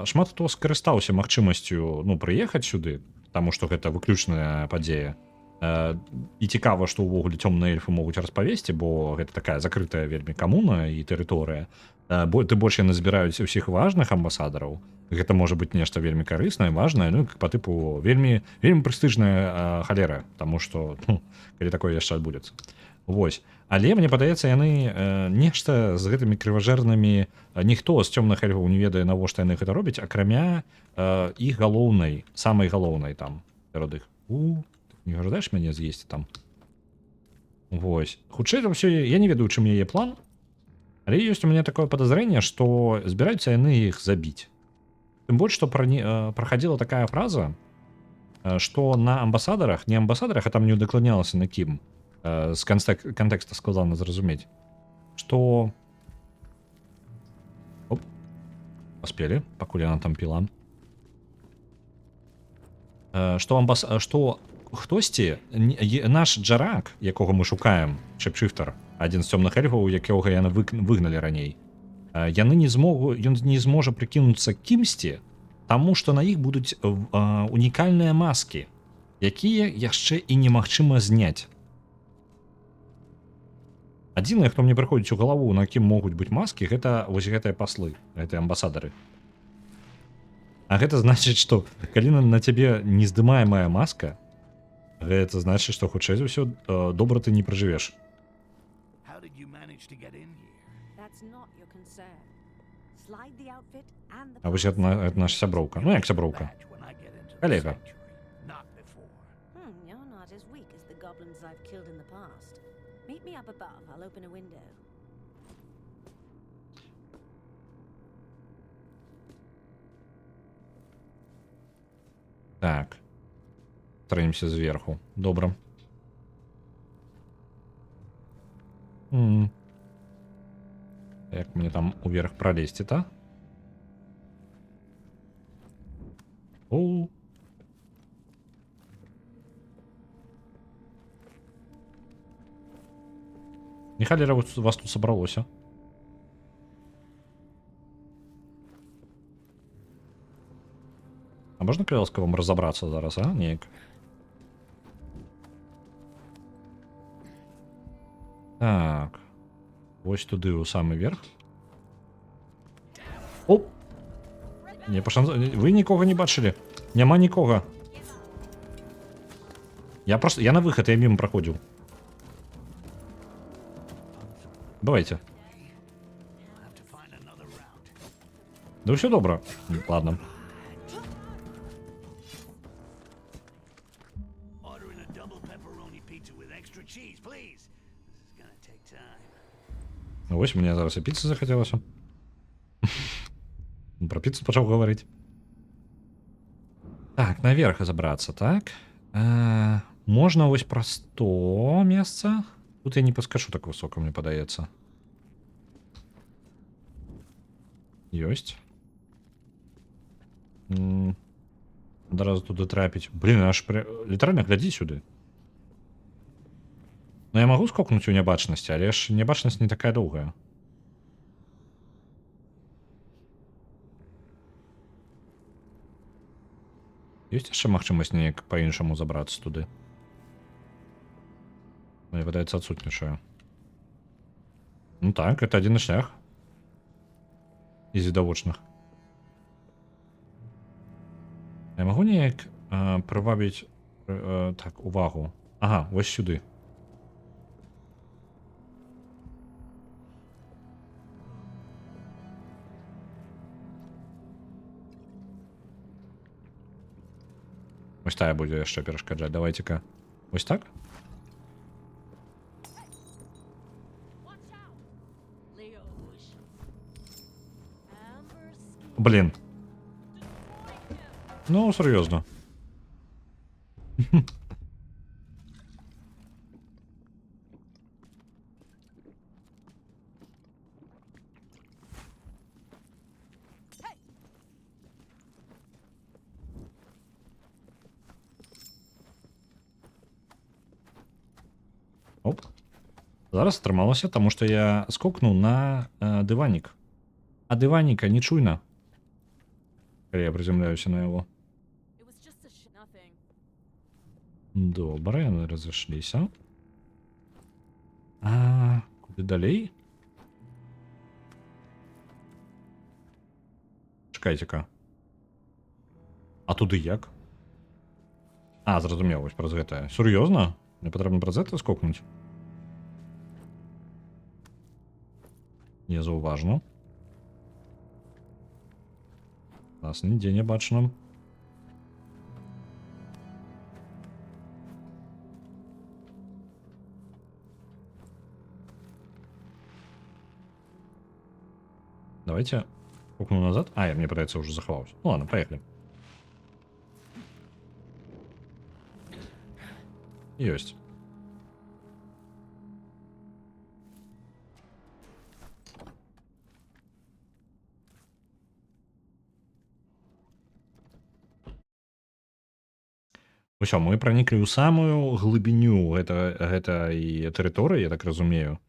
Шмат хто скарыстаўся магчымасцю, ну, прыехаць сюды, таму што гэта выключная падзея. І цікава, што ўвогуле цёмныя эльфы могуць распавесці, бо гэта такая закрытая вельмі камуна і тэрыторыя. Ты больш яны збіраюць усіх важных амбасадараў. Гэта можа быць нешта вельмі карыснае, важнае, ну, па тыпу вельмі халера, таму што, ну, калі такое яшчэ адбудзецца. Вось. Але мне падаецца, яны нешта з гэтымі крыважэрнымі, ніхто з цёмных эльфаў не ведае, навошта яны гэта робяць, акрамя іх галоўнай, самай галоўнай там сярод іх. Не жадаеш мяне з'есці там? Вось. Хутчэй за ўсё, я не ведаю, чым яе план, але ёсць у мяне такое падазрэнне, што збіраюцца яны іх забіць. Тым больш, што праходила такая фраза, што на амбасадарах, не амбасадарах, а там не удакладнялася на кім, з кантэкста складана зразумець, што... Оп, паспелі, пакуль яна там піла. Што хтосьці, наш Джарак, якога мы шукаем, шэпшыфтар, адзін з цёмных эльфаў, якога яны выгналі раней, ён не зможа прыкінуцца кімсьці, таму што на іх будуць унікальныя маскі, якія яшчэ і немагчыма зняць. Адзінае, хто мне прыходзіць у галаву, на кім могуць быць маскі, гэта вось гэтыя паслы, гэтыя амбасадары. А гэта значыць, што калі на цябе нездымаемая маска, гэта значыць, што хутчэй за ўсё добра ты не пражывеш. А вось гэта наша сяброўка. Ну як сяброўка? Калега. Так. Траемся зверху. Добра. Як мне там уверх пролезть-то? Оу. Не халера вас тут собралося. А можна кавалска вам разобраться зараз, а? Неяк. Так. Вось туды у самый верх. Оп! Не, вы нікога не бачылі. Няма нікога. Я на выход, я мимо проходзіў. Давайте. Да все добро. Ладно. Ну, вось мне зараз і піцы захацелася. Про піцу пачаў гаварыць. Так, наверх забрацца, так? Можна вось праз то месца. Тут я не паскачу так высока, мне падаецца. Ёсць. Адразу туды трапіць. Блін, аж літаральна глядзі сюды. Ну я магу скокнуць у нябачнасці, але ж нябачнасць не такая доўгая. Ёсць яшчэ магчымасць неяк па-іншаму забрацца туды? Мне выдаецца, адсутнічае. Ну так, это адзіны шлях. Из відавочных. Я магу неяк прывабіць так, увагу. Ага, вось сюды. Вось тая будзе яшчэ перашкаджаць. Давайце-ка. Вось так? Watch out, Leosh. Amber skin. Блін. Destroy him. Ну, серйозно. Оп. Зараз атрымалася, таму што я скокнуў на дыванік. А дываніка не чуйна. Калі я прыземляюся на яго. It was just nothing. Добра, яны разышліся. Куды далей? Чакайце-ка. А туды як? Зразумеў, вось праз гэтае. Сур'ёзна? Мне патрэбна праз гэта скокнуць? Не заўважна. Нас нідзе не бачна. Давайте скокну назад. Я мне пытается уже заховался. Ну ладно, поехали. Есть. Усё, мы праніклі ў самую глыбіню гэтай тэрыторыі, я так разумею.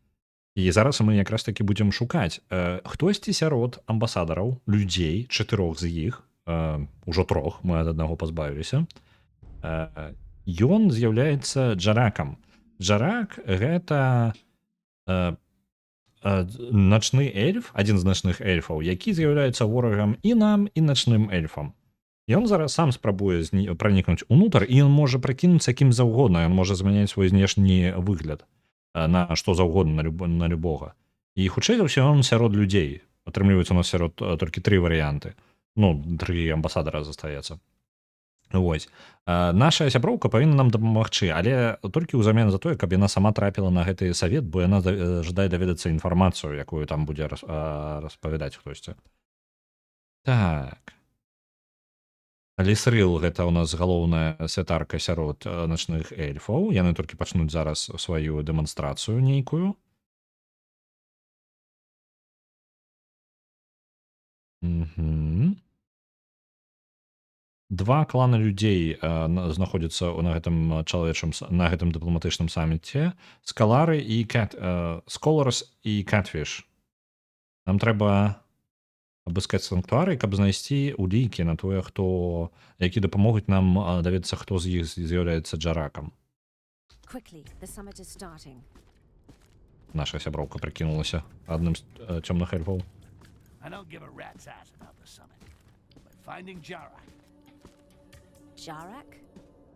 І зараз мы якраз таки будзем шукаць. Хтосьці сярод амбасадараў, людзей, 4 з іх, ужо 3, мы ад аднаго пазбавіліся, ён з'яўляецца Джаракам. Джарак — гэта начны эльф, адзін з начных эльфаў, які з'яўляецца ворагам і нам, і начным эльфам. Ён зараз сам спрабуе пранікнуць унутр, і ён можа пракінуцца кім заўгодна, ён можа змяняць свой знешні выгляд на што заўгодна, на любога. І хутчэй за ўсё ён сярод людзей. Атрымліваецца у нас сярод толькі 3 варыянты. Ну, 3 амбасадара застаецца. Вось. Наша сяброўка павінна нам дапамагчы, але толькі ўзамен за тое, каб яна сама трапіла на гэты савет, бо яна жадае даведацца інфармацыю, якую там будзе распавядаць хтосьці. Так. Лісрыл — гэта ў нас галоўная святарка сярод начных эльфаў. Яны толькі пачнуць зараз сваю дэманстрацыю нейкую. Два клана людзей знаходзяцца на гэтым дыпламатычным саміце. Скалары і Scholars і Catfish. Нам трэба абыскаць санктуары, каб знайсці улікі на тое, які дапамогуць нам даведацца, хто з іх з'яўляецца Джаракам. Наша сяброўка прыкінулася адным з цёмных эльфаў. I don't give a rat's ass about the summit, but finding Jarak. Jarak?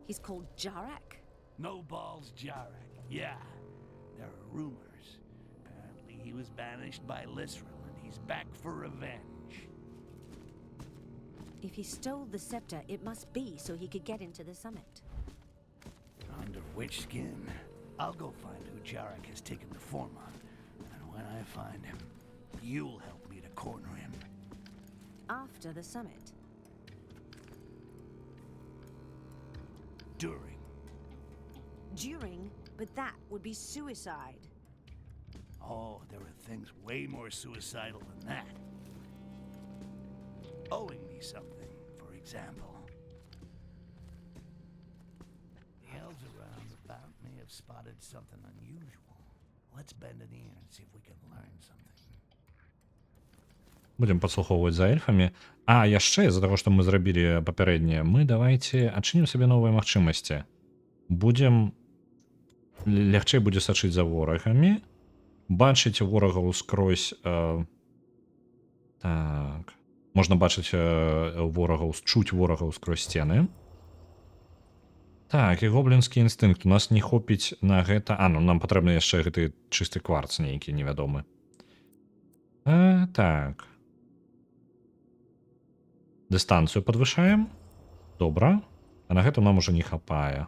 He's called Jarak? No balls Jarak. Yeah, there are rumors. Apparently he was banished by Lysril and he's back for revenge. If he stole the scepter, it must be so he could get into the summit. Under which skin? I'll go find who Jarak has taken the form on. And when I find him, you'll help me to corner him. After the summit? During. During? But that would be suicide. Oh, there are things way more suicidal than that. owing me something, for example. The elves around about may have spotted something unusual. Let's bend an ear and see if we can learn something. Будем падслухоўваць за эльфамі. А яшчэ з-за таго, што мы зрабілі папярэднее, мы давайте адчынім сабе новыя магчымасці. Будзем лягчэй будзе сачыць за ворагамі, бачыць ворагаў скрозь. Так. Можна бачыць ворагаў, чуць ворагаў скрозь сцены. Так, і гоблінскі інстынкт. У нас не хопіць на гэта. Ну нам патрэбны яшчэ гэты чысты кварц нейкі невядомы. Так. Дыстанцыю падвышаем. Добра. А на гэта нам уже не хапае.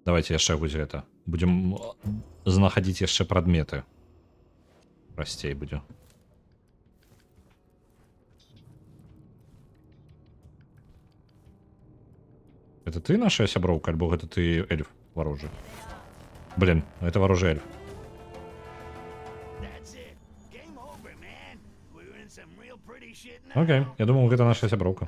Давайте яшчэ будзе гэта. Будзем знаходзіць яшчэ прадметы. Прасцей будзе. Это ты наша сяброўка, альбо гэта ты эльф варожы? Блин, это варожы эльф. Окей, я думал, гэта наша сяброўка.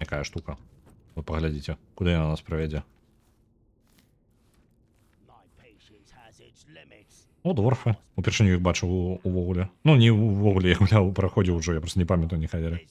Якая штука. Вы паглядзіце, куды яна нас правядзе. О, дворфы. Упершыню іх бачыў увогуле. Ну, не увогуле, я гуляў, праходзіў ужо, я просто не памятаю, не хадзілі.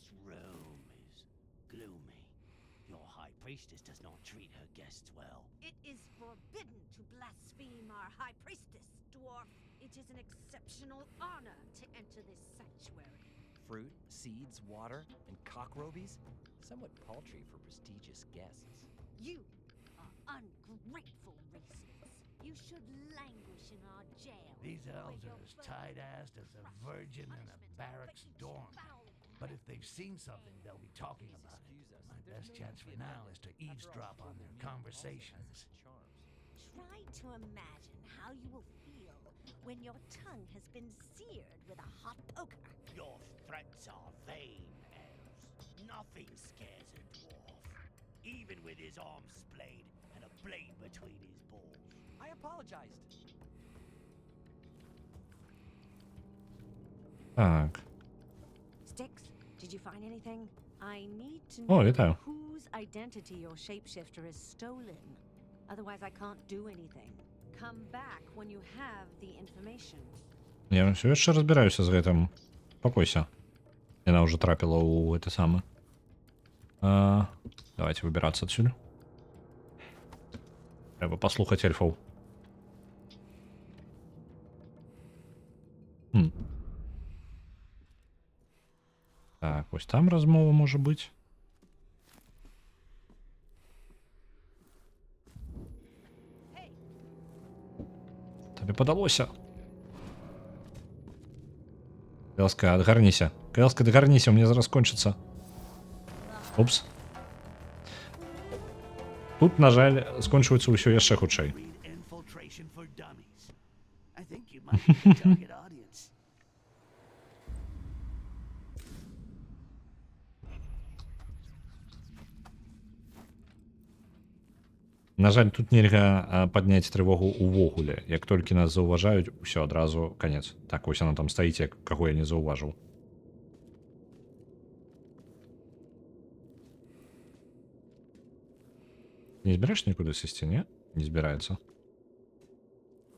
It is forbidden to blaspheme our high priestess, dwarf. It is an exceptional honor to enter this sanctuary. Fruit, seeds, water, and cockrobies? Somewhat paltry for prestigious guests. You are ungrateful races. You should languish in our jail. These elves are as tight-assed as a virgin in a barracks dorm. But if they've seen something, they'll be talking about it. My best chance for now is to eavesdrop on their conversations. Try to imagine how you will feel when your tongue has been seared with a hot poker. Your threats are vain, elves. Nothing scares a dwarf. Even with his arm splayed and a blade between his balls. I apologized. Так. Sticks, did you find anything? I need to О, know вітаю. whose identity your shapeshifter is stolen. Otherwise, I can't do anything. Come back when you have the information. Я все яшчэ разбіраюся з гэтым. Пакойся. Яна ўжо трапіла ў гэты самы. Давайте выбирацца адсюль. Трэба паслухаць эльфаў. Так, ось там размова можа быць. Табе падалося. Кэлска, адгарніся. Кэлска, адгарніся, у мяне зараз кончыцца. Упс. Тут, на жаль, скончваецца ўсё яшчэ хутчэй. Read Infiltration for Dummies. I think you might be the target audience. На жаль, тут нельга падняць трывогу ўвогуле. Як толькі нас заўважаюць, усё адразу канец. Так, вось яна там стаіць, каго я не заўважыў. Не збіраеш нікуды сысці, не? Не збіраецца.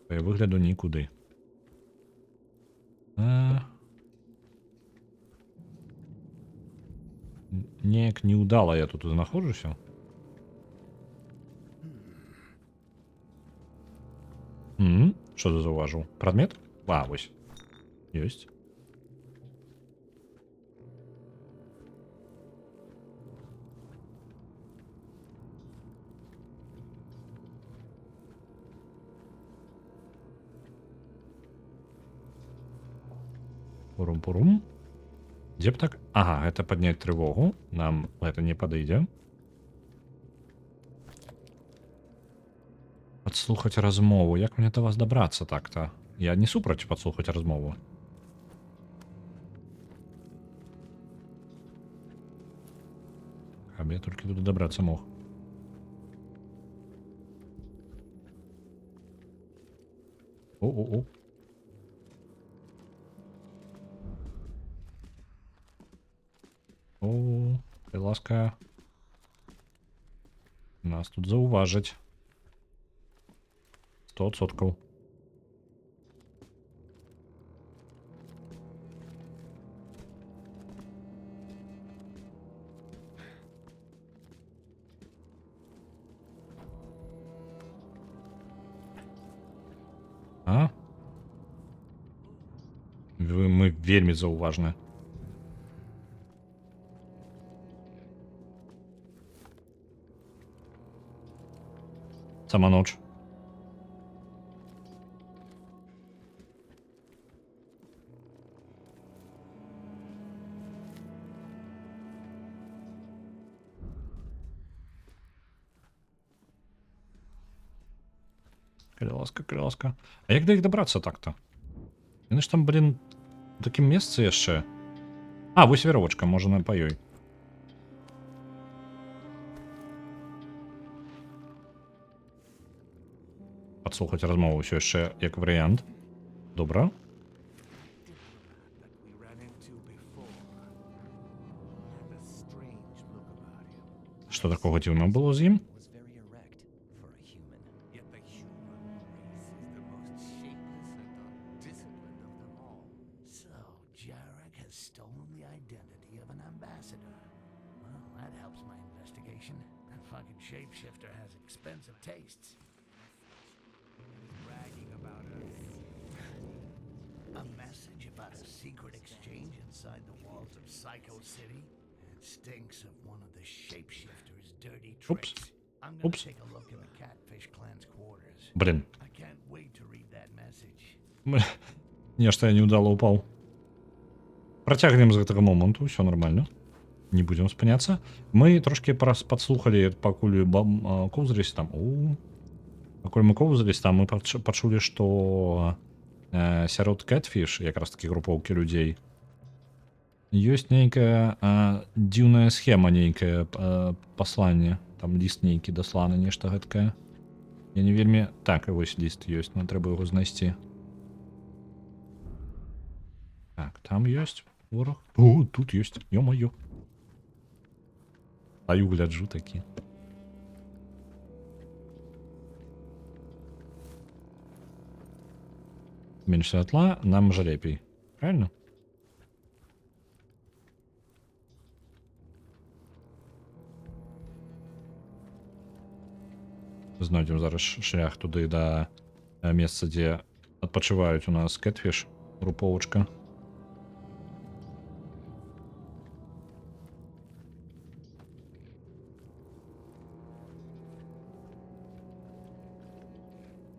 Па я выгляду нікуды. Неяк неудала я тут знаходжуся. Що ти зауважив? Предмет? А, ось. Єсть. Пурум-пурум. Дзе б так? Ага, гэта падняць трывогу. Нам гэта не падыдзе. Подслухаць размову. Як мне до вас добрацца так-то? Я не супраць подслухаць размову. каб я толькі туды дабрацца мог. О-о-о. О, калі ласка. Нас тут заўважаць. 100%. А? Мы вельмі заўважныя. Сама ноч. Калі ласка. А як да іх дабрацца так-то? Яны ж там, блин, у такім месцы яшчэ. А, вось веровачка, можа на па ёй. Падслухаць размову ўсё яшчэ як варыянт. Добра. That we ran into before had a strange look about him. Што такога дзіўнага было з ім? Was very erect for a human. Yet the human race is the most shapeless and undisciplined of them all. So, Jarek has stolen the identity of an ambassador. Well, that helps my investigation. That fucking shapeshifter has expensive tastes. Bragging about us. A message about a secret exchange inside the walls of Psycho City? It stinks of one of the shapeshifter's dirty Oops. tricks. I'm gonna Oops. take a look in the Catfish clan's quarters. Блин. I can't wait to read that message. Нешта я неудала упаў. Працягнем з гэтага моманту, ўсё нармальна. Не будзем спыняцца. Мы трошкі падслухалі, пакуль коўзаліся там. Пакуль мы коўзаліся там, мы пачулі, што сярод Catfish, якраз такі групоўкі людзей, ёсць нейкая дзіўная схема, нейкае пасланне. Там ліст нейкі дасланы, нешта гэткае. Я не вельмі... Так, і вось ліст ёсць, но трэба яго знайсці. Так, там ёсць вораг. О, тут ёсць, ё-маё. Стаю, гляджу такі. Менш святла, нам жа лепей. Правильно? Знойдзем зараз шлях туды да месца, дзе адпачываюць у нас Catfish, групоўачка.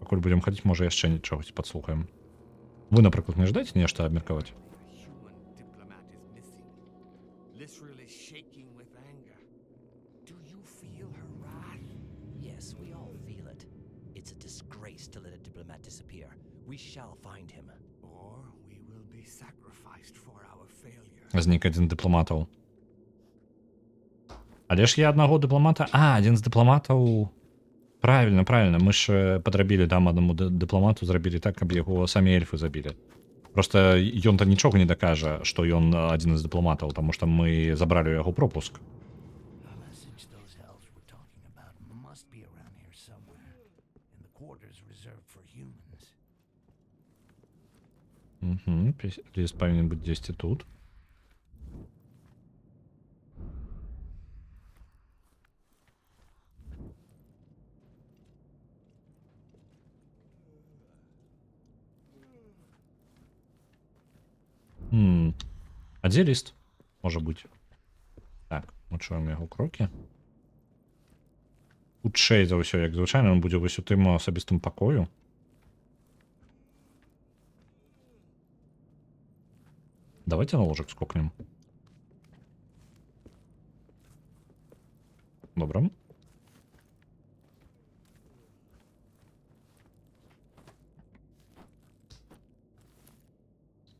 Пакуль будзем хадзіць, можа яшчэ нічогось падслухаем. Вы, напрыклад, не ждаеце нешта абмеркаваць? A human diplomat is missing. Literally shaking with anger. Do you feel her wrath? Yes, we all feel it. It's a disgrace to let a diplomat disappear. We shall find him. Or we will be sacrificed for our failure. Знік адзін дыпламатаў. Але ж я аднаго дыпламата... адзін з дыпламатаў... Правильно, правильно. Мы ж падрабілі там аднаму дыпламату, зрабілі так, каб яго самі эльфы забілі. Просто ён-то нічога не дакажа, што ён адзін з дыпламатаў, таму што мы забралі яго пропуск. The message those elves were talking about must be around here somewhere, in the quarters reserved for humans. Ліст павінен быць дзесьці тут. А дзе ліст? Можа быць. Так, мы чуем яго крокі. Хутчэй за ўсё, як звычайна, ён будзе вось у тым асабістым пакою. Давайте на ложак скокнем. Добра.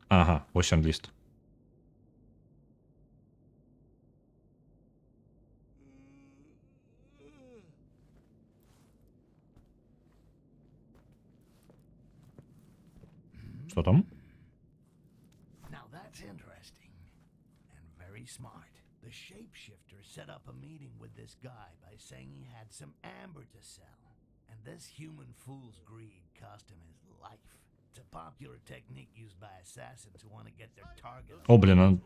Ага, ось он ліст. Що там? Now that's interesting and very smart. The shapeshifter set up a meeting with this guy by saying he had some amber to sell. And this human fool's greed cost him his life. It's a popular technique used by assassins who want to get their target. О, блін,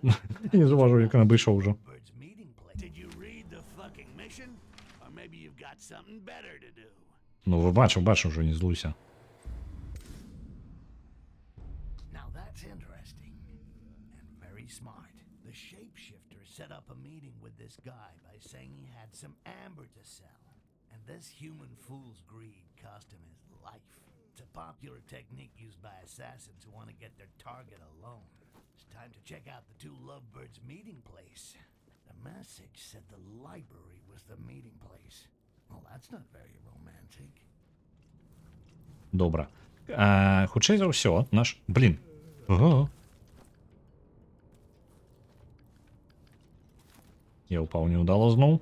я не заважу, як вона вийшов вже. Bird's meeting place. Did you read the fucking mission? Or maybe you've got something better to do. Ну, ви бачив вже, не злуйся. Now that's interesting and very smart. The shapeshifter set up a meeting with this guy by saying he had some amber to sell. And this human fool's greed cost him his life. It's a popular technique used by assassins who want to get their target alone. It's time to check out the two lovebirds' meeting place. The message said the library was the meeting place. Well, that's not very romantic. Добре. Хутчэй за ўсё, наш... Блін. Ага. Я упаў неудала зноў.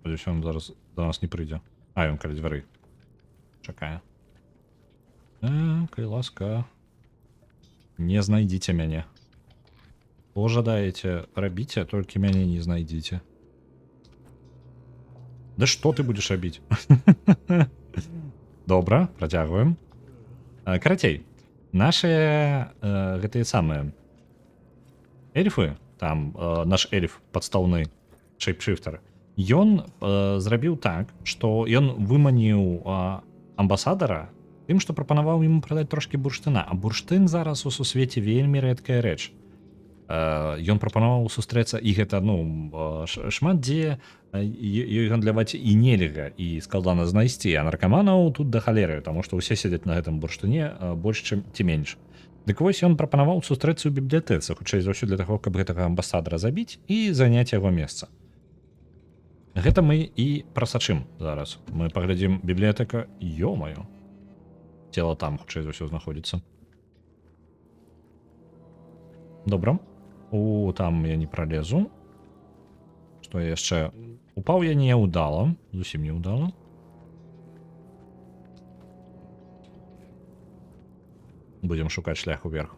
Спадзяюся, ён зараз до нас не прыйдзе. А, ён каля дзвярэй. Чакае. Калі ласка. Не знайдзіце мяне. Што жадаеце, рабіце, толькі мяне не знайдзіце. Да што ты будзеш рабіць? Добра, працягваем. Карацей, наши гэтыя самыя эльфы, там наш эльф падстаўны шейпшифтер, ён зрабіў так, што ён выманіў амбасадара тым, што прапанаваў ему прадаць трошкі бурштына, а бурштын зараз у сусвеце вельмі рэдкая рэч. Ён прапанаваў сустрэцца, і гэта, ну, шмат дзе ёй гандляваць і нельга, і складана знайсці, а наркаманаў тут да халеры, таму што ўсе сядзяць на гэтым бурштыне больш, чым ці менш. Дык вось ён прапанаваў сустрэцца ў бібліятэцы, хутчэй за ўсё для таго, каб гэтага амбасадара забіць і заняць яго месца. Гэта мы і прасачым зараз. Мы паглядзім, бібліятэка, ё-маё. Цела там, хутчэй за ўсё, знаходзіцца. Добра. Там я не пролезу. Что я яшчэ... Упаў я не ўдала. Зусім не ўдала. Будем шукаць шлях уверх.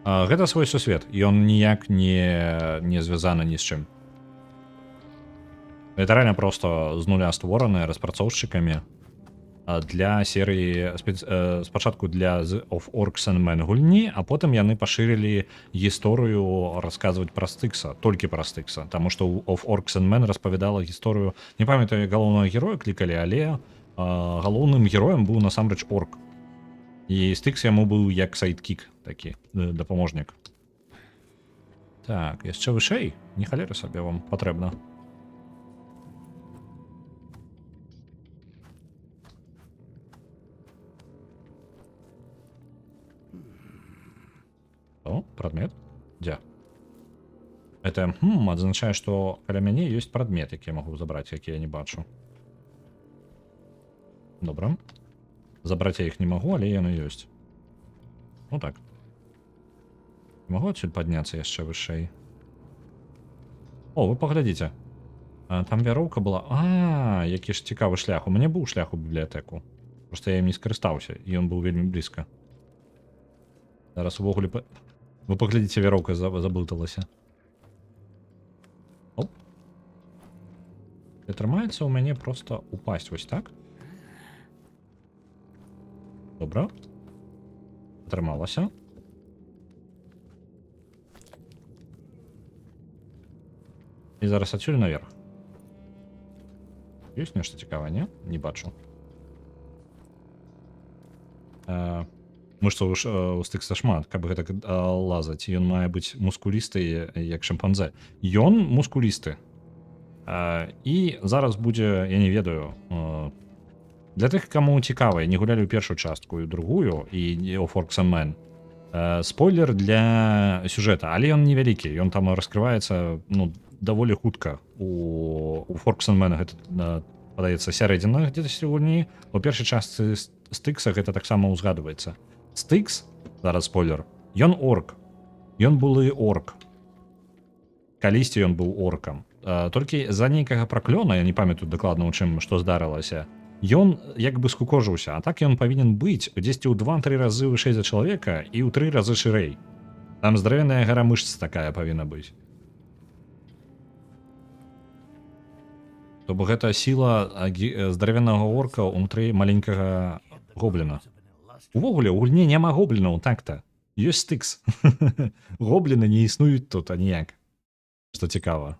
Гэта свой сусвет, ён ніяк не звязаны ні з чым. Это реально просто з нуля створаны распрацоўшчыкамі для серыі спачатку для The of Orcs and Men гульні, а потым яны пашырылі гісторыю расказваць пра Стыкса, толькі пра Стыкса, таму што у Of Orcs and Men распавядала гісторыю, не памятаю, галоўнага героя клікалі, але галоўным героем быў насамрэч орк. І Стыкс яму быў як сайдкік такі, дапаможнік. Так, яшчэ вышэй? Не халеры сабе вам патрэбна. О, прадмет? Дзе? Это адзначае, што каля мяне ёсць прадмет, які я магу забраць, які я не бачу. Добра. Забраць я іх не магу, але яны ёсць. Ну так. Магу адсюль падняцца яшчэ вышэй. О, вы паглядзіце. Там вяроўка была. Які ж цікавы шлях. У мяне быў шлях у бібліятэку. Проста я ім не скарыстаўся, і ён быў вельмі блізка. Зараз увогуле... Вы паглядзіце, вяроўка заблыталася. Оп. І атрымаецца ў мяне проста упасть вось так. Добра. Атрымалася. І зараз адсюль наверх. Ёсць нешта цікавае, не? Не бачу. Мышцаў у Стыкса шмат, каб гэта лазаць. Ён мае быць мускулісты, як шымпанзе. Ён мускулісты. І зараз будзе, я не ведаю... Для тых, каму цікава, не гулялі ў першую частку і ў другую, і Of Orcs and Men, Спойлер для сюжэта, але ён невялікі, ён там раскрываецца, ну, даволі хутка. У Форксенмена гэта, падаецца, сярэдзіна дзесьці гульні. У першай частцы Стыкса гэта таксама ўзгадваецца. Стыкс, зараз спойлер, ён орк. Ён былы орк. Калісьці ён быў оркам. Толькі з-за нейкага праклёна, я не памятаю дакладна, у чым, што здарылася, ён як бы скукожыўся, а так ён павінен быць дзесьці ў 2-3 разы вышэй за чалавека і ў 3 разы шырэй. Там здаравяная гара мышц такая павінна быць. То бок гэта сіла здаравянага орка ўнутры маленькага гобліна. Увогуле, у гульні няма гоблінаў так-то. Ёсць Стыкс. Гобліны не існуюць тут аніяк. Што цікава.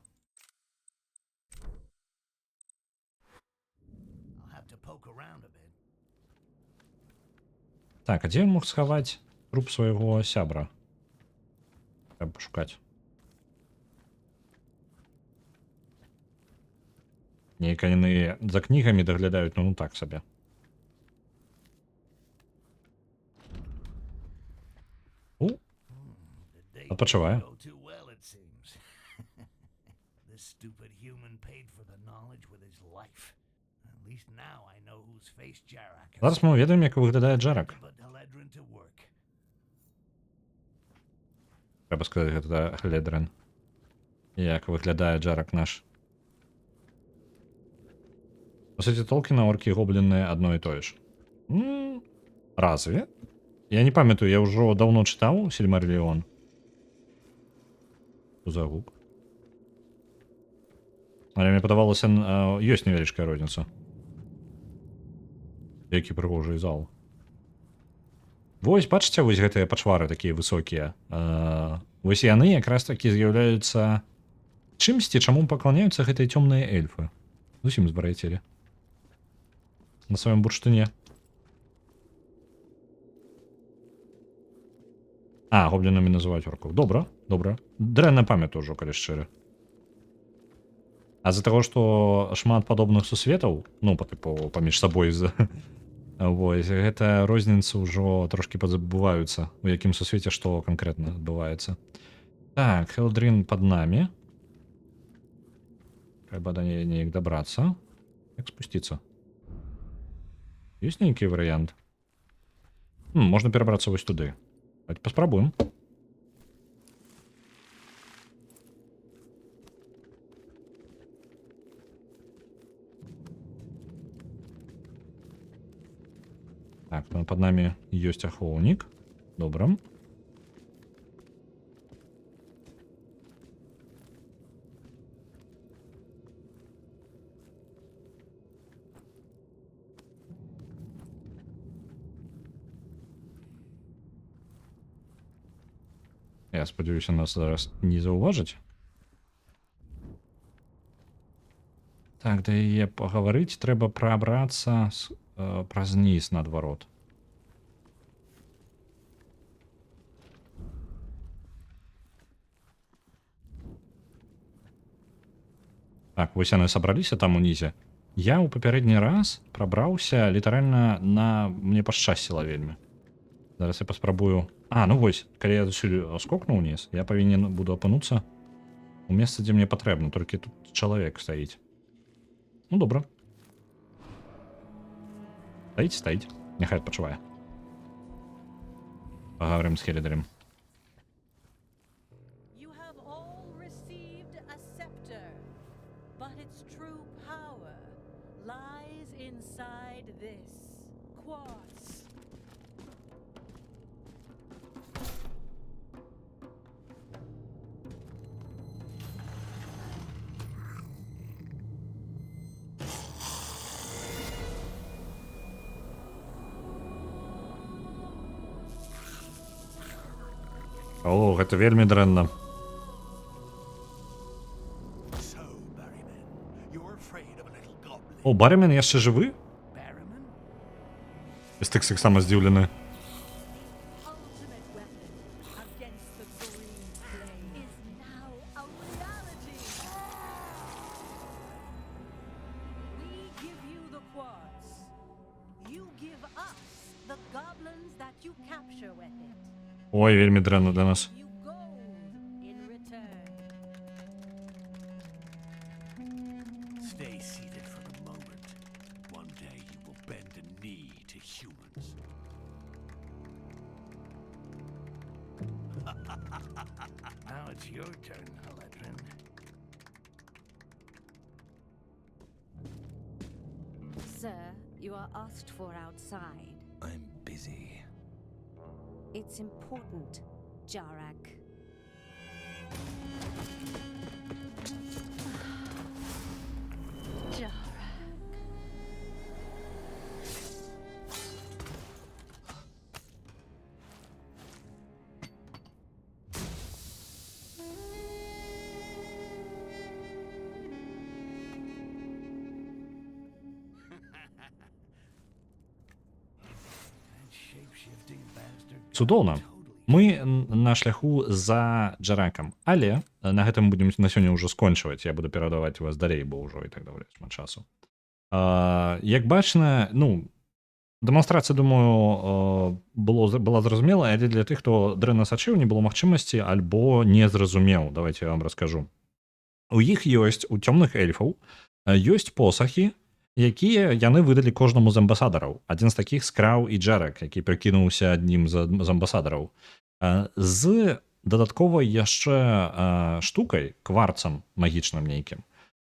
Так, а дзе ён мог схаваць труп свайго сябра? Трэба пашукаць. Нейка яны за кнігамі даглядаюць, ну так сабе. Адпачывае. Зараз мы ведаем, як выглядае Джарак. Трэба сказаць, гэта Гледрен. Як выглядае Джарак наш. По суті, Толкіна оркі і гобліны адно і тое ж. Разве? Я не памятаю, я ўжо даўно чытаў Сільмариллион. Што за гук? Але мне падавалася, ёсць невялічкая розніца. Які прыгожы зал. Вось, бачыце, вось гэтыя пачвары такія высокія. Вось яны якраз такі з'яўляюцца чымсьці, чаму пакланяюцца гэтыя цёмныя эльфы. Зусім збарацелі. На сваём бурштыне. Гоблінамі называюць оркаў. Добра, добра. Дрэнна памятаю ўжо, калі шчыры. А з-за таго, што шмат падобных сусветаў, ну, па тыпу, паміж сабой, вось, гэта розніцы ўжо трошкі падзабываюцца, у якім сусвеце што канкрэтна адбываецца. Так, Элдрин пад намі. Трэба да неяк дабрацца. Як спусціцца? Ёсць нейкі варыянт? Можна перабрацца вось туды. Давайте паспрабуем. Так, пад намі ёсць ахоўнік. Добра. Я спадзяюся, нас зараз не заўважыць. Так, да яе пагаварыць, трэба прабрацца праз ніз наадварот. Так, вось яны сабраліся там унізе. Я ў папярэдні раз прабраўся літаральна на... Мне пашчасціла вельмі. Зараз я паспрабую... ну вось, калі я зусюль скокну ўніз, я павінен буду апынуцца у месцы, дзе мне патрэбна, толькі тут чалавек стаіць. Ну, добра. Стаіць. Няхай адпачывае. Пагаворым з Хелідарем. You have all received a scepter, but its true power lies inside this quartz. О, гэта вельмі дрэнна. О, Барімен яшчэ жывы? Стыкс таксама здзіўлены. Ultimate weapon against the green flame is now a reality. We give you the quartz. You give us the goblins that you capture with it. Ой, вельмі дрэнна для нас. You gold in return. Stay seated for the moment. One day you will bend a knee to humans. Now it's your turn, Haledrin. Sir, you are asked for outside. I'm busy. It's important, Jarak. Jarak. That shape-shifting bastard. got Цудоўна. totally Мы на шляху за Джаракам, але на гэтым будем на сёння ўжо скончваць. Я буду перадаваць вас далей, бо ўжо і так давай шмат часу. Як бачна, ну, дэманстрацыя, думаю, была зразумела, але для тых, хто дрэнна сачыў, не было магчымасці альбо не зразумеў. Давайте я вам раскажу. У іх ёсць, у цёмных эльфаў, ёсць посахі, якія яны выдалі кожнаму з амбасадараў. Адзін з такіх скраў і Джарак, які прыкінуўся аднім з амбасадараў. З дадатковай яшчэ штукай, кварцам магічным нейкім.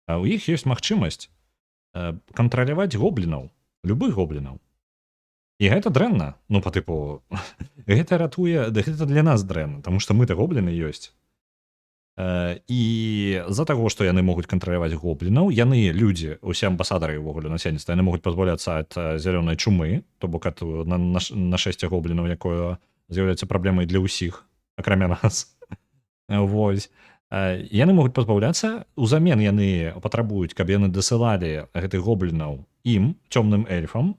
У іх ёсць магчымасць кантраляваць гоблінаў, любых гоблінаў. І гэта дрэнна, ну, па тыпу, гэта ратуе, гэта для нас дрэнна, таму што мы-то гобліны ёсць. І з-за таго, што яны могуць кантраляваць гоблінаў, яны, людзі, усе амбасадары ўвогуле насельніцтва, яны могуць пазбаўляцца ад зялёнай чумы, то бок ад нашэсця гоблінаў, якое з'яўляецца праблемай для ўсіх, акрамя нас. Вось. Яны могуць пазбаўляцца, узамен яны патрабуюць, каб яны дасылалі гэтых гоблінаў ім, цёмным эльфам,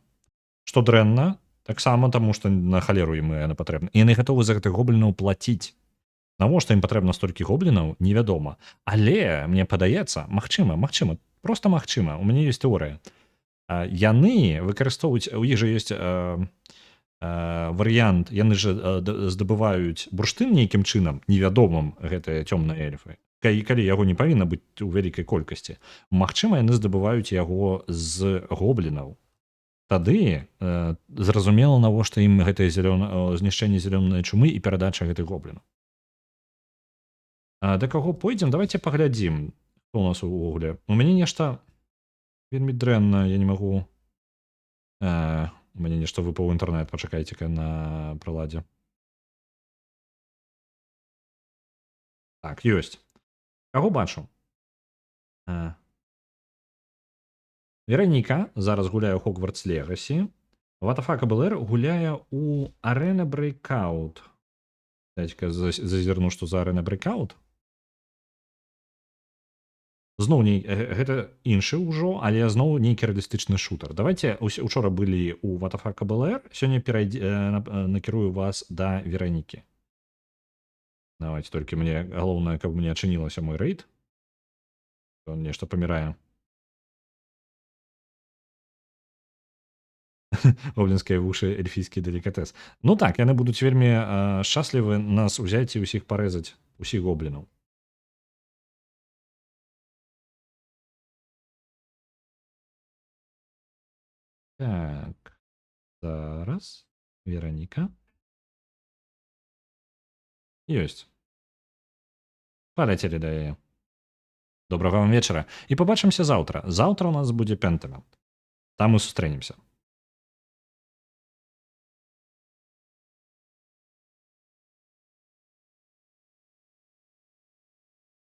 што дрэнна, таксама таму, што на халеру ім яны патрэбны. І яны гатовы за гэтых гоблінаў плаціць. Навошта ім патрэбна столькі гоблінаў, невядома. Але, мне падаецца, магчыма, проста магчыма, у мяне ёсць тэорыя. Яны выкарыстоўваюць, у іх жа ёсць варыянт, яны ж здабываюць бурштын нейкім чынам, невядомым гэтыя цёмныя эльфы. Калі яго не павінна быць у вялікай колькасці. Магчыма, яны здабываюць яго з гоблінаў. Тады зразумела, навошта ім гэтае знішчэнне зялёнай чумы і перадача гэтых гоблінаў. Да каго пойдзем, давайте паглядзім, што у нас увогуле. У мяне нешта вельмі дрэнна, я не магу. У мяне нешта выпаў інтэрнэт, пачакайце-ка на прыладзе. Так, ёсць. Каго бачу? Вераніка зараз гуляе ў Хогвартс Легасі. Ватафака БЛР гуляе ў Арена Breakout. Дайце-ка зазірну, што за Арена Breakout. Зноў гэта іншы ўжо, але зноў нейкі рэалістычны шутер. Давайте, учора былі ў Ватафака БЛР, сёння накірую вас да Веранікі. Давайте толькі мне, галоўнае, каб мне адчынілася мой рэйд. Он нешта памірае. Гоблінскія вушы, эльфійскі делікатэс. Ну так, яны будуць вельмі шчаслівы нас узяць і ўсіх парэзаць, усіх гоблінаў. Так, зараз, Вераніка. Ёсць. Паляцелі да яе. Добрага вам вечара. І пабачымся заўтра. Заўтра у нас будзе Пентамент. Там мы сустрэнемся.